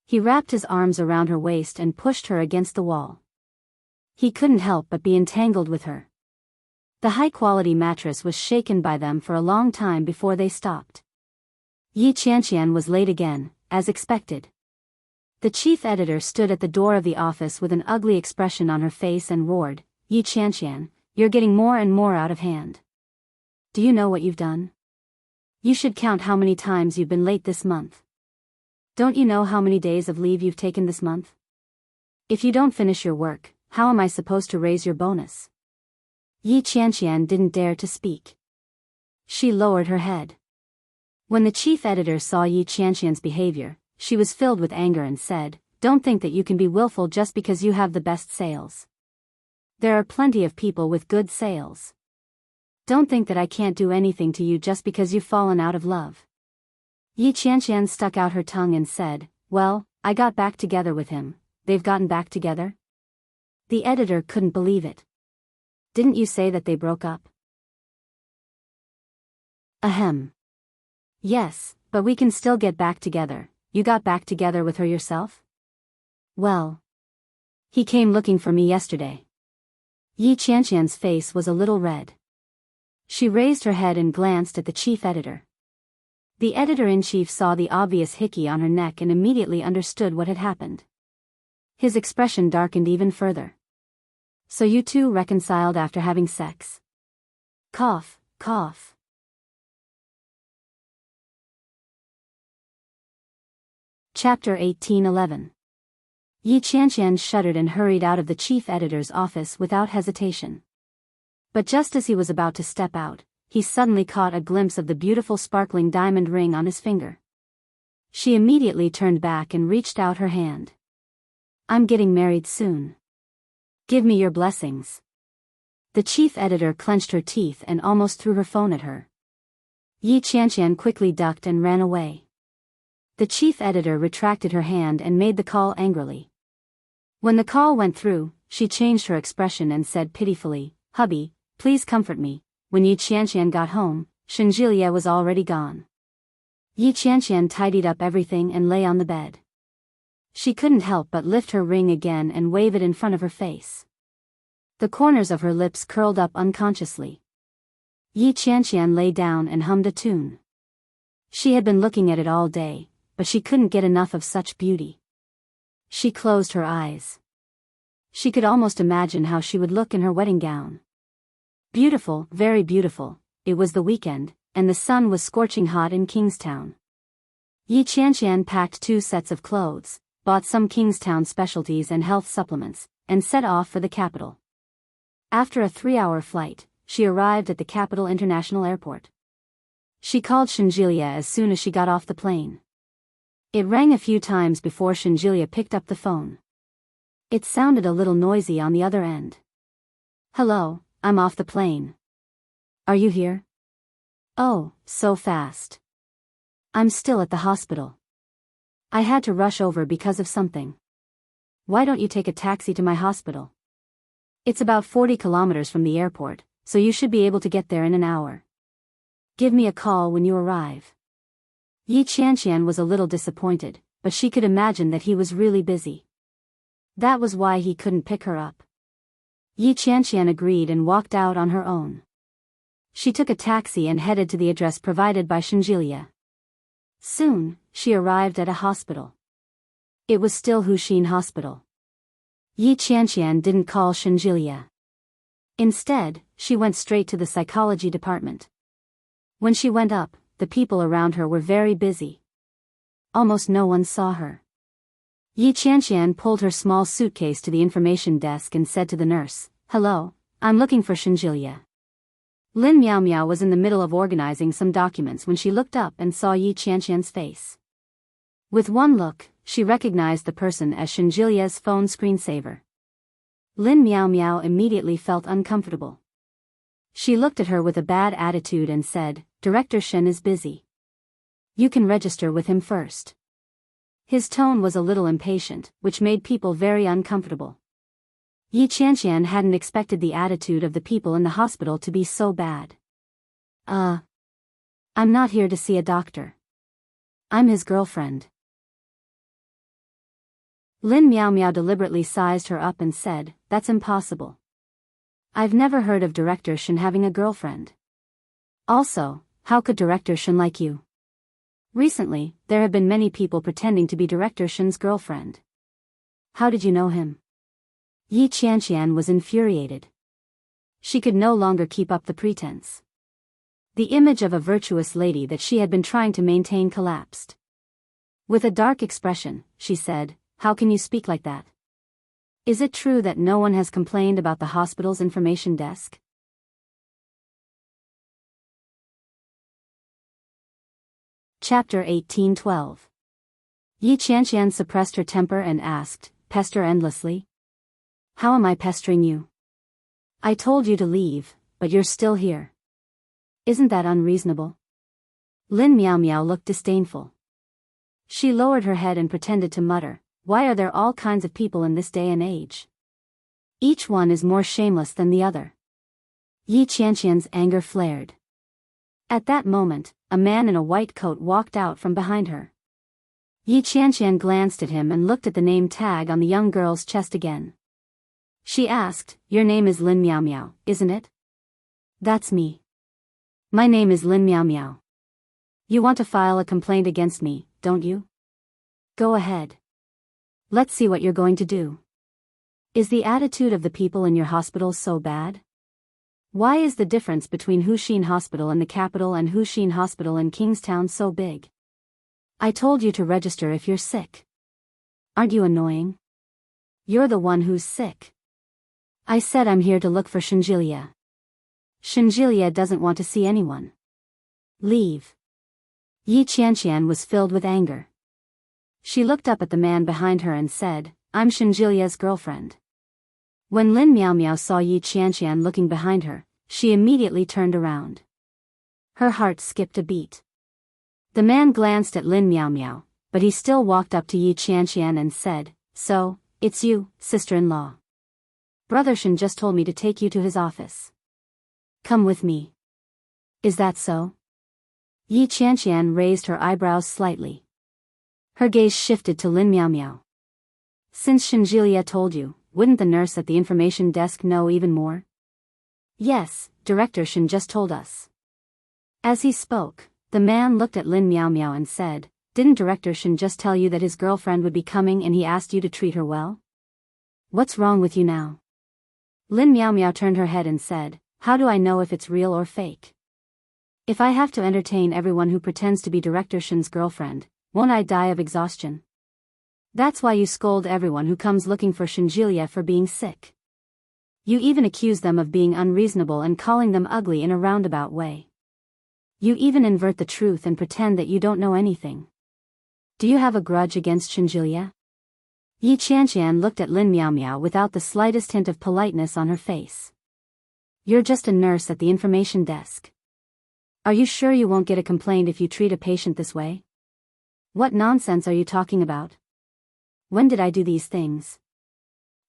He wrapped his arms around her waist and pushed her against the wall. He couldn't help but be entangled with her. The high-quality mattress was shaken by them for a long time before they stopped. Yi Qianqian was late again, as expected. The chief editor stood at the door of the office with an ugly expression on her face and roared, Yi Qianqian, you're getting more and more out of hand. Do you know what you've done? You should count how many times you've been late this month. Don't you know how many days of leave you've taken this month? If you don't finish your work, how am I supposed to raise your bonus? Yi Qianqian didn't dare to speak. She lowered her head. When the chief editor saw Yi Qianqian's behavior, she was filled with anger and said, don't think that you can be willful just because you have the best sales. There are plenty of people with good sales. Don't think that I can't do anything to you just because you've fallen out of love. Yi Qianqian stuck out her tongue and said, well, I got back together with him. They've gotten back together? The editor couldn't believe it. Didn't you say that they broke up? Ahem. Yes, but we can still get back together. You got back together with her yourself? Well. He came looking for me yesterday. Yi Qianqian's face was a little red. She raised her head and glanced at the chief editor. The editor-in-chief saw the obvious hickey on her neck and immediately understood what had happened. His expression darkened even further. So you two reconciled after having sex? Cough, cough. Chapter 1811. Yi Qianqian shuddered and hurried out of the chief editor's office without hesitation. But just as he was about to step out, he suddenly caught a glimpse of the beautiful sparkling diamond ring on his finger. She immediately turned back and reached out her hand. "I'm getting married soon. Give me your blessings." The chief editor clenched her teeth and almost threw her phone at her. Yi Qianqian quickly ducked and ran away. The chief editor retracted her hand and made the call angrily. When the call went through, she changed her expression and said pitifully, "Hubby, please comfort me." When Yi Qianqian got home, Shenjilie was already gone. Yi Qianqian tidied up everything and lay on the bed. She couldn't help but lift her ring again and wave it in front of her face. The corners of her lips curled up unconsciously. Yi Qianqian lay down and hummed a tune. She had been looking at it all day, but she couldn't get enough of such beauty. She closed her eyes. She could almost imagine how she would look in her wedding gown. Beautiful, very beautiful. It was the weekend, and the sun was scorching hot in Kingstown. Yi Qianqian packed 2 sets of clothes, bought some Kingstown specialties and health supplements, and set off for the capital. After a 3-hour flight, she arrived at the Capital International Airport. She called Shenjilie as soon as she got off the plane. It rang a few times before Shenjilie picked up the phone. It sounded a little noisy on the other end. "Hello, I'm off the plane. Are you here?" "Oh, so fast. I'm still at the hospital. I had to rush over because of something. Why don't you take a taxi to my hospital? It's about 40 kilometers from the airport, so you should be able to get there in an hour. Give me a call when you arrive." Yi Qianqian was a little disappointed, but she could imagine that he was really busy. That was why he couldn't pick her up. Yi Qianqian agreed and walked out on her own. She took a taxi and headed to the address provided by Shenjilie. Soon, she arrived at a hospital. It was still Huxin Hospital. Yi Qianqian didn't call Shenjilie. Instead, she went straight to the psychology department. When she went up, the people around her were very busy. Almost no one saw her. Yi Qianqian pulled her small suitcase to the information desk and said to the nurse, "Hello, I'm looking for Shenjilie." Lin Miao Miao was in the middle of organizing some documents when she looked up and saw Yi Qianqian's face. With one look, she recognized the person as Shenjilie's phone screensaver. Lin Miao Miao immediately felt uncomfortable. She looked at her with a bad attitude and said, "Director Shen is busy. You can register with him first." His tone was a little impatient, which made people very uncomfortable. Yi Qianqian hadn't expected the attitude of the people in the hospital to be so bad. I'm not here to see a doctor. I'm his girlfriend." Lin Miao Miao deliberately sized her up and said, "That's impossible. I've never heard of Director Shen having a girlfriend. Also, how could Director Shen like you? Recently, there have been many people pretending to be Director Shen's girlfriend. How did you know him?" Yi Qianqian was infuriated. She could no longer keep up the pretense. The image of a virtuous lady that she had been trying to maintain collapsed. With a dark expression, she said, "How can you speak like that? Is it true that no one has complained about the hospital's information desk?" Chapter 1812. Yi Qianqian suppressed her temper and asked, "Pester endlessly? How am I pestering you? I told you to leave, but you're still here. Isn't that unreasonable?" Lin Miao Miao looked disdainful. She lowered her head and pretended to mutter, "Why are there all kinds of people in this day and age? Each one is more shameless than the other." Yi Qianqian's anger flared. At that moment, a man in a white coat walked out from behind her. Yi Qianqian glanced at him and looked at the name tag on the young girl's chest again. She asked, "Your name is Lin Miao Miao, isn't it?" "That's me. My name is Lin Miao Miao. You want to file a complaint against me, don't you? Go ahead. Let's see what you're going to do. Is the attitude of the people in your hospital so bad? Why is the difference between Huxin Hospital in the capital and Huxin Hospital in Kingstown so big? I told you to register if you're sick. Aren't you annoying? You're the one who's sick. I said I'm here to look for Shinjilia. Shinjilia doesn't want to see anyone. Leave. Yi Qianqian was filled with anger. She looked up at the man behind her and said, I'm Shinjilia's girlfriend. When Lin Miaomiao saw Yi Qianqian looking behind her, she immediately turned around. Her heart skipped a beat. The man glanced at Lin Miaomiao, but he still walked up to Yi Qianqian and said, So, it's you, sister-in-law. Brother Shen just told me to take you to his office. Come with me. Is that so? Yi Qianqian raised her eyebrows slightly. Her gaze shifted to Lin Miaomiao. Since Shinjilia told you, wouldn't the nurse at the information desk know even more? Yes, Director Shen just told us. As he spoke, the man looked at Lin Miaomiao and said, Didn't Director Shen just tell you that his girlfriend would be coming and he asked you to treat her well? What's wrong with you now? Lin Miaomiao turned her head and said, How do I know if it's real or fake? If I have to entertain everyone who pretends to be Director Shen's girlfriend, won't I die of exhaustion? That's why you scold everyone who comes looking for Shinjilia for being sick. You even accuse them of being unreasonable and calling them ugly in a roundabout way. You even invert the truth and pretend that you don't know anything. Do you have a grudge against Shinjilia? Yi Qianqian looked at Lin Miaomiao without the slightest hint of politeness on her face. You're just a nurse at the information desk. Are you sure you won't get a complaint if you treat a patient this way? What nonsense are you talking about? When did I do these things?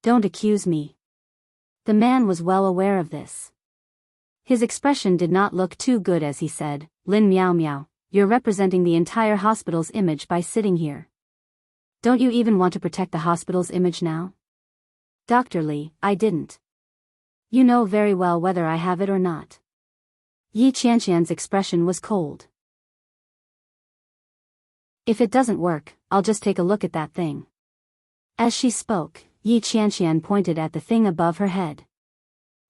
Don't accuse me. The man was well aware of this. His expression did not look too good as he said, Lin Miaomiao, you're representing the entire hospital's image by sitting here. Don't you even want to protect the hospital's image now? Dr. Li, I didn't. You know very well whether I have it or not. Yi Qianqian's expression was cold. If it doesn't work, I'll just take a look at that thing. As she spoke, Yi Qianqian pointed at the thing above her head.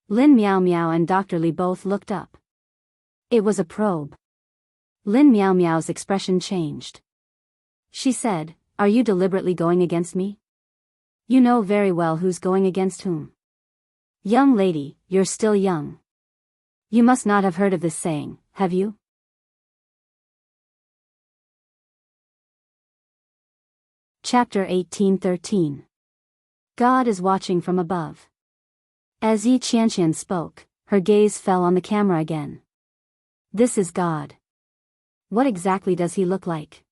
Lin Miaomiao and Dr. Li both looked up. It was a probe. Lin Miaomiao's expression changed. She said, Are you deliberately going against me? You know very well who's going against whom. Young lady, you're still young. You must not have heard of this saying, have you? Chapter 18:13. God is watching from above. As Yi Qianqian spoke, her gaze fell on the camera again. This is God. What exactly does he look like?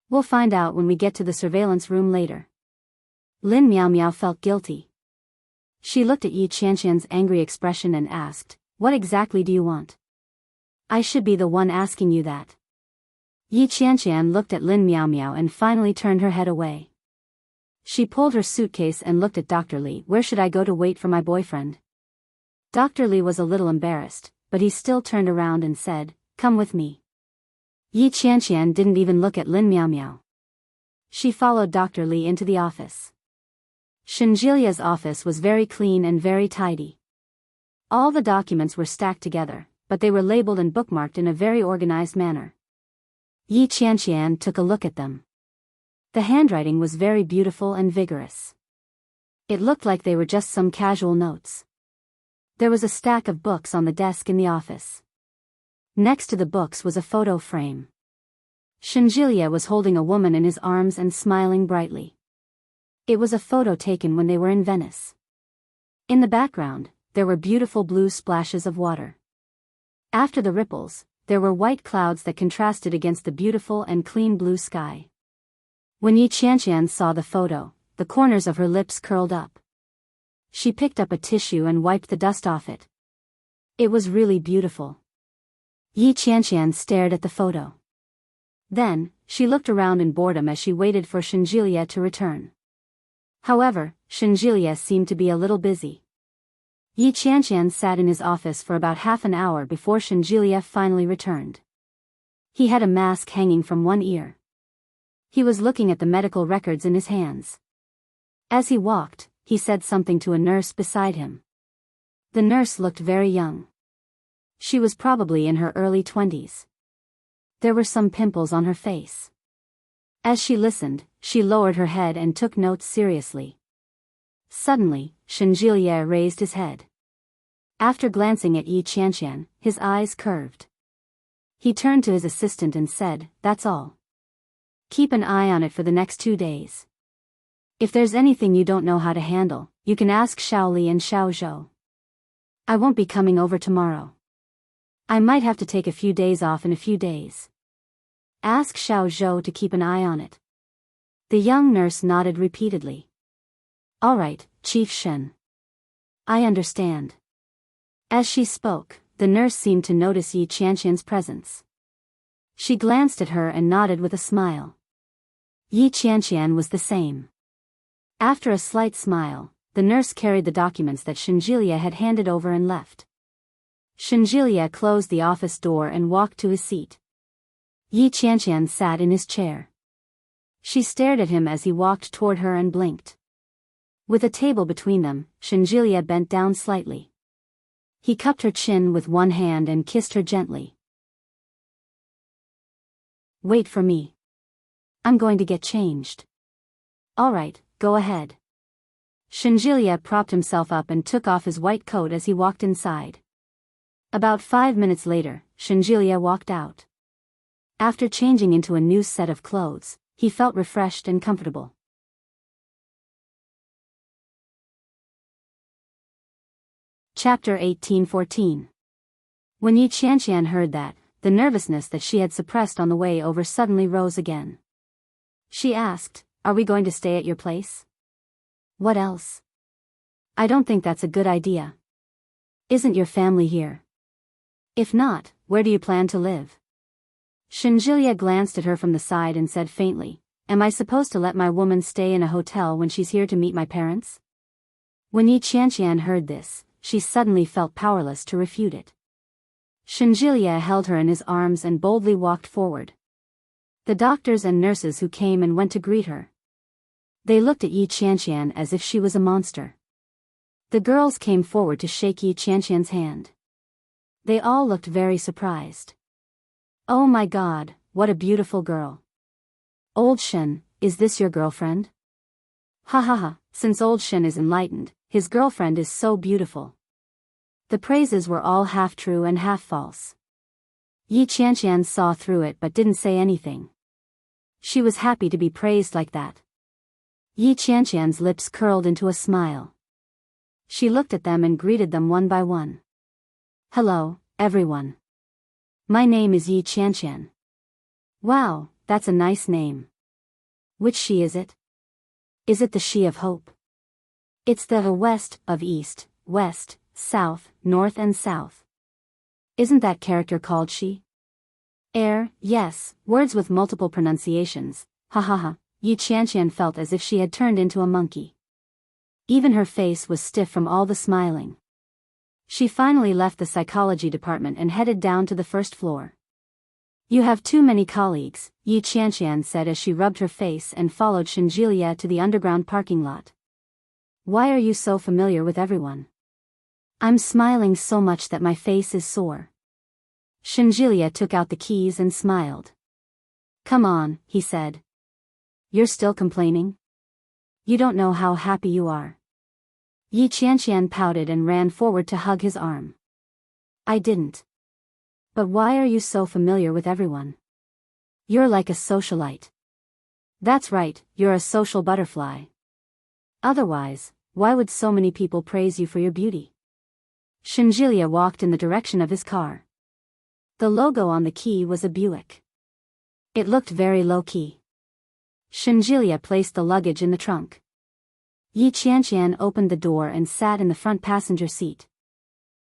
We'll find out when we get to the surveillance room later. Lin Miaomiao felt guilty. She looked at Yi Qianqian's angry expression and asked, What exactly do you want? I should be the one asking you that. Yi Qianqian looked at Lin Miaomiao and finally turned her head away. She pulled her suitcase and looked at Dr. Li. Where should I go to wait for my boyfriend? Dr. Li was a little embarrassed, but he still turned around and said, Come with me. Yi Qianqian didn't even look at Lin Miaomiao. She followed Dr. Li into the office. Shinjilia's office was very clean and very tidy. All the documents were stacked together, but they were labeled and bookmarked in a very organized manner. Yi Qianqian took a look at them. The handwriting was very beautiful and vigorous. It looked like they were just some casual notes. There was a stack of books on the desk in the office. Next to the books was a photo frame. Shinjilia was holding a woman in his arms and smiling brightly. It was a photo taken when they were in Venice. In the background, there were beautiful blue splashes of water. After the ripples, there were white clouds that contrasted against the beautiful and clean blue sky. When Yi Qianqian saw the photo, the corners of her lips curled up. She picked up a tissue and wiped the dust off it. It was really beautiful. Yi Qianqian stared at the photo. Then, she looked around in boredom as she waited for Shinjilia to return. However, Shinjilia seemed to be a little busy. Yi Qianqian sat in his office for about half an hour before Shinjilia finally returned. He had a mask hanging from one ear. He was looking at the medical records in his hands. As he walked, he said something to a nurse beside him. The nurse looked very young. She was probably in her early 20s. There were some pimples on her face. As she listened, she lowered her head and took notes seriously. Suddenly, Shenjilie raised his head. After glancing at Yi Qianqian, his eyes curved. He turned to his assistant and said, "That's all. Keep an eye on it for the next 2 days. If there's anything you don't know how to handle, you can ask Shaoli and Xiao Zhou. I won't be coming over tomorrow. I might have to take a few days off in a few days. Ask Xiao Zhou to keep an eye on it." The young nurse nodded repeatedly. "All right, Chief Shen. I understand." As she spoke, the nurse seemed to notice Yi Qianqian's presence. She glanced at her and nodded with a smile. Yi Qianqian was the same. After a slight smile, the nurse carried the documents that Shenjilie had handed over and left. Shenjilie closed the office door and walked to his seat. Yi Qianqian sat in his chair. She stared at him as he walked toward her and blinked. With a table between them, Shenjilie bent down slightly. He cupped her chin with one hand and kissed her gently. "Wait for me. I'm going to get changed." "All right, go ahead." Shenjilie propped himself up and took off his white coat as he walked inside. About 5 minutes later, Shenjilie walked out. After changing into a new set of clothes, he felt refreshed and comfortable. Chapter 1814. When Yi Qianqian heard that, the nervousness that she had suppressed on the way over suddenly rose again. She asked, "Are we going to stay at your place?" "What else?" "I don't think that's a good idea. Isn't your family here? If not, where do you plan to live?" Shenjilie glanced at her from the side and said faintly, "Am I supposed to let my woman stay in a hotel when she's here to meet my parents?" When Yi Qianqian heard this, she suddenly felt powerless to refute it. Shenjilie held her in his arms and boldly walked forward. The doctors and nurses who came and went to greet her. They looked at Yi Qianqian as if she was a monster. The girls came forward to shake Yi Qianqian's hand. They all looked very surprised. "Oh my God, what a beautiful girl. Old Shen, is this your girlfriend?" "Ha ha ha, since Old Shen is enlightened, his girlfriend is so beautiful." The praises were all half true and half false. Yi Qianqian saw through it but didn't say anything. She was happy to be praised like that. Yi Qianqian's lips curled into a smile. She looked at them and greeted them one by one. "Hello, everyone. My name is Yi Qianqian." "Wow, that's a nice name. Which she is it?" "Is it the she of hope?" "It's the west of east, west, south, north and south." "Isn't that character called she?" Yes, words with multiple pronunciations, ha ha ha." Yi Qianqian felt as if she had turned into a monkey. Even her face was stiff from all the smiling. She finally left the psychology department and headed down to the first floor. "You have too many colleagues," Yi Qianqian said as she rubbed her face and followed Shenjilie to the underground parking lot. "Why are you so familiar with everyone?" "I'm smiling so much that my face is sore." Shenjilie took out the keys and smiled. "Come on," he said. "You're still complaining? You don't know how happy you are." Yi Qianqian pouted and ran forward to hug his arm. "I didn't. But why are you so familiar with everyone? You're like a socialite." "That's right, you're a social butterfly. Otherwise, why would so many people praise you for your beauty?" Shenjilie walked in the direction of his car. The logo on the key was a Buick. It looked very low-key. Shenjilie placed the luggage in the trunk. Yi Qianqian opened the door and sat in the front passenger seat.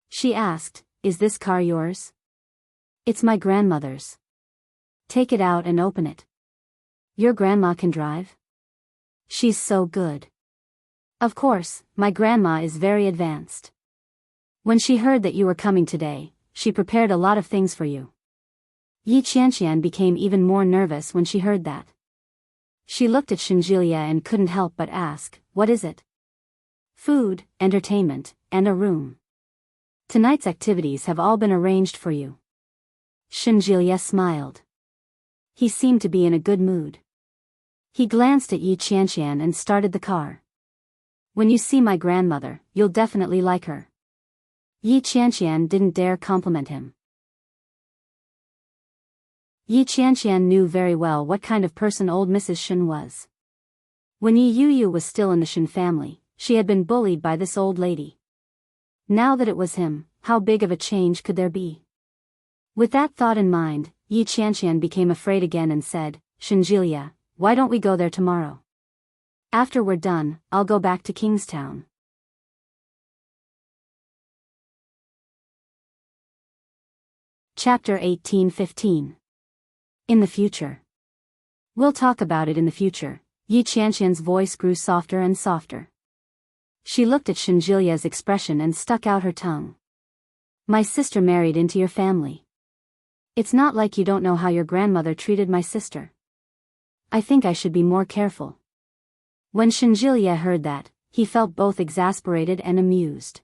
She asked, "Is this car yours?" "It's my grandmother's." "Take it out and open it." "Your grandma can drive?" "She's so good." "Of course, my grandma is very advanced. When she heard that you were coming today, she prepared a lot of things for you." Yi Qianqian became even more nervous when she heard that. She looked at Shenjilie and couldn't help but ask, "What is it?" "Food, entertainment, and a room. Tonight's activities have all been arranged for you." Shenjilie smiled. He seemed to be in a good mood. He glanced at Yi Qianqian and started the car. When you see my grandmother, you'll definitely like her. Yi Qianqian didn't dare compliment him. Yi Qianqian knew very well what kind of person old Mrs. Shen was. When Yi Yuyu was still in the Shen family, she had been bullied by this old lady. Now that it was him, how big of a change could there be? With that thought in mind, Yi Qianqian became afraid again and said, Shenjilia, why don't we go there tomorrow? After we're done, I'll go back to Kingstown. Chapter 18:15. In the future. We'll talk about it in the future. Yi Qianqian's voice grew softer and softer. She looked at Shenjilia's expression and stuck out her tongue. My sister married into your family. It's not like you don't know how your grandmother treated my sister. I think I should be more careful. When Shenjilia heard that, he felt both exasperated and amused.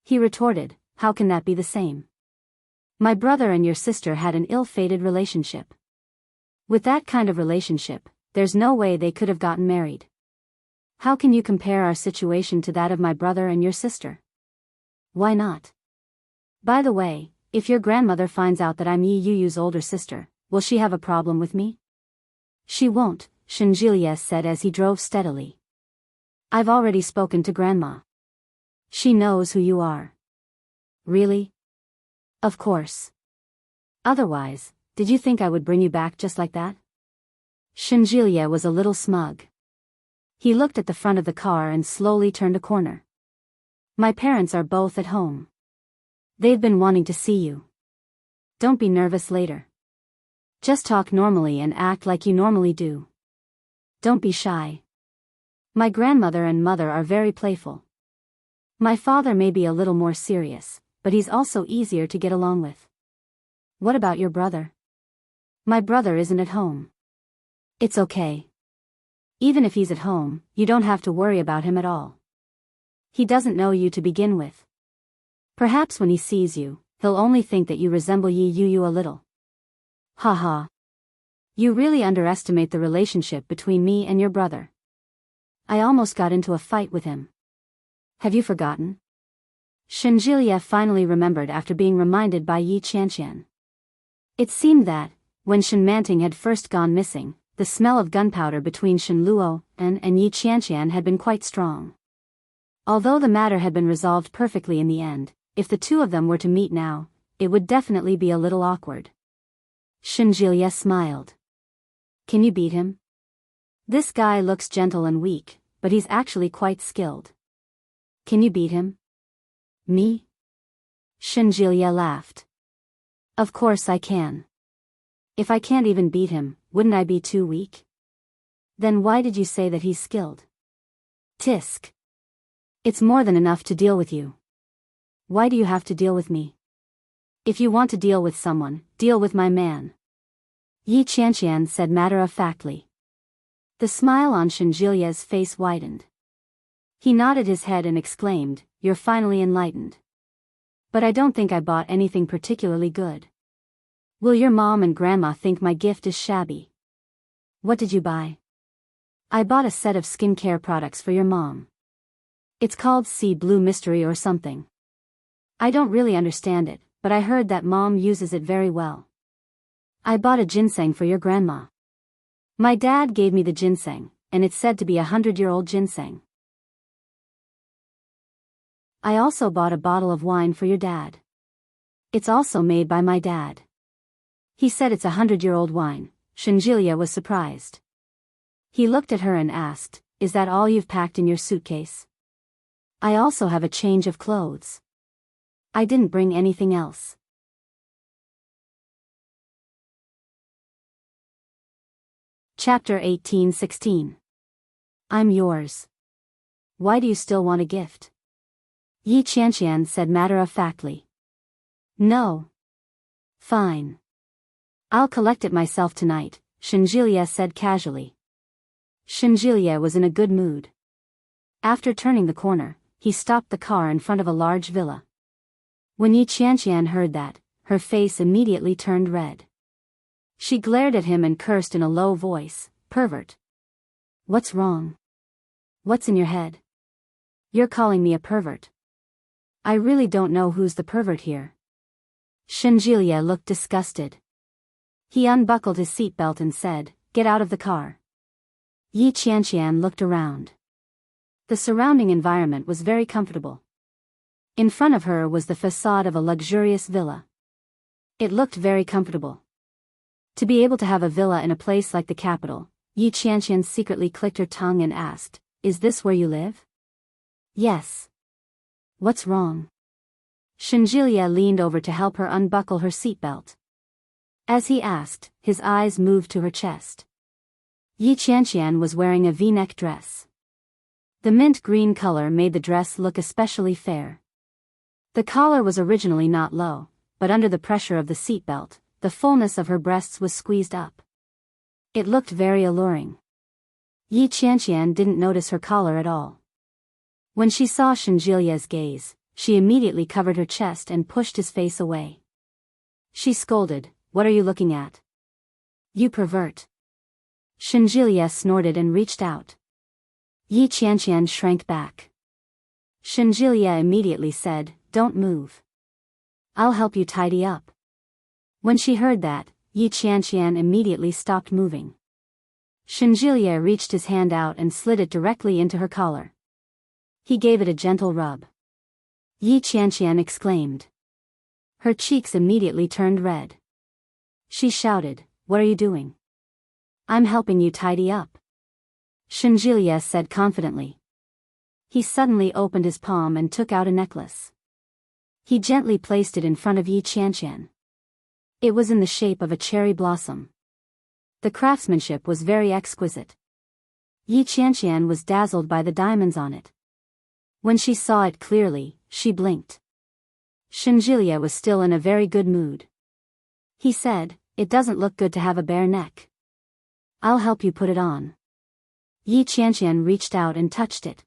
He retorted, how can that be the same? My brother and your sister had an ill-fated relationship. With that kind of relationship, there's no way they could have gotten married. How can you compare our situation to that of my brother and your sister? Why not? By the way, if your grandmother finds out that I'm Yi Yuyu's older sister, will she have a problem with me? She won't, Shenjilia said as he drove steadily. I've already spoken to Grandma. She knows who you are. Really? Of course. Otherwise, did you think I would bring you back just like that? Shenjilia was a little smug. He looked at the front of the car and slowly turned a corner. My parents are both at home. They've been wanting to see you. Don't be nervous later. Just talk normally and act like you normally do. Don't be shy. My grandmother and mother are very playful. My father may be a little more serious, but he's also easier to get along with. What about your brother? My brother isn't at home. It's okay. Even if he's at home, you don't have to worry about him at all. He doesn't know you to begin with. Perhaps when he sees you, he'll only think that you resemble Yi Yuyu a little. Haha. You really underestimate the relationship between me and your brother. I almost got into a fight with him. Have you forgotten? Shenjilia finally remembered after being reminded by Yi Qianqian. It seemed that, when Shen Manting had first gone missing, the smell of gunpowder between Shen Luo and Yi Qianqian had been quite strong. Although the matter had been resolved perfectly in the end, if the two of them were to meet now, it would definitely be a little awkward. Shenjilia smiled. Can you beat him? This guy looks gentle and weak, but he's actually quite skilled. Can you beat him? Me? Shenjilia laughed. Of course I can. If I can't even beat him, wouldn't I be too weak? Then why did you say that he's skilled? Tisk. It's more than enough to deal with you. Why do you have to deal with me? If you want to deal with someone, deal with my man. Yi Qianqian said matter-of-factly. The smile on Shenjilia's face widened. He nodded his head and exclaimed, You're finally enlightened. But I don't think I bought anything particularly good. Will your mom and grandma think my gift is shabby? What did you buy? I bought a set of skincare products for your mom. It's called Sea Blue Mystery or something. I don't really understand it, but I heard that mom uses it very well. I bought a ginseng for your grandma. My dad gave me the ginseng, and it's said to be 100-year-old ginseng. I also bought a bottle of wine for your dad. It's also made by my dad. He said it's 100-year-old wine. Shenjilia was surprised. He looked at her and asked, Is that all you've packed in your suitcase? I also have a change of clothes. I didn't bring anything else. Chapter 18:16. I'm yours. Why do you still want a gift? Yi Qianqian said matter-of-factly. No. Fine. I'll collect it myself tonight, Shenjilia said casually. Shenjilia was in a good mood. After turning the corner, he stopped the car in front of a large villa. When Yi Qianqian heard that, her face immediately turned red. She glared at him and cursed in a low voice, Pervert. What's wrong? What's in your head? You're calling me a pervert. I really don't know who's the pervert here. Shenjilia looked disgusted. He unbuckled his seatbelt and said, "Get out of the car." Yi Qianqian looked around. The surrounding environment was very comfortable. In front of her was the facade of a luxurious villa. It looked very comfortable. To be able to have a villa in a place like the capital, Yi Qianqian secretly clicked her tongue and asked, "Is this where you live?" "Yes." "What's wrong?" Shenjilia leaned over to help her unbuckle her seatbelt. As he asked, his eyes moved to her chest. Yi Qianqian was wearing a V-neck dress. The mint green color made the dress look especially fair. The collar was originally not low, but under the pressure of the seatbelt, the fullness of her breasts was squeezed up. It looked very alluring. Yi Qianqian didn't notice her collar at all. When she saw Shenjilia's gaze, she immediately covered her chest and pushed his face away. She scolded, "What are you looking at? You pervert." Shenjilia snorted and reached out. Yi Qianqian shrank back. Shenjilia immediately said, "Don't move. I'll help you tidy up." When she heard that, Yi Qianqian immediately stopped moving. Shenjilia reached his hand out and slid it directly into her collar. He gave it a gentle rub. Yi Qianqian exclaimed. Her cheeks immediately turned red. She shouted, "What are you doing?" "I'm helping you tidy up," Shenjilia said confidently. He suddenly opened his palm and took out a necklace. He gently placed it in front of Yi Qianqian. It was in the shape of a cherry blossom. The craftsmanship was very exquisite. Yi Qianqian was dazzled by the diamonds on it. When she saw it clearly, she blinked. Shenjilia was still in a very good mood. He said, "It doesn't look good to have a bare neck. I'll help you put it on." Yi Qianqian reached out and touched it.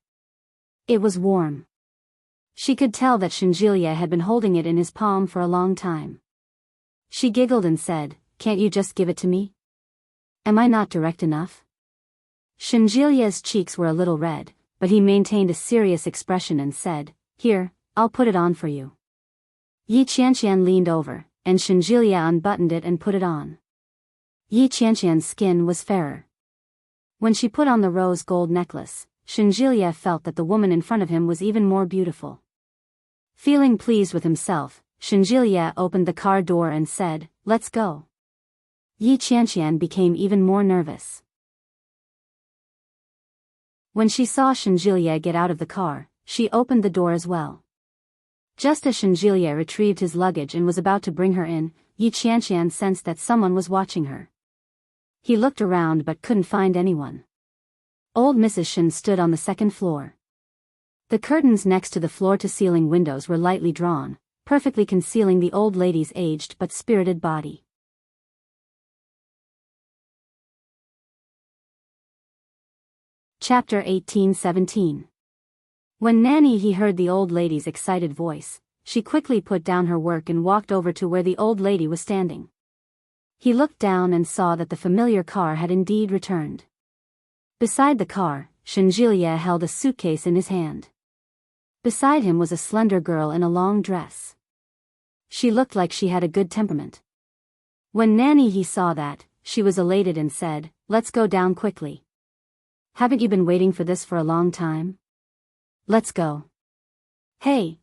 It was warm. She could tell that Shenjilia had been holding it in his palm for a long time. She giggled and said, "Can't you just give it to me? Am I not direct enough?" Shenjilia's cheeks were a little red, but he maintained a serious expression and said, "Here, I'll put it on for you." Yi Qianqian leaned over, and Shenjilia unbuttoned it and put it on. Yi Qianqian's skin was fairer. When she put on the rose gold necklace, Shenjilia felt that the woman in front of him was even more beautiful. Feeling pleased with himself, Shenjilia opened the car door and said, "Let's go." Yi Qianqian became even more nervous. When she saw Shenjilia get out of the car, she opened the door as well. Just as Shenjilia retrieved his luggage and was about to bring her in, Yi Qianqian sensed that someone was watching her. He looked around but couldn't find anyone. Old Mrs. Shen stood on the second floor. The curtains next to the floor-to-ceiling windows were lightly drawn, perfectly concealing the old lady's aged but spirited body. Chapter 18-17. When Nanny He heard the old lady's excited voice, she quickly put down her work and walked over to where the old lady was standing. He looked down and saw that the familiar car had indeed returned. Beside the car, Shenjilia held a suitcase in his hand. Beside him was a slender girl in a long dress. She looked like she had a good temperament. When Nanny He saw that, she was elated and said, "Let's go down quickly. Haven't you been waiting for this for a long time? Let's go." Hey,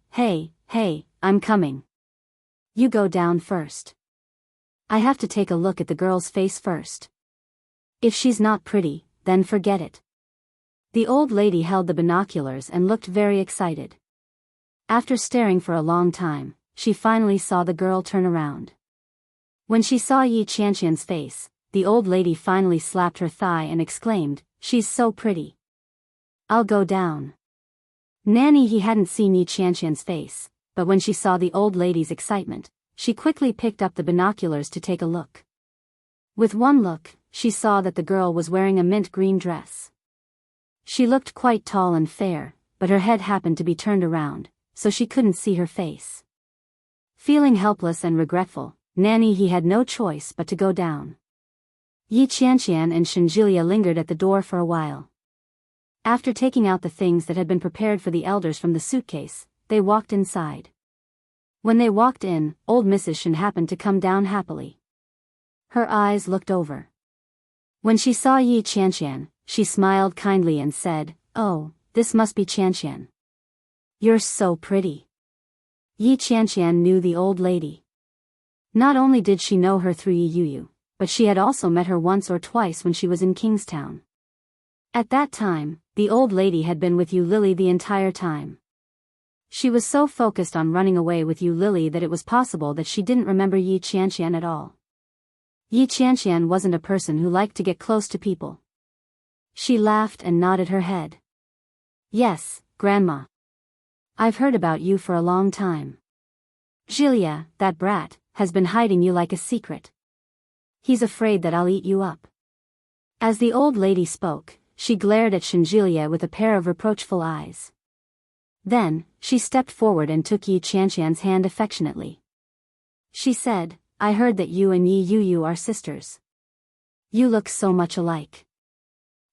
I'm coming. You go down first. I have to take a look at the girl's face first. If she's not pretty, then forget it." The old lady held the binoculars and looked very excited. After staring for a long time, she finally saw the girl turn around. When she saw Yi Qianqian's face, the old lady finally slapped her thigh and exclaimed, "She's so pretty. I'll go down." Nanny He hadn't seen Yi Qianqian's face, but when she saw the old lady's excitement, she quickly picked up the binoculars to take a look. With one look, she saw that the girl was wearing a mint green dress. She looked quite tall and fair, but her head happened to be turned around, so she couldn't see her face. Feeling helpless and regretful, Nanny He had no choice but to go down. Yi Qianqian and Shenjilia lingered at the door for a while. After taking out the things that had been prepared for the elders from the suitcase, they walked inside. When they walked in, old Mrs. Shen happened to come down happily. Her eyes looked over. When she saw Yi Qianqian, she smiled kindly and said, "Oh, this must be Qianqian. You're so pretty." Yi Qianqian knew the old lady. Not only did she know her through Yi Yuyu, but she had also met her once or twice when she was in Kingstown. At that time, the old lady had been with Yu Lily the entire time. She was so focused on running away with Yu Lily that it was possible that she didn't remember Yi Qianqian at all. Yi Qianqian wasn't a person who liked to get close to people. She laughed and nodded her head. "Yes, Grandma. I've heard about you for a long time. Jilia, that brat, has been hiding you like a secret. He's afraid that I'll eat you up." As the old lady spoke, she glared at Shenjilia with a pair of reproachful eyes. Then, she stepped forward and took Yi Qianqian's hand affectionately. She said, "I heard that you and Yi Yuyu are sisters. You look so much alike.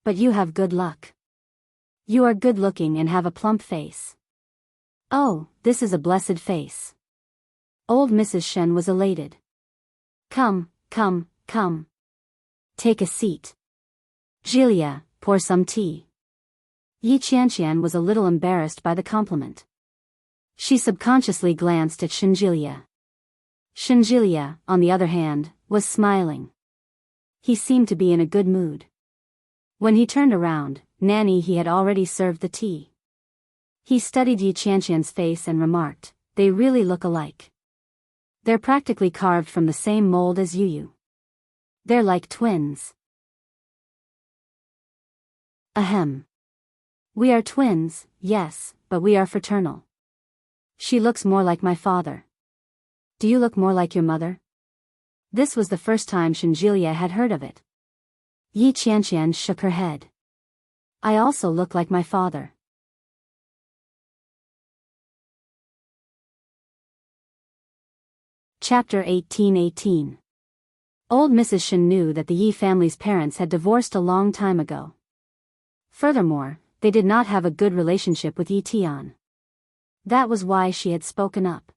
But you have good luck. You are good looking and have a plump face." "Oh, this is a blessed face." Old Mrs. Shen was elated. Come. Take a seat. Jilia, pour some tea." Yi Qianqian was a little embarrassed by the compliment. She subconsciously glanced at Shenjilia. Shenjilia, on the other hand, was smiling. He seemed to be in a good mood. When he turned around, he had already served the tea. He studied Yi Qianqian's face and remarked, "They really look alike. They're practically carved from the same mold as Yuyu. They're like twins." "Ahem. We are twins, yes, but we are fraternal. She looks more like my father. Do you look more like your mother?" This was the first time Shenjilia had heard of it. Yi Qianqian shook her head. "I also look like my father." Chapter 18:18. Old Mrs. Shen knew that the Yi family's parents had divorced a long time ago. Furthermore, they did not have a good relationship with Yi Tian. That was why she had spoken up.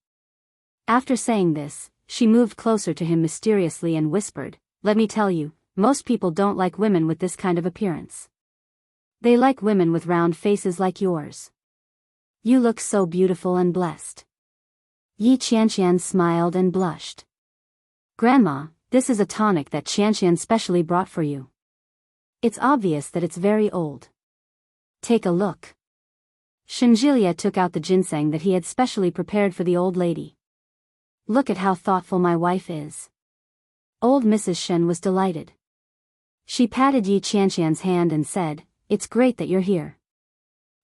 After saying this, she moved closer to him mysteriously and whispered, "Let me tell you, most people don't like women with this kind of appearance. They like women with round faces like yours. You look so beautiful and blessed." Yi Qianqian smiled and blushed. "Grandma, this is a tonic that Qianqian specially brought for you. It's obvious that it's very old. Take a look." Shenjilia took out the ginseng that he had specially prepared for the old lady. "Look at how thoughtful my wife is." Old Mrs. Shen was delighted. She patted Yi Qianqian's hand and said, "It's great that you're here.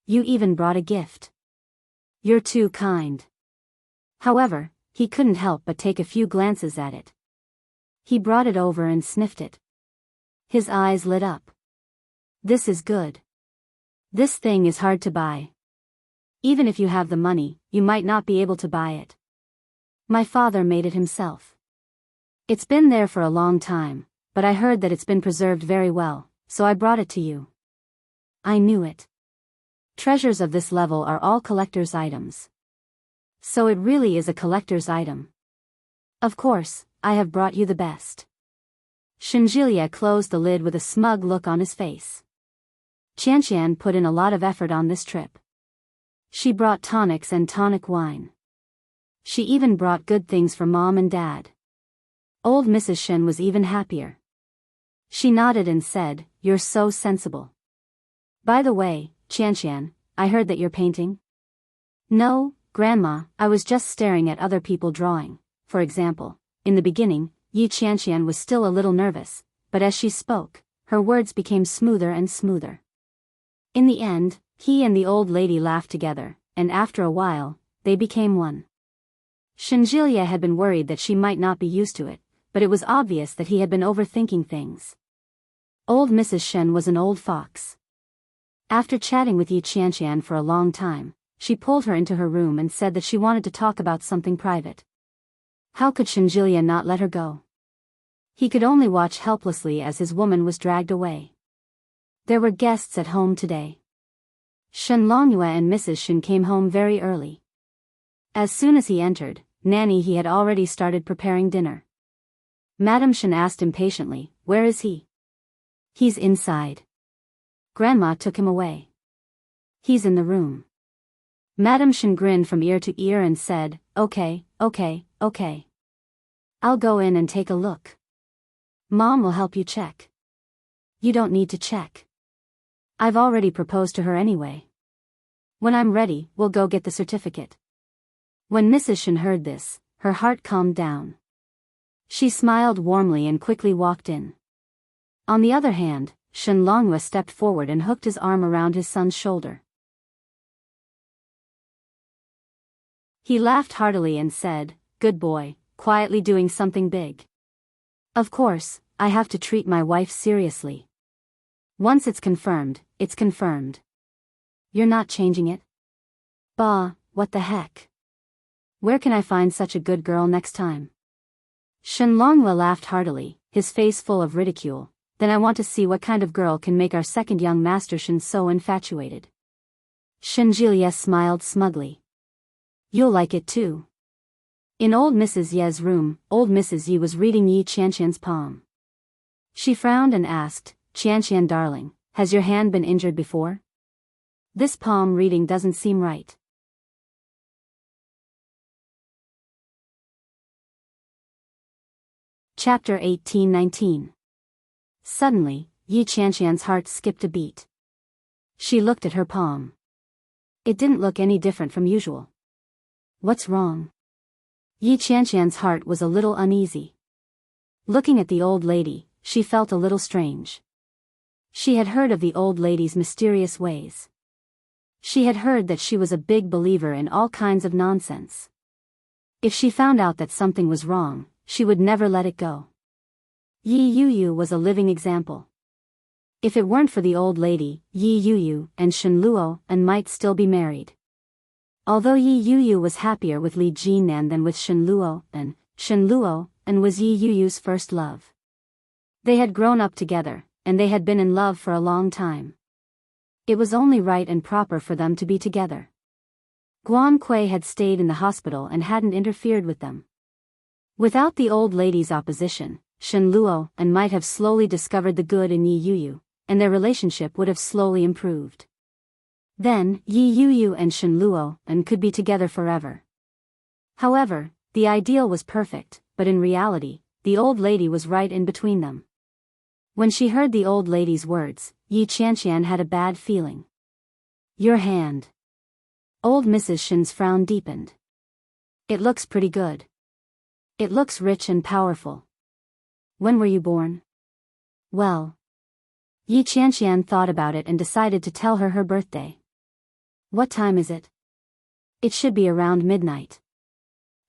You even brought a gift. You're too kind." However, he couldn't help but take a few glances at it. He brought it over and sniffed it. His eyes lit up. "This is good. This thing is hard to buy. Even if you have the money, you might not be able to buy it. My father made it himself. It's been there for a long time, but I heard that it's been preserved very well, so I brought it to you." I knew it. Treasures of this level are all collector's items. So it really is a collector's item. Of course, I have brought you the best. Shenjilia closed the lid with a smug look on his face. Qianqian put in a lot of effort on this trip. She brought tonics and tonic wine. She even brought good things for Mom and Dad. Old Mrs. Shen was even happier. She nodded and said, "You're so sensible. By the way, Qianqian, I heard that you're painting?" "No, Grandma, I was just staring at other people drawing." For example, in the beginning, Yi Qianqian was still a little nervous, but as she spoke, her words became smoother and smoother. In the end, he and the old lady laughed together, and after a while, they became one. Shenjilia had been worried that she might not be used to it, but it was obvious that he had been overthinking things. Old Mrs. Shen was an old fox. After chatting with Yi Qianqian for a long time, she pulled her into her room and said that she wanted to talk about something private. How could Shenjilia not let her go? He could only watch helplessly as his woman was dragged away. There were guests at home today. Shen Longyue and Mrs. Shen came home very early. As soon as he entered, Nanny he had already started preparing dinner. Madame Shen asked impatiently, "Where is he?" "He's inside." Grandma took him away. "He's in the room." Madame Shen grinned from ear to ear and said, "Okay, okay, okay. I'll go in and take a look. Mom will help you check." "You don't need to check. I've already proposed to her anyway. When I'm ready, we'll go get the certificate." When Mrs. Shen heard this, her heart calmed down. She smiled warmly and quickly walked in. On the other hand, Shen Longyue stepped forward and hooked his arm around his son's shoulder. He laughed heartily and said, "Good boy, quietly doing something big. Of course, I have to treat my wife seriously. Once it's confirmed, it's confirmed. You're not changing it?" "Bah, what the heck. Where can I find such a good girl next time?" Shen Longyue laughed heartily, his face full of ridicule. "Then I want to see what kind of girl can make our second young master Shen so infatuated." Shen Jilies smiled smugly. "You'll like it too." In old Mrs. Ye's room, old Mrs. Ye was reading Yi Qianqian's palm. She frowned and asked, "Qianqian darling, has your hand been injured before? This palm reading doesn't seem right." Chapter 18-19. Suddenly, Yi Qianqian's heart skipped a beat. She looked at her palm. It didn't look any different from usual. What's wrong? Yi Qianqian's heart was a little uneasy. Looking at the old lady, she felt a little strange. She had heard of the old lady's mysterious ways. She had heard that she was a big believer in all kinds of nonsense. If she found out that something was wrong, she would never let it go. Yi Yuyu was a living example. If it weren't for the old lady, Yi Yuyu and Shen Luo and might still be married. Although Yi Yuyu was happier with Li Jinan than with Shen Luo and was Yi Yuyu's first love. They had grown up together, and they had been in love for a long time. It was only right and proper for them to be together. Guan Kui had stayed in the hospital and hadn't interfered with them. Without the old lady's opposition, Shen Luo and might have slowly discovered the good in Yi Yuyu, and their relationship would have slowly improved. Then, Yi Yuyu and Shen Luo and could be together forever. However, the ideal was perfect, but in reality, the old lady was right in between them. When she heard the old lady's words, Yi Qianqian had a bad feeling. "Your hand." Old Mrs. Shen's frown deepened. "It looks pretty good. It looks rich and powerful. When were you born?" "Well." Yi Qianqian thought about it and decided to tell her birthday. "What time is it?" "It should be around midnight.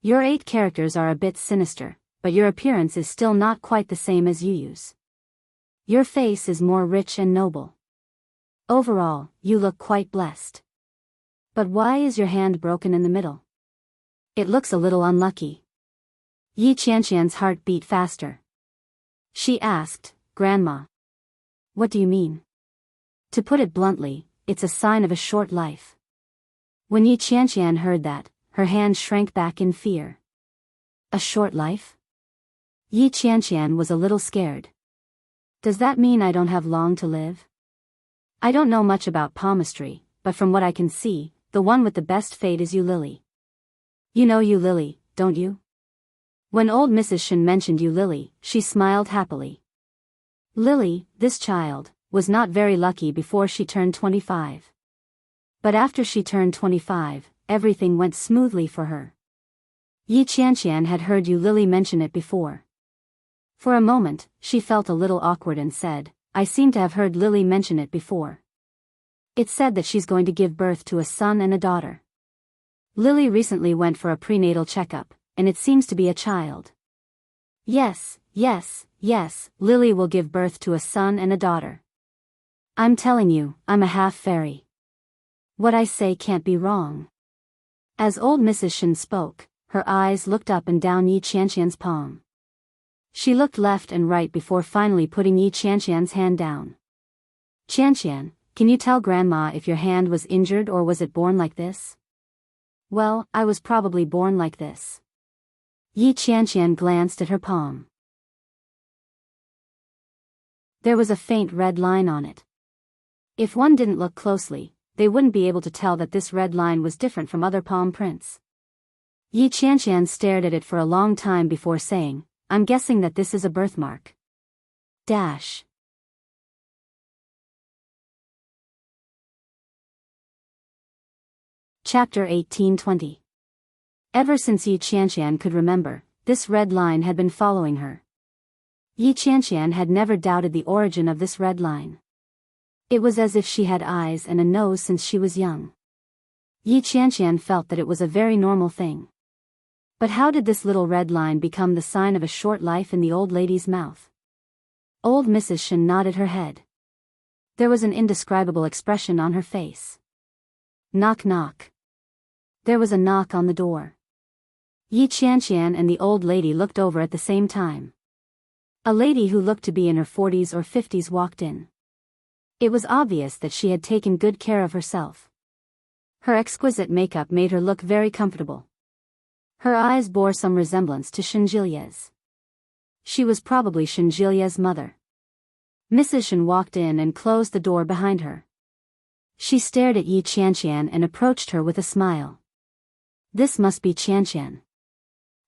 Your 8 characters are a bit sinister, but your appearance is still not quite the same as Yuyu's. Your face is more rich and noble. Overall, you look quite blessed. But why is your hand broken in the middle?" "It looks a little unlucky." Yi Qianqian's heart beat faster. She asked, "Grandma, what do you mean?" "To put it bluntly, it's a sign of a short life." When Yi Qianqian heard that, her hand shrank back in fear. "A short life?" Yi Qianqian was a little scared. "Does that mean I don't have long to live?" "I don't know much about palmistry, but from what I can see, the one with the best fate is Yu Lily. You know Yu Lily, don't you?" When old Mrs. Shen mentioned Yu Lily, she smiled happily. Lily, this child, was not very lucky before she turned 25. But after she turned 25, everything went smoothly for her. Yi Qianqian had heard Yu Lily mention it before. For a moment, she felt a little awkward and said, "I seem to have heard Lily mention it before. It's said that she's going to give birth to a son and a daughter. Lily recently went for a prenatal checkup, and it seems to be a child." Yes, Lily will give birth to a son and a daughter. I'm telling you, I'm a half fairy. What I say can't be wrong." As old Mrs. Shen spoke, her eyes looked up and down Yi Qianqian's palm. She looked left and right before finally putting Yi Qianqian's hand down. Qianqian, can you tell Grandma if your hand was injured or was it born like this? Well, I was probably born like this. Yi Qianqian glanced at her palm. There was a faint red line on it. If one didn't look closely, they wouldn't be able to tell that this red line was different from other palm prints. Yi Qianqian stared at it for a long time before saying, I'm guessing that this is a birthmark. Dash. Chapter 1820. Ever since Yi Qianqian could remember, this red line had been following her. Yi Qianqian had never doubted the origin of this red line. It was as if she had eyes and a nose since she was young. Yi Qianqian felt that it was a very normal thing. But how did this little red line become the sign of a short life in the old lady's mouth? Old Mrs. Shen nodded her head. There was an indescribable expression on her face. Knock knock. There was a knock on the door. Yi Qianqian and the old lady looked over at the same time. A lady who looked to be in her 40s or 50s walked in. It was obvious that she had taken good care of herself. Her exquisite makeup made her look very comfortable. Her eyes bore some resemblance to Shenjilia's. She was probably Shenjilia's mother. Mrs. Shen walked in and closed the door behind her. She stared at Yi Qianqian and approached her with a smile. This must be Qianqian.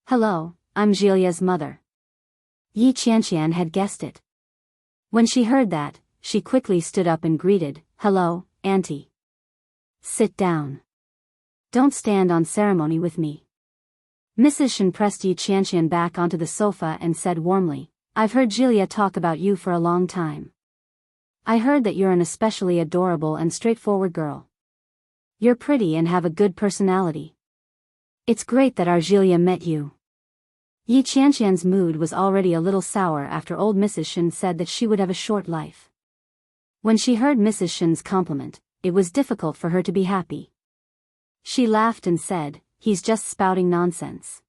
Hello, I'm Jilia's mother. Yi Qianqian had guessed it. When she heard that, she quickly stood up and greeted, Hello, Auntie. Sit down. Don't stand on ceremony with me. Mrs. Shen pressed Yi Qianqian back onto the sofa and said warmly, I've heard Jilia talk about you for a long time. I heard that you're an especially adorable and straightforward girl. You're pretty and have a good personality. It's great that our Jilia met you. Yi Qianqian's mood was already a little sour after old Mrs. Shen said that she would have a short life. When she heard Mrs. Shen's compliment, it was difficult for her to be happy. She laughed and said, He's just spouting nonsense.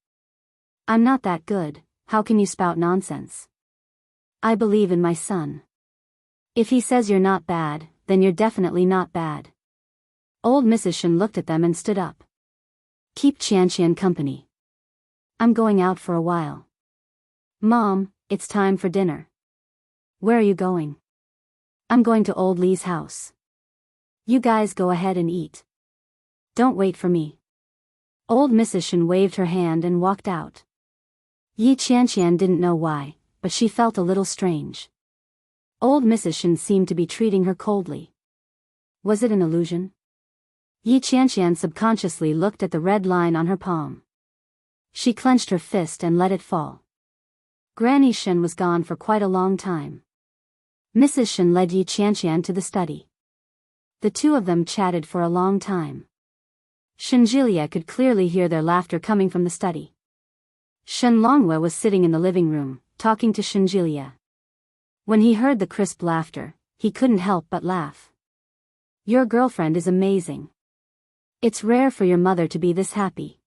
I'm not that good, how can you spout nonsense? I believe in my son. If he says you're not bad, then you're definitely not bad. Old Mrs. Shen looked at them and stood up. Keep Qianqian company. I'm going out for a while. Mom, it's time for dinner. Where are you going? I'm going to old Li's house. You guys go ahead and eat. Don't wait for me. Old Mrs. Shen waved her hand and walked out. Yi Qianqian didn't know why, but she felt a little strange. Old Mrs. Shen seemed to be treating her coldly. Was it an illusion? Yi Qianqian subconsciously looked at the red line on her palm. She clenched her fist and let it fall. Granny Shen was gone for quite a long time. Mrs. Shen led Yi Qianqian to the study. The two of them chatted for a long time. Shenjilia could clearly hear their laughter coming from the study. Shen Longhua was sitting in the living room, talking to Shenjilia. When he heard the crisp laughter, he couldn't help but laugh. Your girlfriend is amazing. It's rare for your mother to be this happy.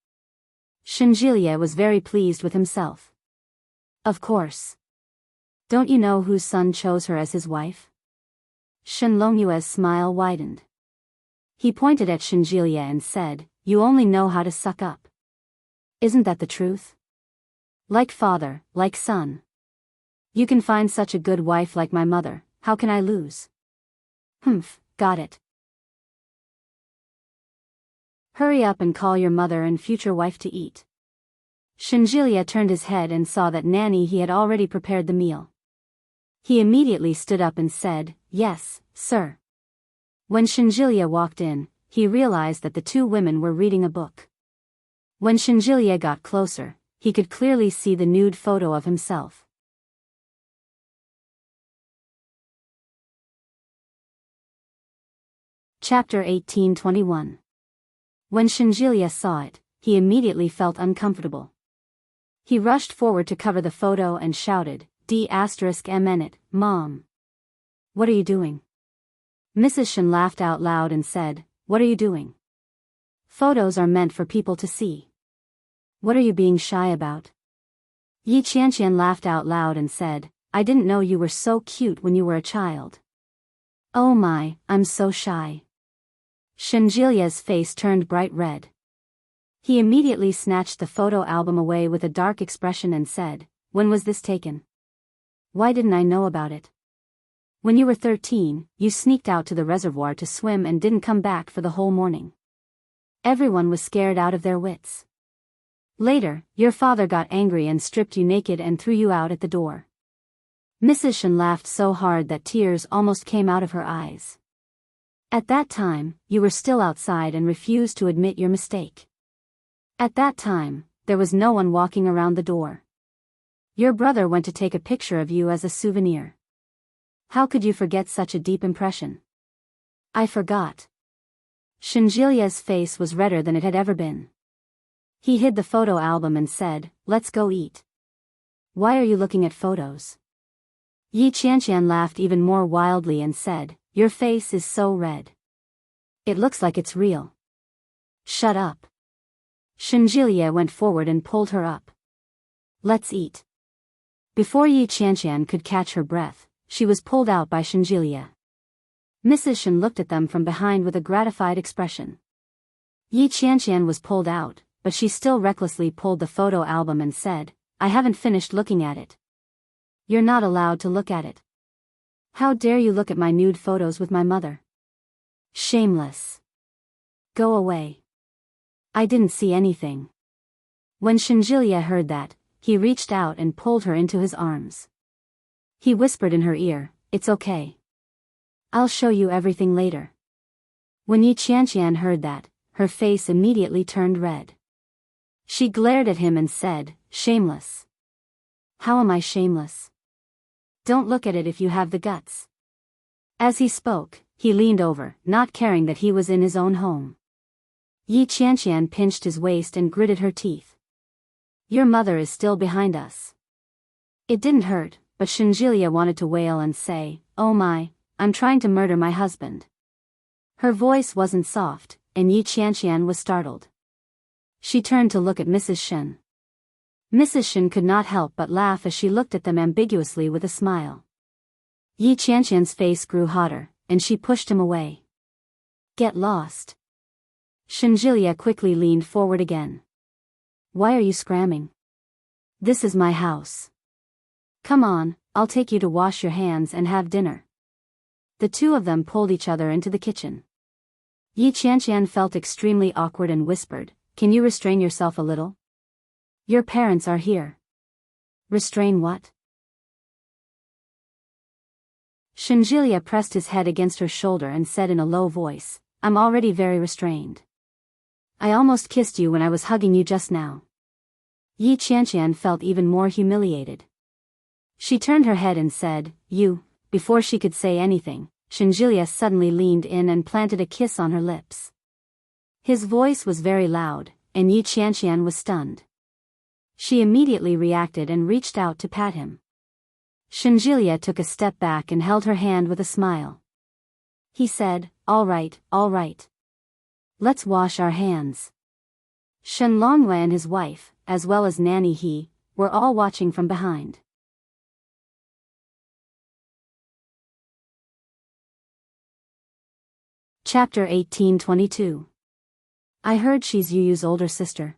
Shenjilia was very pleased with himself. Of course. Don't you know whose son chose her as his wife? Shen Longhua's smile widened. He pointed at Shenjilia and said, You only know how to suck up. Isn't that the truth? Like father, like son. You can find such a good wife like my mother, how can I lose? Humph, got it. Hurry up and call your mother and future wife to eat. Shenjilia turned his head and saw that Nanny he had already prepared the meal. He immediately stood up and said, Yes, sir. When Shenjilia walked in, he realized that the two women were reading a book. When Shenjilia got closer, he could clearly see the nude photo of himself. Chapter 1821. When Shenjilia saw it, he immediately felt uncomfortable. He rushed forward to cover the photo and shouted, D***mn, Mom. What are you doing? Mrs. Shen laughed out loud and said, What are you doing? Photos are meant for people to see. What are you being shy about? Yi Qianqian laughed out loud and said, I didn't know you were so cute when you were a child. Oh my, I'm so shy. Shenjilia's face turned bright red. He immediately snatched the photo album away with a dark expression and said, when was this taken? Why didn't I know about it? When you were 13, you sneaked out to the reservoir to swim and didn't come back for the whole morning. Everyone was scared out of their wits. Later, your father got angry and stripped you naked and threw you out at the door. Mrs. Shen laughed so hard that tears almost came out of her eyes. At that time, you were still outside and refused to admit your mistake. At that time, there was no one walking around the door. Your brother went to take a picture of you as a souvenir. How could you forget such a deep impression? I forgot. Shenjilia's face was redder than it had ever been. He hid the photo album and said, let's go eat. Why are you looking at photos? Yi Qianqian laughed even more wildly and said, your face is so red. It looks like it's real. Shut up. Shenjilia went forward and pulled her up. Let's eat. Before Yi Qianqian could catch her breath, she was pulled out by Shenjilia. Mrs. Shen looked at them from behind with a gratified expression. Yi Qianqian was pulled out, but she still recklessly pulled the photo album and said, I haven't finished looking at it. You're not allowed to look at it. How dare you look at my nude photos with my mother? Shameless. Go away. I didn't see anything. When Shenjilia heard that, he reached out and pulled her into his arms. He whispered in her ear, it's okay. I'll show you everything later. When Yi Qianqian heard that, her face immediately turned red. She glared at him and said, shameless. How am I shameless? Don't look at it if you have the guts. As he spoke, he leaned over, not caring that he was in his own home. Yi Qianqian pinched his waist and gritted her teeth. Your mother is still behind us. It didn't hurt, but Shenjilia wanted to wail and say, oh my, I'm trying to murder my husband. Her voice wasn't soft, and Yi Qianqian was startled. She turned to look at Mrs. Shen. Mrs. Shen could not help but laugh as she looked at them ambiguously with a smile. Yi Qianqian's face grew hotter, and she pushed him away. Get lost. Shenjilia quickly leaned forward again. Why are you scramming? This is my house. Come on, I'll take you to wash your hands and have dinner. The two of them pulled each other into the kitchen. Yi Qianqian felt extremely awkward and whispered, can you restrain yourself a little? Your parents are here. Restrain what? Shenjilia pressed his head against her shoulder and said in a low voice, I'm already very restrained. I almost kissed you when I was hugging you just now. Yi Qianqian felt even more humiliated. She turned her head and said, you. Before she could say anything, Shenjilia suddenly leaned in and planted a kiss on her lips. His voice was very loud, and Yi Qianqian was stunned. She immediately reacted and reached out to pat him. Shenjilia took a step back and held her hand with a smile. He said, all right. Let's wash our hands. Shen Longyue and his wife, as well as Nanny He, were all watching from behind. Chapter 1822. I heard she's Yuyu's older sister.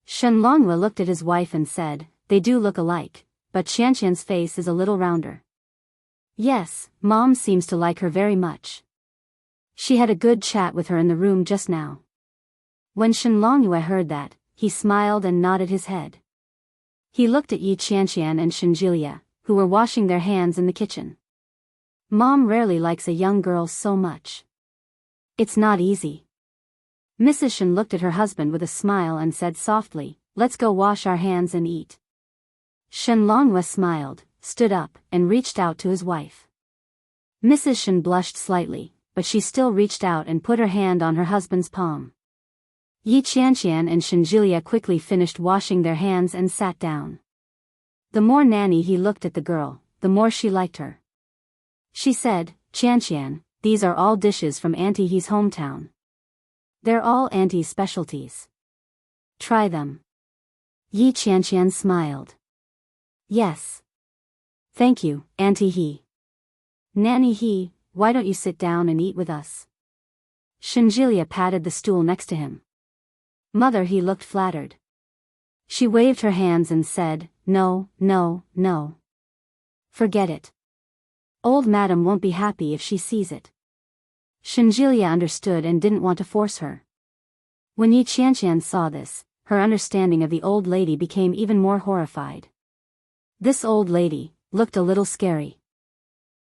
Shen Longyue looked at his wife and said, they do look alike, but Qianqian's face is a little rounder. Yes, Mom seems to like her very much. She had a good chat with her in the room just now. When Shen Longyue heard that, he smiled and nodded his head. He looked at Yi Qianqian and Shenjilia, who were washing their hands in the kitchen. Mom rarely likes a young girl so much. It's not easy. Mrs. Shen looked at her husband with a smile and said softly, let's go wash our hands and eat. Shen Longyue smiled, stood up, and reached out to his wife. Mrs. Shen blushed slightly, but she still reached out and put her hand on her husband's palm. Yi Qianqian and Shenjilia quickly finished washing their hands and sat down. The more Nanny He looked at the girl, the more she liked her. She said, Qianqian, these are all dishes from Auntie He's hometown. They're all Auntie's specialties. Try them. Yi Qianqian smiled. Yes. Thank you, Auntie He. Nanny He, why don't you sit down and eat with us? Shinjilia patted the stool next to him. Mother He looked flattered. She waved her hands and said, no, no, no. Forget it. Old Madam won't be happy if she sees it. Shinjilia understood and didn't want to force her. When Yi Qianqian saw this, her understanding of the old lady became even more horrified. This old lady looked a little scary.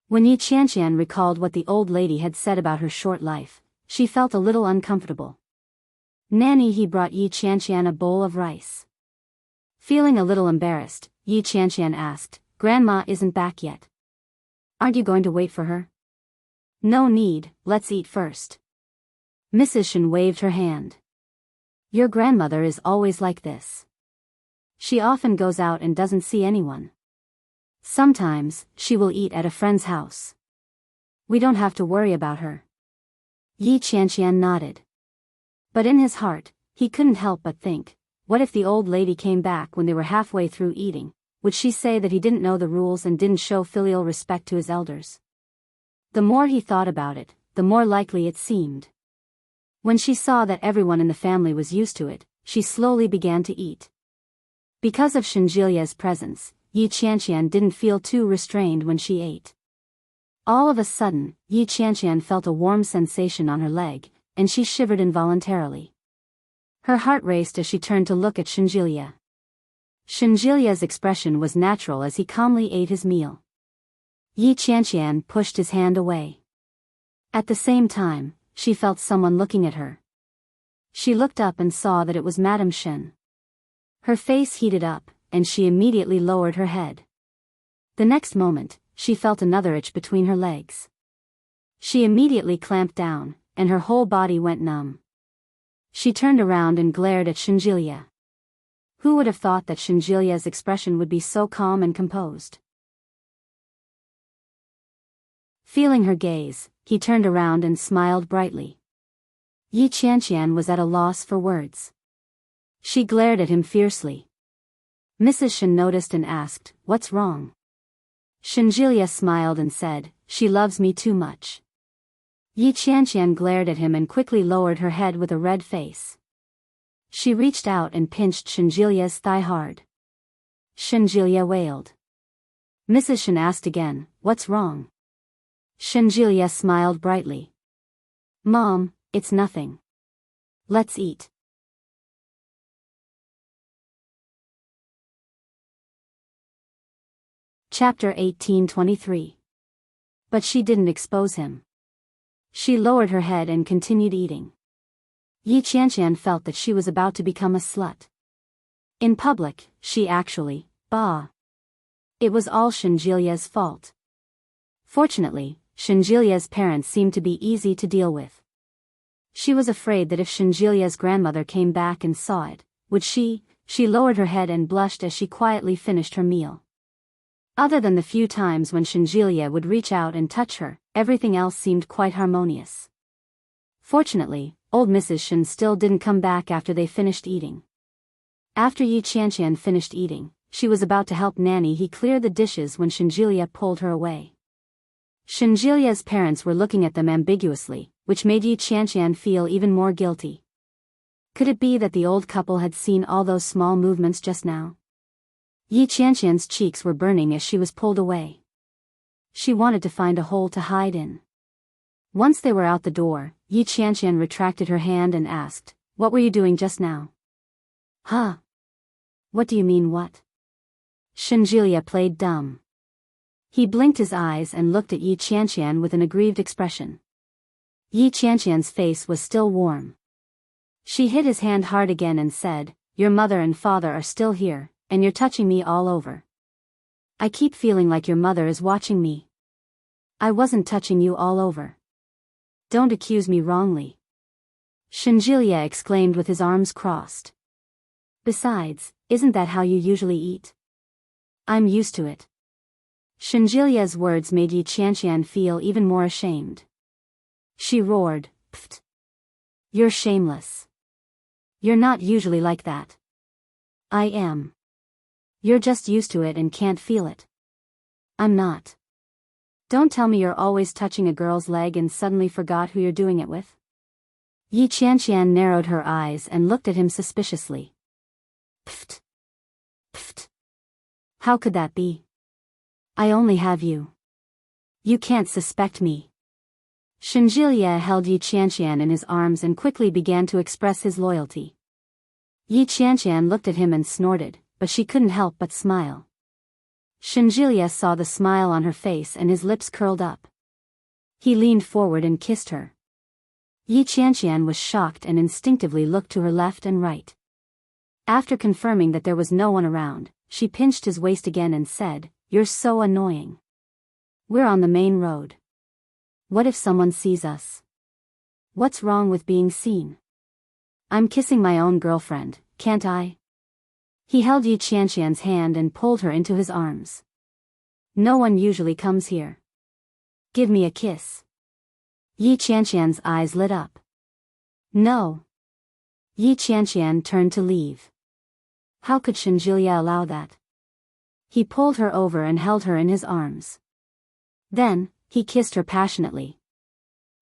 When Yi Qianqian recalled what the old lady had said about her short life, she felt a little uncomfortable. Nanny He brought Yi Qianqian a bowl of rice. Feeling a little embarrassed, Yi Qianqian asked, Grandma isn't back yet. Aren't you going to wait for her? No need, let's eat first. Mrs. Shen waved her hand. Your grandmother is always like this. She often goes out and doesn't see anyone. Sometimes, she will eat at a friend's house. We don't have to worry about her. Yi Qianqian nodded. But in his heart, he couldn't help but think, what if the old lady came back when they were halfway through eating? Would she say that he didn't know the rules and didn't show filial respect to his elders? The more he thought about it, the more likely it seemed. When she saw that everyone in the family was used to it, she slowly began to eat. Because of Shinjilia's presence, Yi Qianqian didn't feel too restrained when she ate. All of a sudden, Yi Qianqian felt a warm sensation on her leg, and she shivered involuntarily. Her heart raced as she turned to look at Shinjilia. Shinjilia's expression was natural as he calmly ate his meal. Yi Qianqian pushed his hand away. At the same time, she felt someone looking at her. She looked up and saw that it was Madame Shen. Her face heated up, and she immediately lowered her head. The next moment, she felt another itch between her legs. She immediately clamped down, and her whole body went numb. She turned around and glared at Shinjilia. Who would have thought that Shinjilia's expression would be so calm and composed? Feeling her gaze, he turned around and smiled brightly. Yi Qianqian was at a loss for words. She glared at him fiercely. Mrs. Shen noticed and asked, "What's wrong?" Shinjilia smiled and said, "She loves me too much." Yi Qianqian glared at him and quickly lowered her head with a red face. She reached out and pinched Shinjilia's thigh hard. Shinjilia wailed. Mrs. Shen asked again, "What's wrong?" Shinjilia smiled brightly. "Mom, it's nothing. Let's eat." Chapter 18:23. But she didn't expose him. She lowered her head and continued eating. Yi Qianqian felt that she was about to become a slut. In public, she actually, It was all Shinjilia's fault. Fortunately, Shinjilia's parents seemed to be easy to deal with. She was afraid that if Shinjilia's grandmother came back and saw it, would she lowered her head and blushed as she quietly finished her meal. Other than the few times when Shinjilia would reach out and touch her, everything else seemed quite harmonious. Fortunately, old Mrs. Shen still didn't come back after they finished eating. After Yi Qianqian finished eating, she was about to help Nanny He clear the dishes when Shinjilia pulled her away. Shinjilia's parents were looking at them ambiguously, which made Yi Qianqian feel even more guilty. Could it be that the old couple had seen all those small movements just now? Yi Qianqian's cheeks were burning as she was pulled away. She wanted to find a hole to hide in. Once they were out the door, Yi Qianqian retracted her hand and asked, "What were you doing just now?" "Huh? What do you mean what?" Shinjilia played dumb. He blinked his eyes and looked at Yi Qianqian with an aggrieved expression. Yi Qianqian's face was still warm. She hit his hand hard again and said, "Your mother and father are still here, and you're touching me all over. I keep feeling like your mother is watching me." "I wasn't touching you all over. Don't accuse me wrongly," Shinjilia exclaimed with his arms crossed. "Besides, isn't that how you usually eat? I'm used to it." Shinjilia's words made Yi Qianqian feel even more ashamed. She roared, "Pfft! You're shameless. You're not usually like that." "I am." You're just used to it and can't feel it. I'm not. Don't tell me you're always touching a girl's leg and suddenly forgot who you're doing it with. Yi Qianqian narrowed her eyes and looked at him suspiciously. Pfft. Pfft. How could that be? I only have you. You can't suspect me. Shenjilie held Yi Qianqian in his arms and quickly began to express his loyalty. Yi Qianqian looked at him and snorted, but she couldn't help but smile. Shenjilie saw the smile on her face and his lips curled up. He leaned forward and kissed her. Yi Qianqian was shocked and instinctively looked to her left and right. After confirming that there was no one around, she pinched his waist again and said, "You're so annoying. We're on the main road. What if someone sees us? What's wrong with being seen? I'm kissing my own girlfriend, can't I?" He held Yi Qianqian's hand and pulled her into his arms. "No one usually comes here. Give me a kiss." Yi Qianqian's eyes lit up. "No." Yi Qianqian turned to leave. How could Shenjilie allow that? He pulled her over and held her in his arms. Then, he kissed her passionately.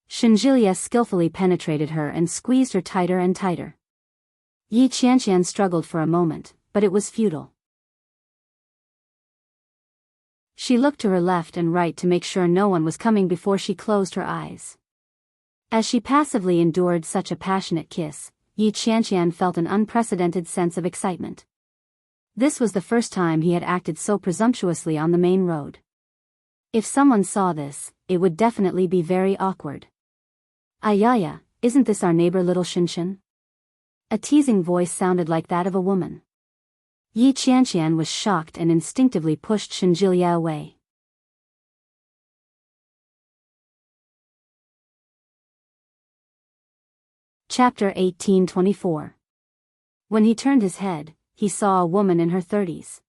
Shenjilie skillfully penetrated her and squeezed her tighter and tighter. Yi Qianqian struggled for a moment, but it was futile. She looked to her left and right to make sure no one was coming before she closed her eyes. As she passively endured such a passionate kiss, Yi Qianqian felt an unprecedented sense of excitement. This was the first time he had acted so presumptuously on the main road. If someone saw this, it would definitely be very awkward. "Ayaya, isn't this our neighbor little Shinshin?" A teasing voice sounded like that of a woman. Yi Qianqian was shocked and instinctively pushed Shenjilie away. Chapter 1824. When he turned his head, he saw a woman in her 30s.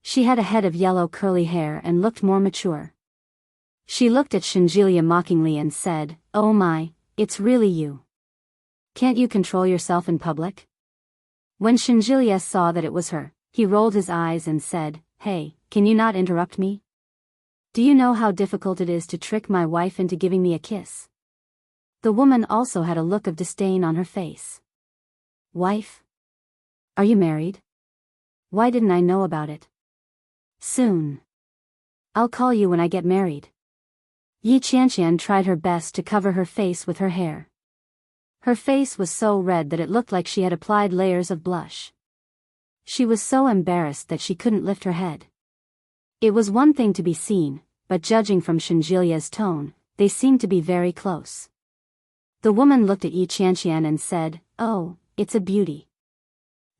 She had a head of yellow curly hair and looked more mature. She looked at Shenjilie mockingly and said, "Oh my, it's really you. Can't you control yourself in public?" When Shenjilie saw that it was her, he rolled his eyes and said, "Hey, can you not interrupt me? Do you know how difficult it is to trick my wife into giving me a kiss?" The woman also had a look of disdain on her face. "Wife? Are you married? Why didn't I know about it? Soon. I'll call you when I get married." Yi Qianqian tried her best to cover her face with her hair. Her face was so red that it looked like she had applied layers of blush. She was so embarrassed that she couldn't lift her head. It was one thing to be seen, but judging from Shenjilie's tone, they seemed to be very close. The woman looked at Yi Qianqian and said, "Oh, it's a beauty.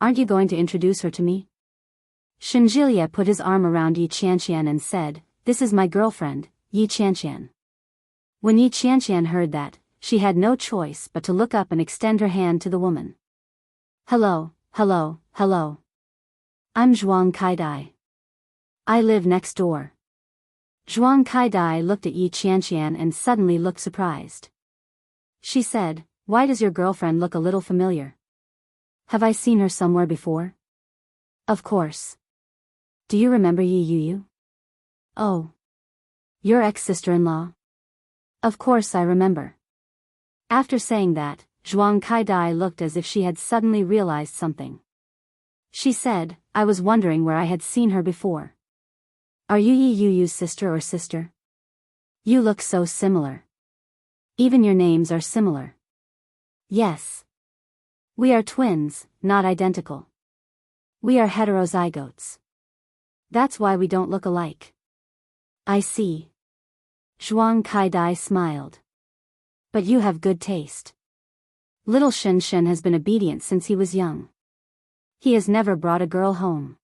Aren't you going to introduce her to me?" Shenjilie put his arm around Yi Qianqian and said, "This is my girlfriend, Yi Qianqian." When Yi Qianqian heard that, she had no choice but to look up and extend her hand to the woman. "Hello, hello, hello. I'm Zhuang Kaidai. I live next door." Zhuang Kaidai looked at Yi Qianqian and suddenly looked surprised. She said, "Why does your girlfriend look a little familiar? Have I seen her somewhere before?" "Of course. Do you remember Yi Yuyu?" "Oh. Your ex-sister-in-law?" "Of course I remember." After saying that, Zhuang Kaidai looked as if she had suddenly realized something. She said, "I was wondering where I had seen her before. Are you Yi Yuyu's sister or sister? You look so similar. Even your names are similar." "Yes. We are twins, not identical. We are heterozygotes. That's why we don't look alike." "I see." Zhuang Kaidai smiled. "But you have good taste. Little Shinshin has been obedient since he was young. He has never brought a girl home.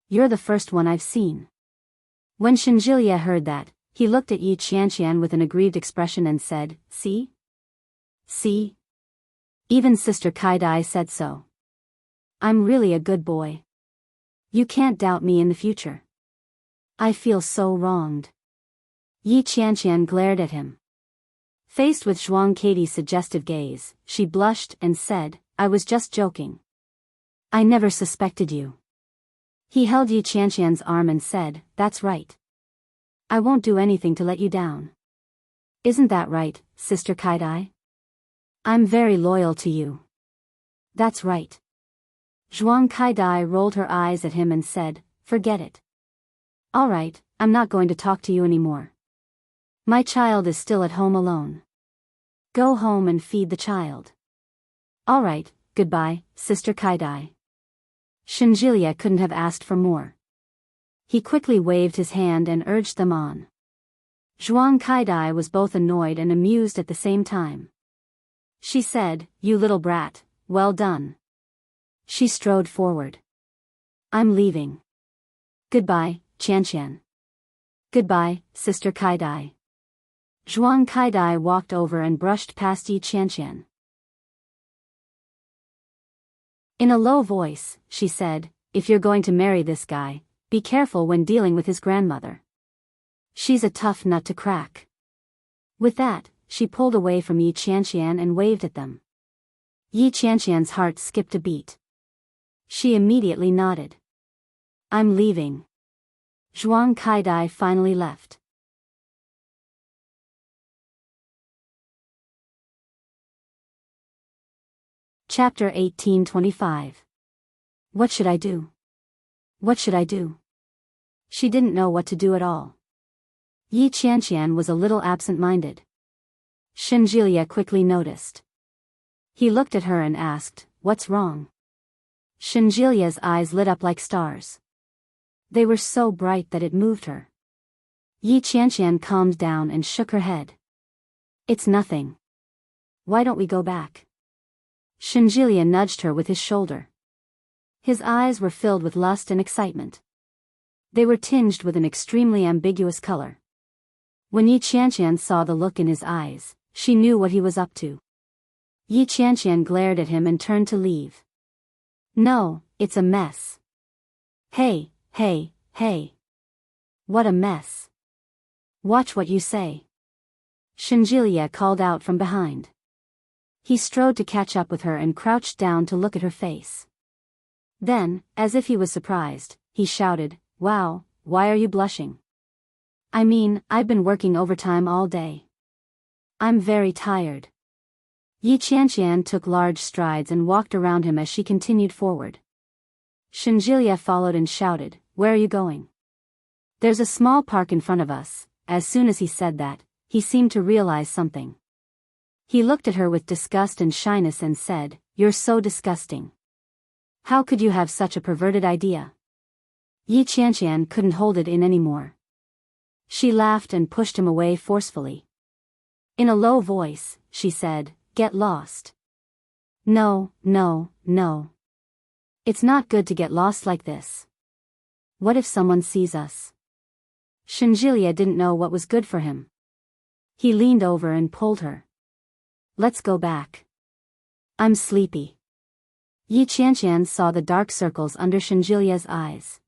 You're the first one I've seen." When Shenjilie heard that, he looked at Yi Qianqian with an aggrieved expression and said, "See? See? Even Sister Kaidai said so. I'm really a good boy. You can't doubt me in the future." "I feel so wronged." Yi Qianqian glared at him. Faced with Zhuang Kaidai's suggestive gaze, she blushed and said, "I was just joking. I never suspected you." He held Yi Qianqian's arm and said, "That's right. I won't do anything to let you down. Isn't that right, Sister Kaidai? I'm very loyal to you." "That's right." Zhuang Kaidai rolled her eyes at him and said, "Forget it. All right, I'm not going to talk to you anymore. My child is still at home alone. Go home and feed the child." "All right, goodbye, Sister Kaidai." Shinjilia couldn't have asked for more. He quickly waved his hand and urged them on. Zhuang Kaidai was both annoyed and amused at the same time. She said, "You little brat, well done." She strode forward. "I'm leaving. Goodbye, Qianqian. Goodbye, Sister Kaidai." Zhuang Kaidai walked over and brushed past Yi Qianqian. In a low voice, she said, "If you're going to marry this guy, be careful when dealing with his grandmother. She's a tough nut to crack." With that, she pulled away from Yi Qianqian and waved at them. Yi Qianqian's heart skipped a beat. She immediately nodded. "I'm leaving." Zhuang Kaidai finally left. Chapter 1825. What should I do? What should I do? She didn't know what to do at all. Yi Qianqian was a little absent-minded. Shinjilia quickly noticed. He looked at her and asked, "What's wrong?" Shinjilia's eyes lit up like stars. They were so bright that it moved her. Yi Qianqian calmed down and shook her head. "It's nothing. Why don't we go back?" Shinjilia nudged her with his shoulder. His eyes were filled with lust and excitement. They were tinged with an extremely ambiguous color. When Yi Qianqian saw the look in his eyes, she knew what he was up to. Yi Qianqian glared at him and turned to leave. "No, it's a mess." Hey, hey. What a mess. Watch what you say." Shinjilia called out from behind. He strode to catch up with her and crouched down to look at her face. Then, as if he was surprised, he shouted, "Wow, why are you blushing?" "I mean, I've been working overtime all day. I'm very tired." Yi Qianqian took large strides and walked around him as she continued forward. Shinjilia followed and shouted, "Where are you going?" "There's a small park in front of us." As soon as he said that, he seemed to realize something. He looked at her with disgust and shyness and said, "You're so disgusting. How could you have such a perverted idea?" Yi Qianqian couldn't hold it in anymore. She laughed and pushed him away forcefully. In a low voice, she said, "Get lost." No. It's not good to get lost like this. What if someone sees us?" Shinjilia didn't know what was good for him. He leaned over and pulled her. "Let's go back. I'm sleepy." Yi Qianqian saw the dark circles under Shinjilia's eyes.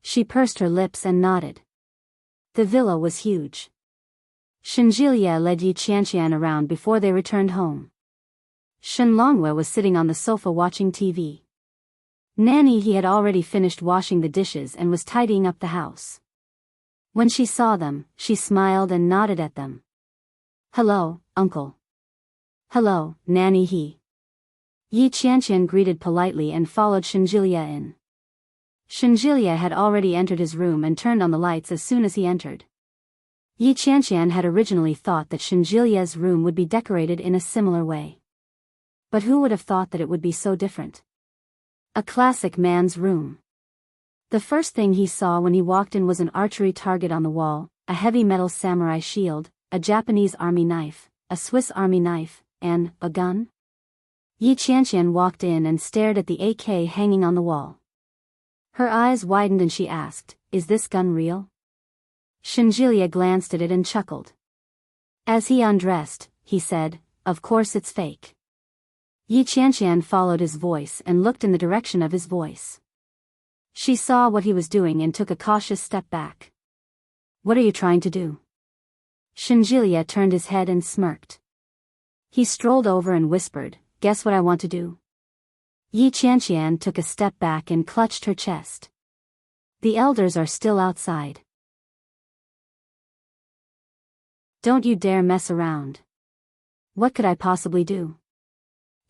She pursed her lips and nodded. The villa was huge. Shinjilia led Yi Qianqian around before they returned home. Shen Longwe was sitting on the sofa watching TV. Nanny he had already finished washing the dishes and was tidying up the house. When she saw them, she smiled and nodded at them. "Hello, uncle." "Hello, Nanny he." Yi Qianqian greeted politely and followed Shinjilia in. Shinjilia had already entered his room and turned on the lights as soon as he entered. Yi Qianqian had originally thought that Shinjilia's room would be decorated in a similar way. But who would have thought that it would be so different? A classic man's room. The first thing he saw when he walked in was an archery target on the wall, a heavy metal samurai shield, a Japanese army knife, a Swiss army knife, and a gun. Yi Qianqian walked in and stared at the AK hanging on the wall. Her eyes widened and she asked, "Is this gun real?" Shinjilia glanced at it and chuckled. As he undressed, he said, "Of course it's fake." Yi Qianqian followed his voice and looked in the direction of his voice. She saw what he was doing and took a cautious step back. "What are you trying to do?" Shinjilia turned his head and smirked. He strolled over and whispered, "Guess what I want to do?" Yi Qianqian took a step back and clutched her chest. The elders are still outside. Don't you dare mess around. What could I possibly do?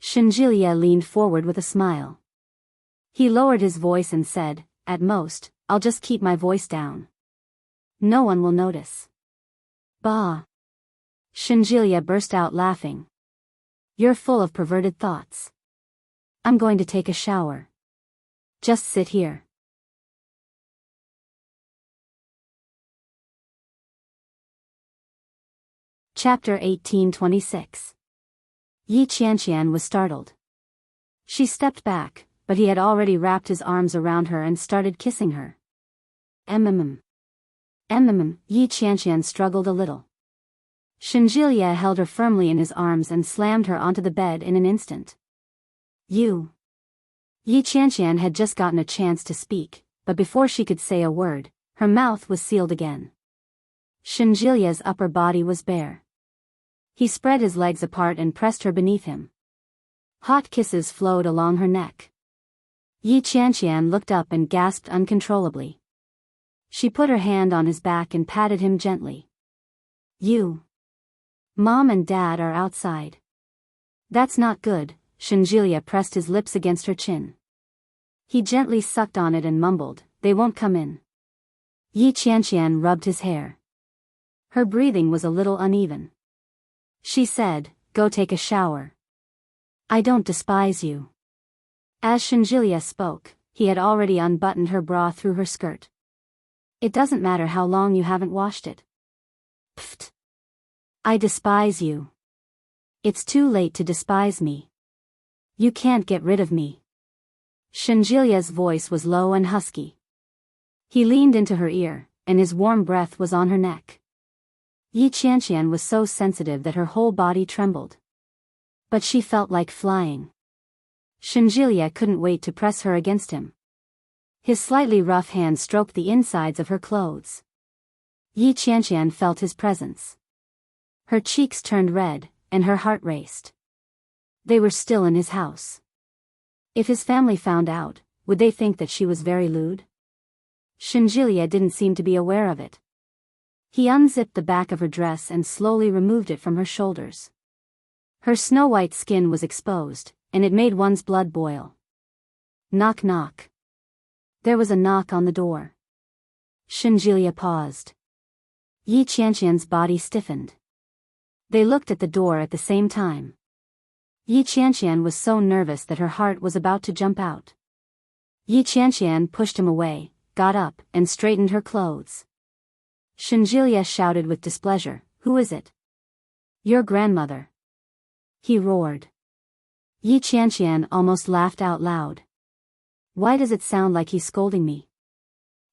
Shinjilia leaned forward with a smile. He lowered his voice and said, at most, I'll just keep my voice down. No one will notice. Bah! Shinjilia burst out laughing. You're full of perverted thoughts. I'm going to take a shower. Just sit here. Chapter 1826. Yi Qianqian was startled. She stepped back, but he had already wrapped his arms around her and started kissing her. Yi Qianqian struggled a little. Shinjilia held her firmly in his arms and slammed her onto the bed in an instant. Yi Qianqian had just gotten a chance to speak, but before she could say a word, her mouth was sealed again. Shinjilia's upper body was bare. He spread his legs apart and pressed her beneath him. Hot kisses flowed along her neck. Yi Qianqian looked up and gasped uncontrollably. She put her hand on his back and patted him gently. Mom and Dad are outside. That's not good. Shinjilia pressed his lips against her chin. He gently sucked on it and mumbled, they won't come in. Yi Qianqian rubbed his hair. Her breathing was a little uneven. She said, go take a shower. I don't despise you. As Shinjilia spoke, he had already unbuttoned her bra through her skirt. It doesn't matter how long you haven't washed it. Pfft. I despise you. It's too late to despise me. You can't get rid of me. Shinjilia's voice was low and husky. He leaned into her ear, and his warm breath was on her neck. Yi Qianqian was so sensitive that her whole body trembled. But she felt like flying. Shinjilia couldn't wait to press her against him. His slightly rough hand stroked the insides of her clothes. Yi Qianqian felt his presence. Her cheeks turned red, and her heart raced. They were still in his house. If his family found out, would they think that she was very lewd? Shinjilia didn't seem to be aware of it. He unzipped the back of her dress and slowly removed it from her shoulders. Her snow-white skin was exposed, and it made one's blood boil. Knock knock. There was a knock on the door. Shinjilia paused. Yi Qianqian's body stiffened. They looked at the door at the same time. Yi Qianqian was so nervous that her heart was about to jump out. Yi Qianqian pushed him away, got up, and straightened her clothes. Shinjilia shouted with displeasure, "Who is it?" "Your grandmother." He roared. Yi Qianqian almost laughed out loud. Why does it sound like he's scolding me?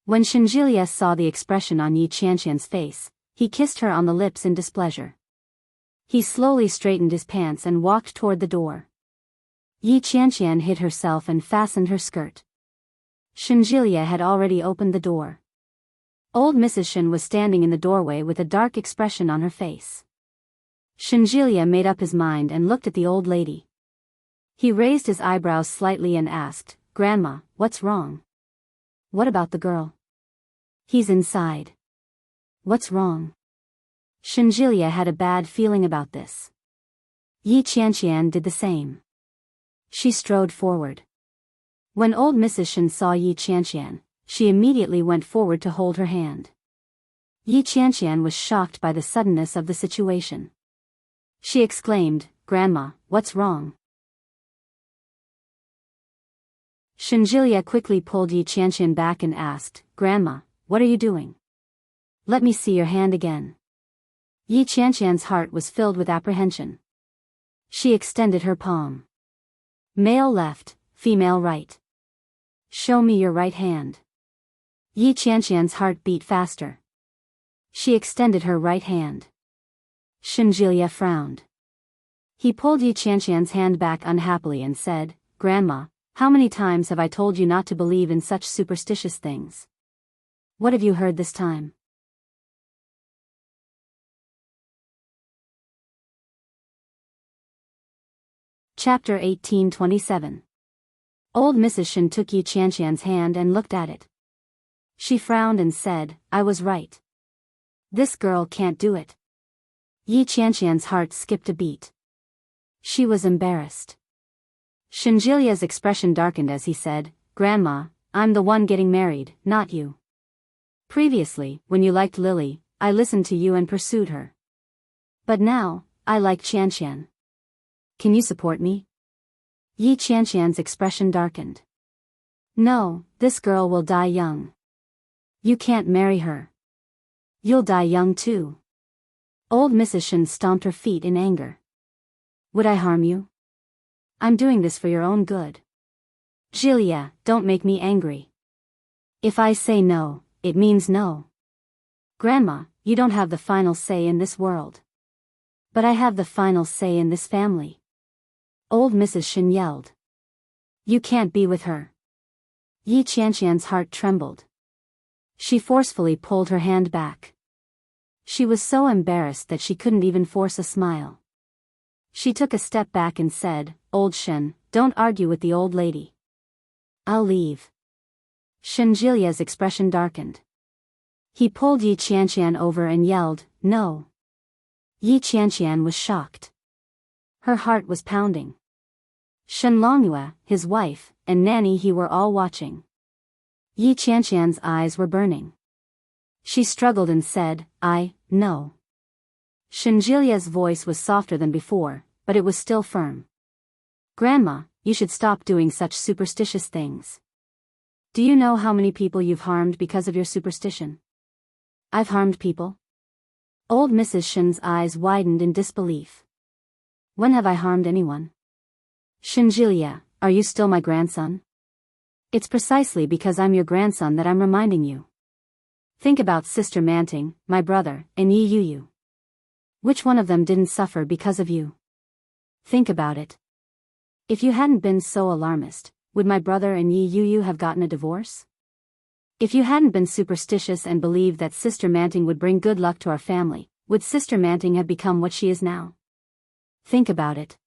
When Shinjilia saw the expression on Yi Qianqian's face, he kissed her on the lips in displeasure. He slowly straightened his pants and walked toward the door. Yi Qianqian hid herself and fastened her skirt. Shinjilia had already opened the door. Old Mrs. Shin was standing in the doorway with a dark expression on her face. Shinjilia made up his mind and looked at the old lady. He raised his eyebrows slightly and asked, "Grandma, what's wrong?" "What about the girl?" "He's inside." "What's wrong?" Shinjilia had a bad feeling about this. Yi Qianqian did the same. She strode forward. When old Mrs. Shin saw Yi Qianqian, she immediately went forward to hold her hand. Yi Qianqian was shocked by the suddenness of the situation. She exclaimed, "Grandma, what's wrong?" Shinjilia quickly pulled Yi Qianqian back and asked, "Grandma, what are you doing? Let me see your hand again." Yi Qianqian's heart was filled with apprehension. She extended her palm. "Male left, female right. Show me your right hand." Yi Qianqian's heart beat faster. She extended her right hand. Shinjilia frowned. He pulled Yi Qianqian's hand back unhappily and said, "Grandma, how many times have I told you not to believe in such superstitious things? What have you heard this time?" Chapter 1827. Old Mrs. Shin took Yi Qianqian's hand and looked at it. She frowned and said, I was right. This girl can't do it. Yi Qianqian's heart skipped a beat. She was embarrassed. Shenjilia's expression darkened as he said, Grandma, I'm the one getting married, not you. Previously, when you liked Lily, I listened to you and pursued her. But now, I like Qianqian. Can you support me? Yi Qianqian's expression darkened. No, this girl will die young. You can't marry her. You'll die young too. Old Mrs. Shen stomped her feet in anger. Would I harm you? I'm doing this for your own good. Jilia, don't make me angry. If I say no, it means no. Grandma, you don't have the final say in this world. But I have the final say in this family. Old Mrs. Shen yelled. You can't be with her. Yi Qianqian's heart trembled. She forcefully pulled her hand back. She was so embarrassed that she couldn't even force a smile. She took a step back and said, Old Shen, don't argue with the old lady. I'll leave. Shenjilia's expression darkened. He pulled Yi Qianqian over and yelled, No. Yi Qianqian was shocked. Her heart was pounding. Shen Longyue, his wife, and Nanny He were all watching. Yi Qianqian's eyes were burning. She struggled and said, No. Shenjilia's voice was softer than before, but it was still firm. Grandma, you should stop doing such superstitious things. Do you know how many people you've harmed because of your superstition? I've harmed people? Old Mrs. Shen's eyes widened in disbelief. When have I harmed anyone? Shenjilia, are you still my grandson? It's precisely because I'm your grandson that I'm reminding you. Think about Sister Manting, my brother, and Yi Yuyu. Which one of them didn't suffer because of you? Think about it. If you hadn't been so alarmist, would my brother and Yi Yuyu have gotten a divorce? If you hadn't been superstitious and believed that Sister Manting would bring good luck to our family, would Sister Manting have become what she is now? Think about it.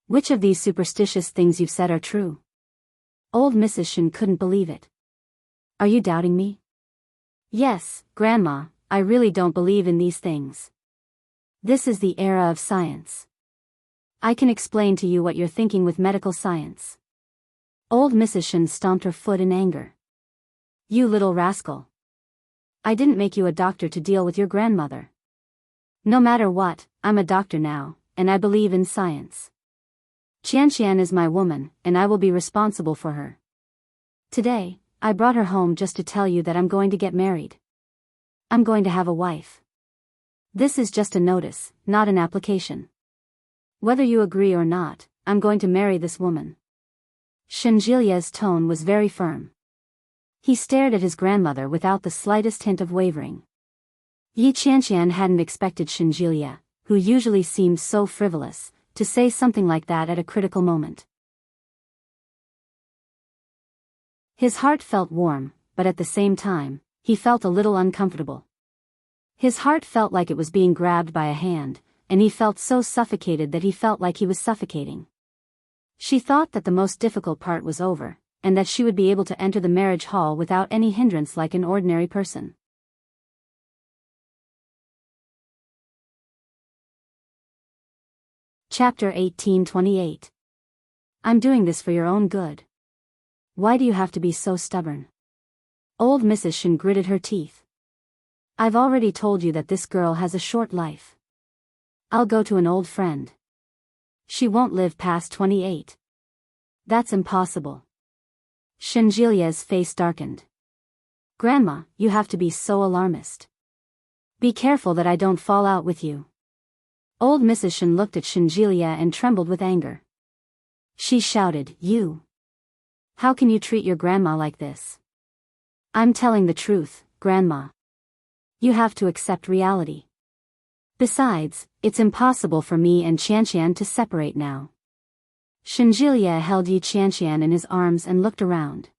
Which of these superstitious things you've said are true? Old Mrs. Shen couldn't believe it. Are you doubting me? Yes, Grandma, I really don't believe in these things. This is the era of science. I can explain to you what you're thinking with medical science. Old Mrs. Shen stomped her foot in anger. You little rascal. I didn't make you a doctor to deal with your grandmother. No matter what, I'm a doctor now, and I believe in science. Qianqian is my woman, and I will be responsible for her. Today, I brought her home just to tell you that I'm going to get married. I'm going to have a wife. This is just a notice, not an application. Whether you agree or not, I'm going to marry this woman. Shenjilia's tone was very firm. He stared at his grandmother without the slightest hint of wavering. Yi Qianqian hadn't expected Shenjilia, who usually seemed so frivolous, to say something like that at a critical moment. His heart felt warm, but at the same time, he felt a little uncomfortable. His heart felt like it was being grabbed by a hand, and he felt so suffocated that he felt like he was suffocating. She thought that the most difficult part was over, and that she would be able to enter the marriage hall without any hindrance like an ordinary person. Chapter 1828. I'm doing this for your own good. Why do you have to be so stubborn? Old Mrs. Shen gritted her teeth. I've already told you that this girl has a short life. I'll go to an old friend. She won't live past 28. That's impossible. Shenjilia's face darkened. Grandma, you have to be so alarmist. Be careful that I don't fall out with you. Old Mrs. Shen looked at Shenjilia and trembled with anger. She shouted, You! How can you treat your grandma like this? I'm telling the truth, Grandma. You have to accept reality. Besides, it's impossible for me and Qianqian to separate now. Shenjilia held Yi Qianqian in his arms and looked around.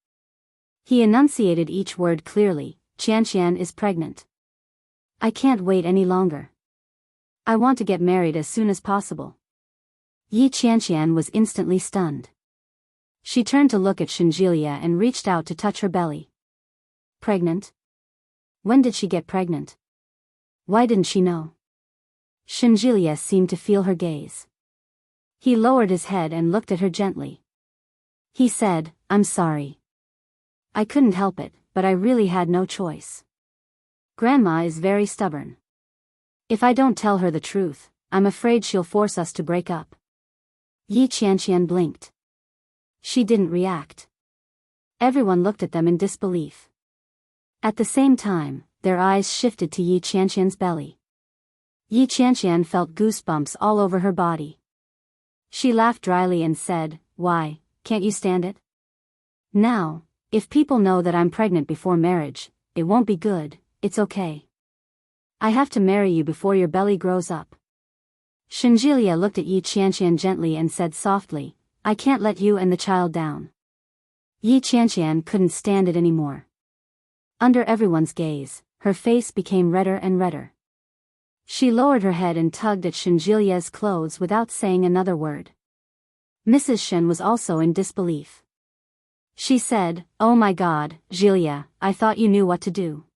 He enunciated each word clearly, Qianqian is pregnant. I can't wait any longer. I want to get married as soon as possible. Yi Qianqian was instantly stunned. She turned to look at Shenjilia and reached out to touch her belly. Pregnant? When did she get pregnant? Why didn't she know? Shinjilia seemed to feel her gaze. He lowered his head and looked at her gently. He said, I'm sorry. I couldn't help it, but I really had no choice. Grandma is very stubborn. If I don't tell her the truth, I'm afraid she'll force us to break up. Yi Qianqian blinked. She didn't react. Everyone looked at them in disbelief. At the same time, their eyes shifted to Yi Qianqian's belly. Yi Qianqian felt goosebumps all over her body. She laughed dryly and said, Why, can't you stand it? Now, if people know that I'm pregnant before marriage, it won't be good. It's okay. I have to marry you before your belly grows up. Shinjilia looked at Yi Qianqian gently and said softly, I can't let you and the child down. Yi Qianqian couldn't stand it anymore. Under everyone's gaze, her face became redder and redder. She lowered her head and tugged at Shinjilia's clothes without saying another word. Mrs. Shen was also in disbelief. She said, Oh my God, Jilia, I thought you knew what to do.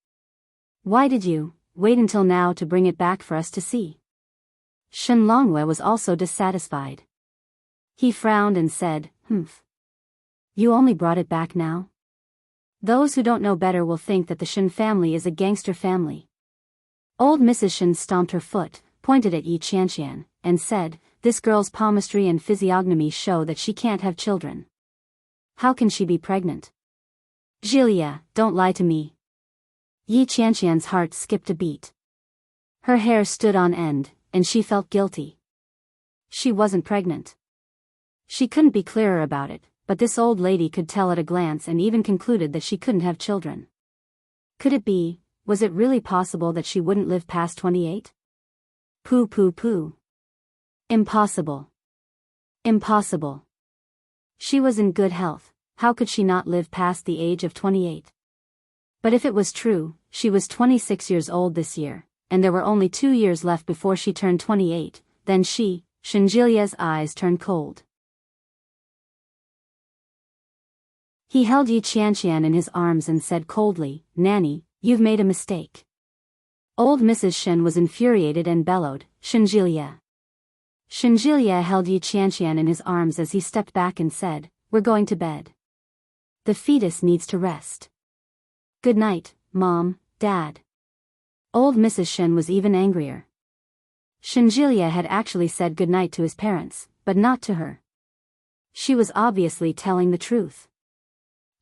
Why did you wait until now to bring it back for us to see? Shen Longwei was also dissatisfied. He frowned and said, Humph. You only brought it back now? Those who don't know better will think that the Shen family is a gangster family. Old Mrs. Shen stomped her foot, pointed at Yi Qianqian, and said, This girl's palmistry and physiognomy show that she can't have children. How can she be pregnant? Jilia, don't lie to me. Yi Qianqian's heart skipped a beat. Her hair stood on end, and she felt guilty. She wasn't pregnant. She couldn't be clearer about it, but this old lady could tell at a glance and even concluded that she couldn't have children. Could it be, was it really possible that she wouldn't live past 28? Pooh pooh pooh. Impossible. Impossible. She was in good health, how could she not live past the age of 28? But if it was true, she was 26 years old this year, and there were only 2 years left before she turned 28, then Shinjilia's eyes turned cold. He held Yi Qianqian in his arms and said coldly, Nanny, you've made a mistake. Old Mrs. Shen was infuriated and bellowed, Shinjilia. Shinjilia held Yi Qianqian in his arms as he stepped back and said, We're going to bed. The fetus needs to rest. Good night, Mom, Dad. Old Mrs. Shen was even angrier. Shinjilia had actually said good night to his parents, but not to her. She was obviously telling the truth.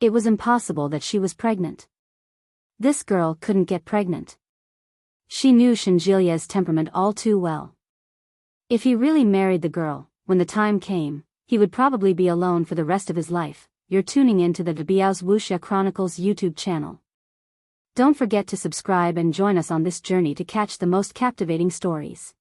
It was impossible that she was pregnant. This girl couldn't get pregnant. She knew Shinjilia's temperament all too well. If he really married the girl, when the time came, he would probably be alone for the rest of his life. You're tuning in to the Biyao's Wuxia Chronicles YouTube channel. Don't forget to subscribe and join us on this journey to catch the most captivating stories.